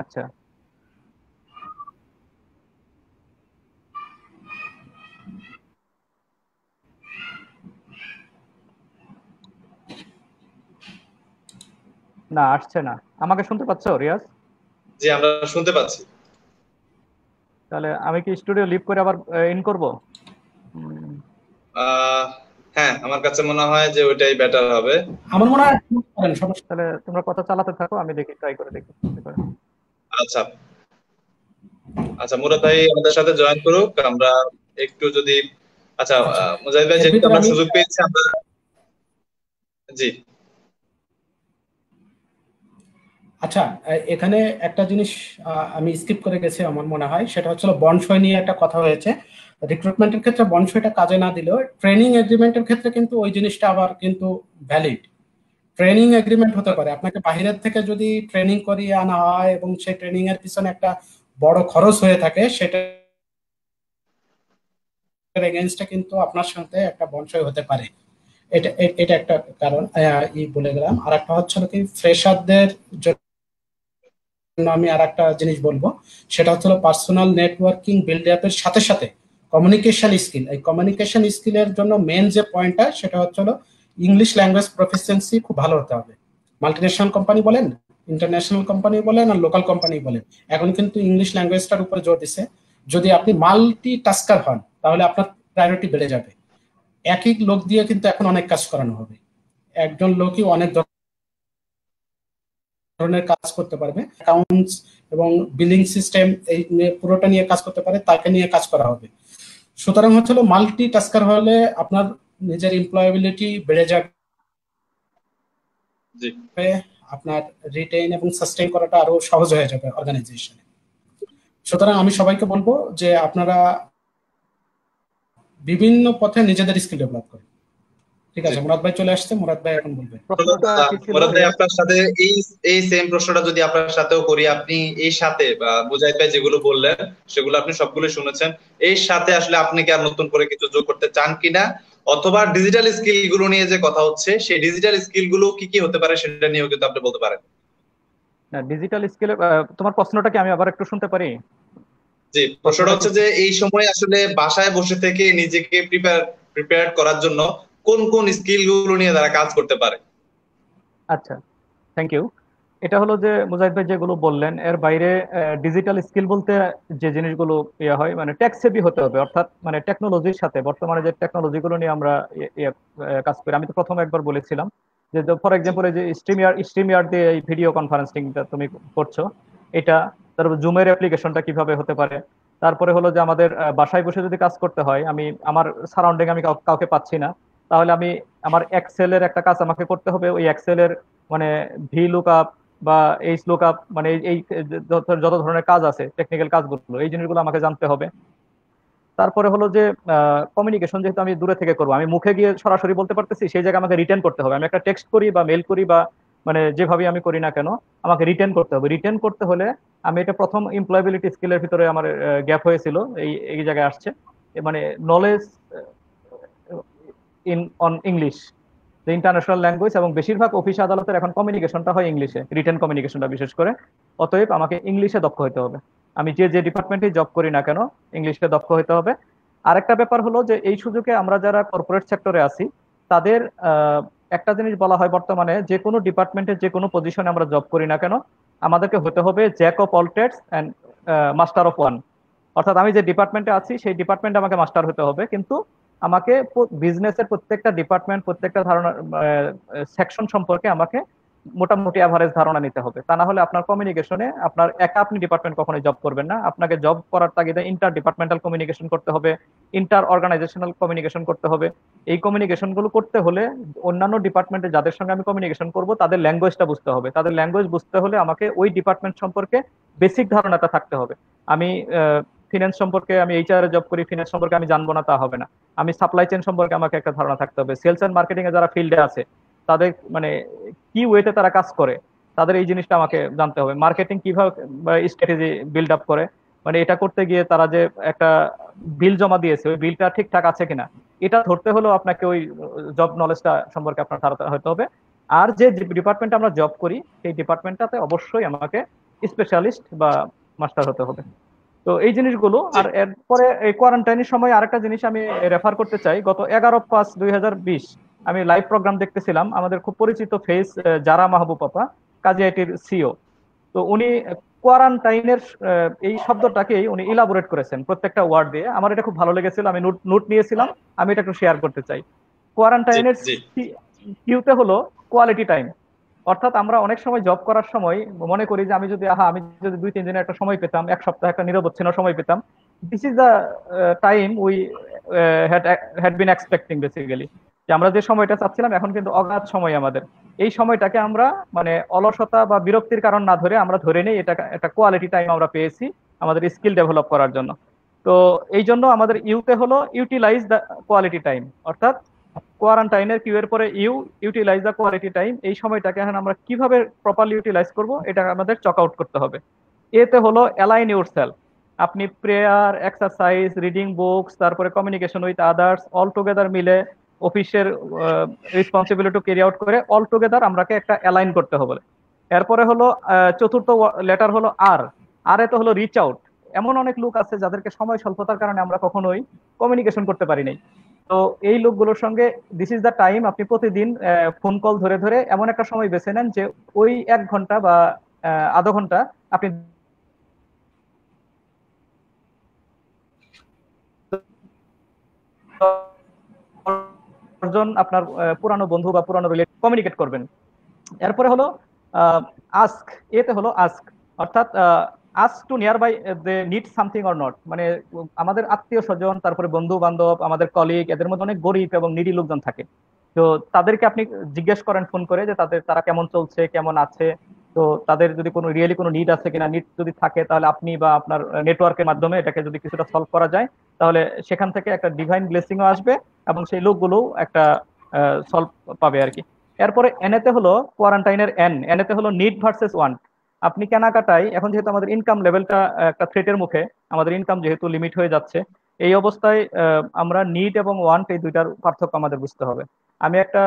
আচ্ছা, না আসছে না। আমাকে শুনতে পাচ্ছো রিয়াজ? জি, আমরা শুনতে পাচ্ছি। তাহলে আমি কি স্টুডিও লিভ করে আবার ইন করব? হ্যাঁ, আমার কাছে মনে হয় যে ওইটাই বেটার হবে। আমার মনে হয় তাহলে তোমরা কথা চালাতে থাকো, আমি দেখি, ট্রাই করে দেখি। আচ্ছা আচ্ছা, মুরাদ ভাই আমাদের সাথে জয়েন করুক। আমরা একটু যদি আচ্ছা মুজাহিদ ভাই, যেহেতু আমরা সুযোগ পেয়েছি আমরা জি আচ্ছা, এখানে একটা জিনিস আমি স্কিপ করে গেছি আমার মনে হয়, সেটা হচ্ছে বন্ডসই নিয়ে একটা কথা হয়েছে। রিক্রুটমেন্টের ক্ষেত্রে বন্ডসইটা কাজে না দিলেও ট্রেনিং এগ্রিমেন্টের ক্ষেত্রে কিন্তু ওই জিনিসটা আবার কিন্তু ভ্যালিড। ট্রেনিং এগ্রিমেন্ট হতে পারে, আপনাকে বাহিরের থেকে যদি ট্রেনিং করিয়ে আনা হয় এবং সেই ট্রেনিং এর পিছনে একটা বড় খরচ হয়ে থাকে, সেটা এগেইনস্টে কিন্তু আপনার সাথে একটা বন্ডসই হতে পারে। এটা এটা একটা কারণ বলে গেলাম। আর একটা হচ্ছে কি, ফ্রেশারদের জন্য আমি আর একটা জিনিস বলবো, সেটা হচ্ছে পার্সোনাল নেটওয়ার্কিং বিল্ড আপের সাথে সাথে কমিউনিকেশন স্কিল। এই কমিউনিকেশন স্কিলের জন্য মেন যে পয়েন্টটা, সেটা হচ্ছে ইংলিশ ল্যাঙ্গুয়েজ প্রফিসিয়েন্সি খুব ভালো হতে হবে। মাল্টিনেশনাল কোম্পানি বলেন, ইন্টারন্যাশনাল কোম্পানি বলেন আর লোকাল কোম্পানি বলেন, এখন কিন্তু ইংলিশ ল্যাঙ্গুয়েজটার উপরে জোর দিছে। যদি আপনি মাল্টি টাস্কার হন তাহলে আপনার প্রায়োরিটি বেড়ে যাবে। একই লোক দিয়ে কিন্তু এখন অনেক কাজ করানো হবে, একজন লোকই অনেক ধরনের কাজ করতে পারবে। অ্যাকাউন্টস এবং বিলিং সিস্টেম এই পুরোটা নিয়ে কাজ করতে পারে, তাকে নিয়ে কাজ করা হবে। সুতরাং হচ্ছে মাল্টি টাস্কার হলে আপনার নিজের এমপ্লয়াবিলিটি বেড়ে যাবে, আপনার রিটেইন এবং সাস্টেইন করাটা আরো সহজ হয়ে যাবে অর্গানাইজেশনে। সুতরাং আমি সবাইকে বলবো যে আপনারা বিভিন্ন পথে নিজেদের স্কিল ডেভেলপ করেন। ঠিক আছে, মুরাদ ভাই চলে আসছে, মুরাদ ভাই এখন বলবেন। মুরাদ ভাই, আপনার সাথে এই সেম প্রশ্নটা যদি আপনার সাথেও করি, আপনি এই সাথে মুজাহিদ ভাই যেগুলো বললেন সেগুলো আপনি সবগুলো শুনেছেন, এই সাথে আসলে আপনি কি আর নতুন করে কিছু যোগ করতে চান কিনা, অথবা ডিজিটাল স্কিল গুলো নিয়ে যে কথা হচ্ছে সেই ডিজিটাল স্কিল গুলো কি কি হতে পারে সেটা নিয়েও কিন্তু আপনি বলতে পারেন। ডিজিটাল স্কিল, তোমার প্রশ্নটা কি আমি আবার একটু শুনতে পারি? জি, প্রশ্নটা হচ্ছে যে এই সময় আসলে বাসায় বসে থেকে নিজেকে প্রিপেয়ার করার জন্য কোন কোন স্কিল গুলো নিয়ে তারা কাজ করতে পারে। আচ্ছা, থ্যাংক ইউ। এটা হলো যে মুজাহিদ ভাই যেগুলো বললেন, এর বাইরে ডিজিটাল স্কিল বলতে যে জিনিসগুলো হয়, মানে টেক সেভি হতে হবে, অর্থাৎ মানে টেকনোলজির সাথে বর্তমানে যে টেকনোলজি গুলো নিয়ে আমরা কাজ করি। আমি তো প্রথম একবার বলেছিলাম যে ফর এক্সাম্পল এই যে স্ট্রিমিয়ার দিয়ে এই ভিডিও কনফারেন্সিংটা তুমি করছো, এটা, তারপর জুমের অ্যাপ্লিকেশনটা কিভাবে হতে পারে। তারপরে হলো যে আমাদের বাসায় বসে যদি কাজ করতে হয়, আমি আমার সারাউন্ডিং আমি কাউকে পাচ্ছি না, তাহলে আমি আমার এক্সেল এর একটা কাজ আমাকে করতে হবে। ওই এক্সেল এর মানে ভি লুকআপ বা এইচ লুকআপ, মানে এই যত ধরনের কাজ আছে টেকনিক্যাল কাজগুলো, এই জিনিসগুলো আমাকে জানতে হবে। তারপরে হলো যে কমিউনিকেশন, যেহেতু আমি দূরে থেকে করবো, আমি মুখে গিয়ে সরাসরি বলতে পারতেছি, সেই জায়গায় আমাকে রিটেন করতে হবে। আমি একটা টেক্সট করি বা মেল করি বা মানে যেভাবে আমি করি না কেন, আমাকে রিটেন করতে হবে। রিটেন করতে হলে আমি এটা প্রথম এমপ্লয়াবিলিটি স্কিলের ভিতরে আমার গ্যাপ হয়েছিল, এই জায়গায় আসছে, মানে নলেজ ইন অন ইংলিশ, যে ইন্টারন্যাশনাল ল্যাঙ্গুয়েজ, এবং বেশিরভাগ অফিস আদালতের এখন কমিউনিকেশনটা হয় ইংলিশে, রিটেন কমিউনিকেশনটা বিশেষ করে। অতএব আমাকে ইংলিশে দক্ষ হতে হবে। আমি যে ডিপার্টমেন্টে জব করি না কেন, ইংলিশে দক্ষ হতে হবে। আরেকটা ব্যাপার হলো যে এই সুযোগে আমরা যারা কর্পোরেট সেক্টরে আছি, তাদের একটা জিনিস বলা হয় বর্তমানে, যে কোনো ডিপার্টমেন্টে যে কোনো পজিশনে আমরা জব করি না কেন, আমাদেরকে হতে হবে jack of all trades and master of one. অর্থাৎ আমি যে ডিপার্টমেন্টে আছি সেই ডিপার্টমেন্টে আমাকে মাস্টার হতে হবে, কিন্তু আমাকে বিজনেসের প্রত্যেকটা ডিপার্টমেন্ট, প্রত্যেকটা ধারণা সেকশন সম্পর্কে আমাকে মোটামুটি অ্যাভারেজ ধারণা নিতে হবে। তা না হলে আপনার কমিউনিকেশনে আপনার একা আপনি ডিপার্টমেন্ট কখনোই জব করবেন না। আপনাকে জব করার তাগিদে ইন্টার ডিপার্টমেন্টাল কমিউনিকেশন করতে হবে, ইন্টার অর্গানাইজেশনাল কমিউনিকেশন করতে হবে। এই কমিউনিকেশন গুলো করতে হলে অন্যান্য ডিপার্টমেন্টে যাদের সঙ্গে আমি কমিউনিকেশন করব তাদের ল্যাঙ্গুয়েজটা বুঝতে হবে। তাদের ল্যাঙ্গুয়েজ বুঝতে হলে আমাকে ওই ডিপার্টমেন্ট সম্পর্কে বেসিক ধারণাটা থাকতে হবে। আমি ফিনান্স সম্পর্কে, আমি এইচআর এ জব করি, ফিনান্স সম্পর্কে আমি জানবো না তা হবে না। আমি সাপ্লাই চেইন সম্পর্কে আমাকে একটা ধারণা থাকতে হবে। সেলস এন্ড মার্কেটিং এ যারা ফিল্ডে আছে তাদের মানে কি ওয়েতে তারা কাজ করে, তাদের এই জিনিসটা আমাকে জানতে হবে। মার্কেটিং কিভাবে স্ট্র্যাটেজি বিল্ড আপ করে, মানে এটা করতে গিয়ে তারা যে একটা বিল জমা দিয়েছে ওই বিলটা ঠিকঠাক আছে কিনা, এটা ধরতে হলেও আপনাকে ওই জব নলেজটা সম্পর্কে আপনার ধারণা হতে হবে। আর যে ডিপার্টমেন্টে আমরা জব করি সেই ডিপার্টমেন্টটাতে অবশ্যই আমাকে স্পেশালিস্ট বা মাস্টার হতে হবে। তো এই জিনিসগুলো। আর এরপরে এই কোয়ারেন্টাইনের সময় আরেকটা জিনিস আমি রেফার করতে চাই। গত 11/5/2020 আমি লাইভ প্রোগ্রাম দেখতেছিলাম, আমাদের খুব পরিচিত ফেস যারা মাহবুব আপা, কাজী আইটির সিও। তো উনি কোয়ারেন্টাইনের এই শব্দটাকেই উনি ইলাবোরেট করেছেন প্রত্যেকটা ওয়ার্ড দিয়ে। আমার এটা খুব ভালো লেগেছিল, আমি নোট নিয়েছিলাম, আমি এটা একটু শেয়ার করতে চাই। কোয়ারেন্টাইনের কিউতে হলো কোয়ালিটি টাইম। অর্থাৎ আমরা অনেক সময় জব করার সময় মনে করি যে আমি যদি 2-3 দিনের একটা সময় পেতাম, এক সপ্তাহ একটা নিরবচ্ছিন্ন সময় পেতাম, this is the time we had been expecting basically, যে আমরা যে সময়টা চাচ্ছিলাম এখন কিন্তু অগাধ সময় আমাদের। এই সময়টাকে আমরা মানে অলসতা বা বিরক্তির কারণ না ধরে আমরা ধরে নেই এটা একটা কোয়ালিটি টাইম আমরা পেয়েছি আমাদের স্কিল ডেভেলপ করার জন্য। তো এই জন্য আমাদের ইউতে হলো ইউটিলাইজ দ্য কোয়ালিটি টাইম, অর্থাৎ কোয়ারেন্টাইনের কিউ এর পরে ইউটিলাইজ দ্য কোয়ালিটি টাইম। এই সময়টাকে এখন আমরা কিভাবে প্রপারলি ইউটিলাইজ করব এটা আমাদের চক আউট করতে হবে। এতে হলো অ্যালাইন ইউরসেলফ। আপনি প্রেয়ার, এক্সারসাইজ, রিডিং বুকস, তারপরে communication with others all together মিলে অফিসের রেসপন্সিবিলিটি ক্যারি আউট করে অল টুগেদার আমরাকে একটা অ্যালাইন করতে হবে। এরপরে হলো চতুর্থ লেটার হলো আর। আর এতে হলো রিচ আউট। এমন অনেক লোক আছে যাদেরকে সময় স্বল্পতার কারণে আমরা কখনোই কমিউনিকেশন করতে পারি নাই। তো এই লোকগুলোর সঙ্গে দিস ইজ দ্য টাইম, আপনি প্রতিদিন ফোন কল ধরে ধরে এমন একটা সময় বেছে নেন যে ওই 1 ঘন্টা বা আধা ঘন্টা আপনি আপনার পুরানো বন্ধু বা পুরানো রিলেটিভ কমিউনিকেট করবেন। এরপরে হলো আস্ক। এতে হলো আস্ক, অর্থাৎ ask to nearby they need something or not. মানে আমাদের আত্মীয় স্বজন, তারপরে বন্ধু বান্ধব, আমাদের কলিগ, এদের মধ্যে অনেক গরিব এবং নিডি লোকজন থাকে। তো তাদেরকে আপনি জিজ্ঞেস করেন ফোন করে যে তারা কেমন চলছে, কেমন আছে। তো তাদের যদি কোনো রিয়েলি কোনো নিড আছে কিনা, নিড যদি থাকে তাহলে আপনি বা আপনার নেটওয়ার্কের মাধ্যমে এটাকে যদি কিছুটা সলভ করা যায় তাহলে সেখান থেকে একটা ডিভাইন ব্লেসিংও আসবে এবং সেই লোকগুলো একটা সলভ পাবে আর কি। এরপরে এনএতে হলো কোয়ারেন্টাইনের এনএতে হলো নিড ভার্সেস ওয়ান্ট। আপনি কেনাকাটায় এখন যেহেতু আমাদের ইনকাম লেভেলটা একটা থ্রেটের মুখে, আমাদের ইনকাম যেহেতু লিমিট হয়ে যাচ্ছে, এই অবস্থায় আমরা নিড এবং ওয়ান্ট এই দুইটার পার্থক্য আমাদের বুঝতে হবে। আমি একটা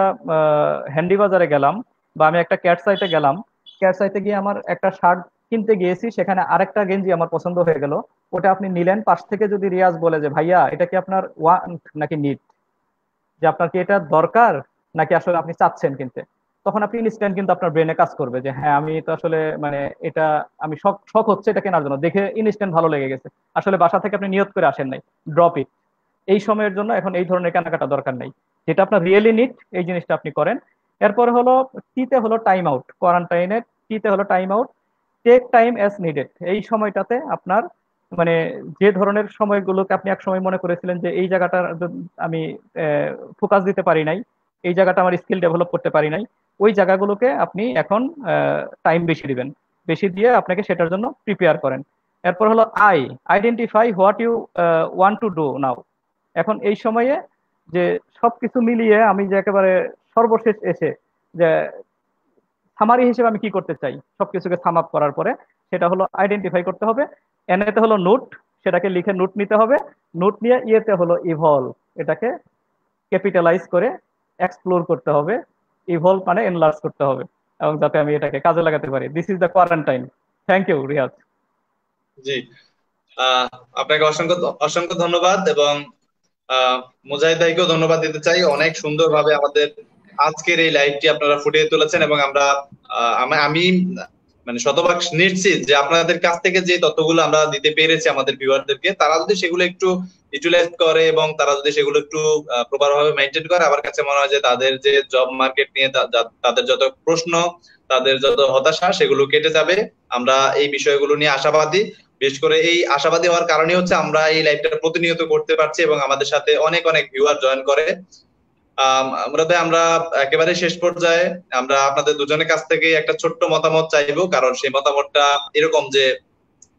হ্যান্ডি বাজারে গেলাম বা আমি একটা ক্যাট সাইটে গেলাম, ক্যাট সাইটে গিয়ে আমার একটা শার্ট কিনতে গিয়েছি, সেখানে আরেকটা গেঞ্জি আমার পছন্দ হয়ে গেল, ওটা আপনি নিলেন। পাশ থেকে যদি রিয়াজ বলে যে ভাইয়া এটা কি আপনার ওয়ান্ট নাকি নিড, যে আপনার কি এটা দরকার নাকি আসলে আপনি চাচ্ছেন কিনতে, তখন আপনি ইনস্ট্যান্ট কিন্তু আপনার ব্রেনে কাজ করবে যে হ্যাঁ আমি তো আসলে মানে এটা আমি শখ হচ্ছে এটা কেনার জন্য, দেখে ইনস্ট্যান্ট ভালো লেগে গেছে, আসলে বাসা থেকে আপনি নিয়ত করে আসেন নাই, ড্রপ ইট। এই সময়ের জন্য এখন এই ধরনের কেনাকাটা দরকার নেই, যেটা আপনার রিয়েলি নিড এই জিনিসটা আপনি করেন। এরপরে হলো টিতে হলো টাইম আউট। কোয়ারেন্টাইনের টিতে হলো time out. Take time as needed. এই সময়টাতে আপনার মানে যে ধরনের সময়গুলোকে আপনি এক সময় মনে করেছিলেন যে এই জায়গাটা আমি ফোকাস দিতে পারি নাই, এই জায়গাটা আমার স্কিল ডেভেলপ করতে পারি নাই, ওই জায়গাগুলোকে আপনি এখন টাইম বেশি দিবেন, বেশি দিয়ে আপনাকে সেটার জন্য প্রিপেয়ার করেন। এরপর হলো identify what you want to do now. এখন এই সময়ে যে সবকিছু মিলিয়ে আমি যে একেবারে সর্বশেষ এসে যে সামারি হিসেবে আমি কি করতে চাই, সবকিছুকে সাম আপ করার পরে সেটা হলো আইডেন্টিফাই করতে হবে। এনএতে হলো নোট, সেটাকে লিখে নোট নিতে হবে। নোট নিয়ে ইয়েতে হলো ইভলভ, এটাকে ক্যাপিটালাইজ করে এক্সপ্লোর করতে হবে। ইভলভ মানে এনলার্জ করতে হবে এবং যাতে আমি এটাকে কাজে লাগাতে পারি। This is the quarantine. Thank you Riaz. জি, আপনাকে অসংখ্য অসংখ্য ধন্যবাদ এবং মুজাহিদ ভাইকেও ধন্যবাদ দিতে চাই। অনেক সুন্দরভাবে আমাদের আজকের এই লাইভটি আপনারা ফুটিয়ে তুলেছেন এবং আমি মানে শতভাগ নিশ্চিত যে আপনাদের কাছ থেকে যে তথ্যগুলো আমরা দিতে পেরেছি আমাদের ভিউয়ারদেরকে, তারা যদি সেগুলো একটু ইউটিলাইজ করে এবং তারা যদি সেগুলো একটু প্রপার ভাবে মেনটেন করে, আমার কাছে মনে হয় যে তাদের যে জব মার্কেট নিয়ে তাদের যত প্রশ্ন, তাদের যত হতাশা, সেগুলো কেটে যাবে। আমরা এই বিষয়গুলো নিয়ে আশাবাদী। বিশেষ করে এই আশাবাদী হওয়ার কারণে হচ্ছে আমরা এই লাইভটা প্রতিনিয়ত করতে পারছি এবং আমাদের সাথে অনেক অনেক ভিউয়ার জয়েন করে। আমরা একেবারে শেষ পর্যায়ে আমরা আপনাদের দুজনের কাছ থেকে একটা ছোট্ট মতামত চাইবো, কারণ সেই মতামতটা এরকম যে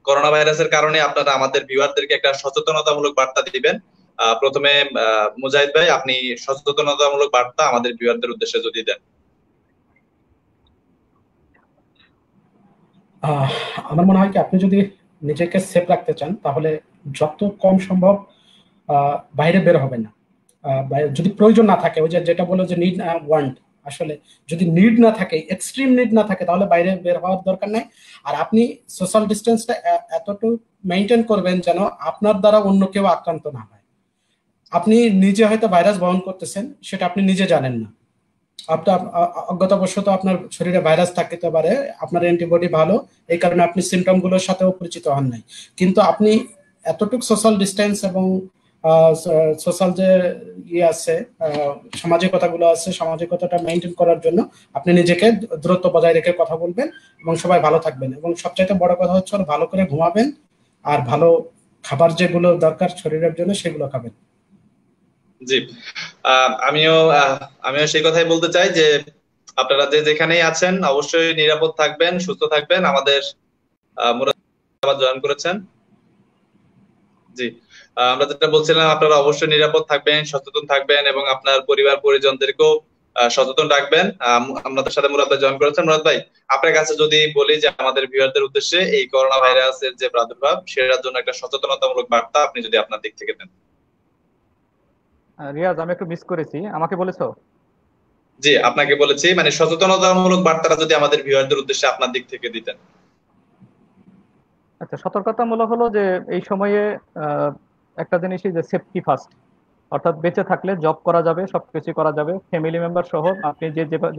করোনা ভাইরাসের কারণে আপনারা আমাদের ভিউয়ারদেরকে একটা সচেতনতামূলক বার্তা দিবেন। প্রথমে মুজাহিদ ভাই, আপনি সচেতনতামূলক বার্তা আমাদের ভিউয়ারদের উদ্দেশ্যে যদি দেন। আমার মনে হয় কি, আপনি যদি নিজেকে সেফ রাখতে চান তাহলে যত কম সম্ভব বাইরে বের হবেন না। যদি প্রয়োজন না থাকে, ওই যেটা বলো যে নিড ওয়ান্ট, আসলে যদি নিড না থাকে, এক্সট্রিম নিড না থাকে, তাহলে বাইরে বের হওয়ার দরকার নাই। আর আপনি সোশ্যাল ডিস্টেন্সটা এতটুকু মেনটেন করবেন যেন আপনার দ্বারা অন্য কেউ আক্রান্ত না হয়। আপনি নিজে হয়তো ভাইরাস বহন করতেছেন, সেটা আপনি নিজে জানেন না। আপনার অজ্ঞতাবশত আপনার শরীরে ভাইরাস থাকতে পারে, আপনার অ্যান্টিবডি ভালো, এই কারণে আপনি সিমটম গুলোর সাথেও পরিচিত হন নাই, কিন্তু আপনি এতটুকু সোশ্যাল ডিস্টেন্স এবং সোশ্যাল যে আছে, সামাজিকতাগুলো আছে, সামাজিকতাটা মেনটেন করার জন্য আপনি নিজেকে দূরত্ব বজায় রেখে কথা বলবেন এবং সবাই ভালো থাকবেন। এবং সবচাইতে বড় কথা হচ্ছে ভালো করে ঘুমাবেন আর ভালো খাবার যেগুলো দরকার শরীরের জন্য সেগুলো খাবেন। জি, আমিও সেই কথাই বলতে চাই যে আপনারা যে যেখানেই আছেন অবশ্যই নিরাপদ থাকবেন, সুস্থ থাকবেন। আমাদের মুরাদ জয়েন করেছেন। জি, আমরা যেটা বলছিলাম, আপনারা অবশ্যই নিরাপদ থাকবেন, সচেতন থাকবেন এবং আপনার পরিবার পরিজনদেরকেও সচেতন রাখবেন। আমাদের সাথে মুরাদ ভাই জয়েন করেছেন। মুরাদ ভাই, আপনার কাছে যদি বলি যে আমাদের ভিউয়ারদের উদ্দেশ্যে এই করোনা ভাইরাসের যে প্রাদুর্ভাব, সেটার জন্য একটা সচেতনতামূলক বার্তা আপনি যদি আপনার দিক থেকে দেন। রিয়াজ, আমি একটু মিস করেছি, আমাকে বলেছো? জি, আপনাকে বলেছি, মানে সচেতনতামূলক বার্তাটা যদি আমাদের ভিউয়ারদের উদ্দেশ্যে আপনার দিক থেকে দিতেন। আচ্ছা, সতর্কতামূলক হলো যে এই সময়ে একটা জিনিসই যে সেফটি ফার্স্ট, অর্থাৎ বেঁচে থাকলে জব করা যাবে, সবকিছু করা যাবে, ফ্যামিলি মেম্বার সহ আপনি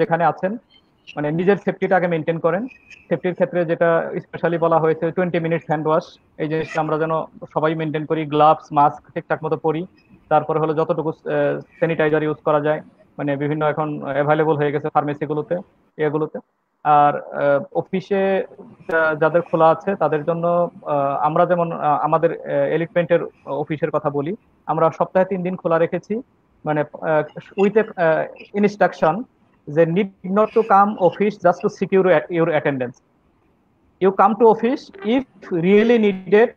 যেখানে আছেন মানে নিজের সেফটিটা আগে মেনটেন করেন। সেফটির ক্ষেত্রে যেটা স্পেশালি বলা হয়েছে 20 মিনিট হ্যান্ড ওয়াশ, এই জিনিসটা আমরা যেন সবাই মেনটেন করি। গ্লাভস, মাস্ক ঠিকঠাক মতো পরি। তারপরে হলো যতটুকু স্যানিটাইজার ইউজ করা যায়, মানে বিভিন্ন এখন অ্যাভেলেবল হয়ে গেছে ফার্মেসিগুলোতে, এগুলোতে। আর অফিসে যাদের খোলা আছে তাদের জন্য আমরা যেমন আমাদের এলিটমেন্টের অফিসের কথা বলি, আমরা সপ্তাহে 3 দিন খোলা রেখেছি, মানে উইথ ইনস্ট্রাকশন যে need not to come office just to secure your attendance. You come to office if really needed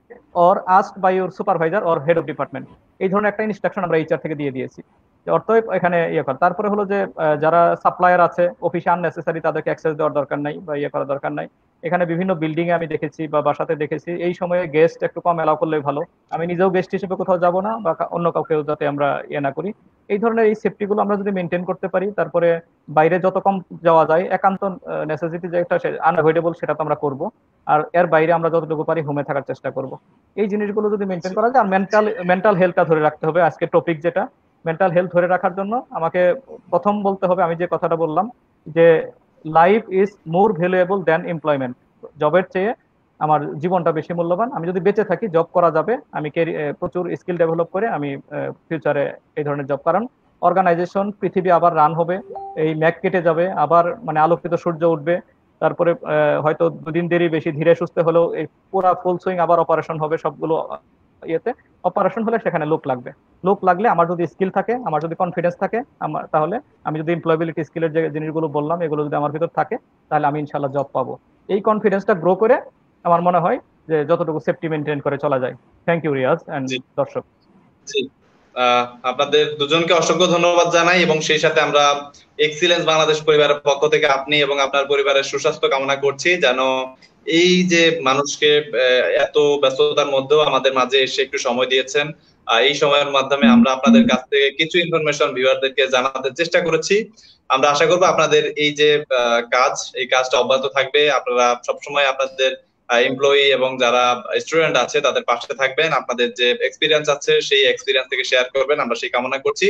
or asked by your supervisor or head of department. এই ধরনের একটা ইনস্ট্রাকশন আমরা এইচআর থেকে দিয়ে দিয়েছি। অর্থাৎ এখানে কর। তারপরে হলো যে যারা সাপ্লায়ার আছে অফিসে আননেসেসারি তাদেরকে অ্যাক্সেস দেওয়ার দরকার নাই বা করা দরকার নাই। এখানে বিভিন্ন বিল্ডিং এ আমি দেখেছি বা বাসাতে দেখেছি এই সময়ে গেস্ট একটু কম এলাও করলে ভালো। আমি নিজেও গেস্ট হিসেবে কোথাও যাব না বা অন্য কাউকেও যাতে আমরা না করি। এই ধরনের এই সেফটি গুলো আমরা যদি মেনটেন করতে পারি, তারপরে বাইরে যত কম যাওয়া যায়, একান্ত নেসেসিটি যে একটা আনঅ্যাভয়েডেবল সেটা তো আমরা করব। আর এর বাইরে আমরা যতটুকু পারি হোমে থাকার চেষ্টা করব। এই জিনিসগুলো যদি মেনটেন করা যায়, আর মেন্টাল হেলথটা ধরে রাখতে হবে। আজকে টপিক যেটা মেন্টাল হেলথ ধরে রাখার জন্য আমাকে প্রথম বলতে হবে, আমি যে কথাটা বললাম যে life is more valuable than employment. জবের চেয়ে আমার জীবনটা বেশি মূল্যবান। আমি যদি বেঁচে থাকি জব করা যাবে, আমি প্রচুর স্কিল ডেভেলপ করে আমি ফিউচারে এই ধরনের জব, কারণ অর্গানাইজেশন পৃথিবী আবার রান হবে, এই ম্যাক কেটে যাবে, আবার মানে আলোকিত সূর্য উঠবে, তারপরে হয়তো 2 দিন দেরি বেশি ধীরে সুস্থে হলেও এই পুরা ফুল সুইং আবার অপারেশন হবে সবগুলো ইয়েতে। অপারেশন হলে সেখানে লোক লাগবে। লোক লাগলে আমার যদি স্কিল থাকে, আমার যদি কনফিডেন্স থাকে, আমার তাহলে আমি যদি এমপ্লয়েবিলিটি স্কিলের যে জিনিসগুলো বললাম এগুলো যদি আমার ভিতর থাকে, তাহলে আমি ইনশাআল্লাহ জব পাবো। এই কনফিডেন্সটা গ্রো করে আমার মনে হয় যে যতটুকু সেফটি মেনটেন করে চলা যায়। থ্যাংক ইউ রিয়াজ এন্ড দর্শক। জি, আপনাদের দুজনকে অসংখ্য ধন্যবাদ জানাই এবং সেই সাথে আমরা এক্সিলেন্স বাংলাদেশ পরিবারের পক্ষ থেকে আপনি এবং আপনার পরিবারের সুস্বাস্থ্য কামনা করছি, যেন এই যে মানুষকে এত ব্যস্ততার মধ্যেও আমাদের মাঝে এসে একটু সময় দিয়েছেন, এই সময়ের মাধ্যমে আমরা আপনাদের কাছ থেকে কিছু ইনফরমেশন ভিউয়ারদেরকে জানাতে চেষ্টা করেছি। আমরা আশা করবো আপনাদের এই যে এই কাজটা অব্যাহত থাকবে। আপনারা সবসময় আপনাদের এমপ্লয়ি এবং যারা স্টুডেন্ট আছে তাদের পাশে থাকবেন, আপনাদের যে এক্সপিরিয়েন্স আছে সেই এক্সপিরিয়েন্স থেকে শেয়ার করবেন, আমরা সেই কামনা করছি।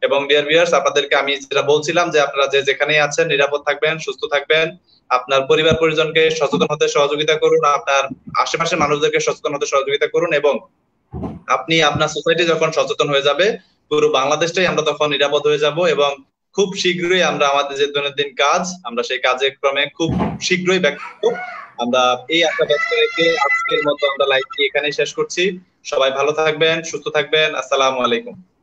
এবং ডিয়ার ভিউয়ার্স, আপনাদেরকে আমি যেটা বলছিলাম যে আপনারা যে যেখানেই আছেন নিরাপদ থাকবেন, সুস্থ থাকবেন, আপনার পরিবার পরিজনকে সচেতন হতে সহযোগিতা করুন, আপনার আশেপাশের মানুষদেরকে সচেতন হতে সহযোগিতা করুন এবং আপনি আপনার সোসাইটি যখন সচেতন হয়ে যাবে, পুরো বাংলাদেশটাই আমরা তখন নিরাপদ হয়ে যাব, এবং খুব শীঘ্রই আমরা আমাদের যে দৈনন্দিন কাজ, আমরা সেই কাজের ক্রমে খুব শীঘ্রই ব্যাক করব। আমরা এই আশা ব্যক্ত রেখে আজকের মতো আমরা লাইভটি এখানেই শেষ করছি। সবাই ভালো থাকবেন, সুস্থ থাকবেন। আসসালামু আলাইকুম।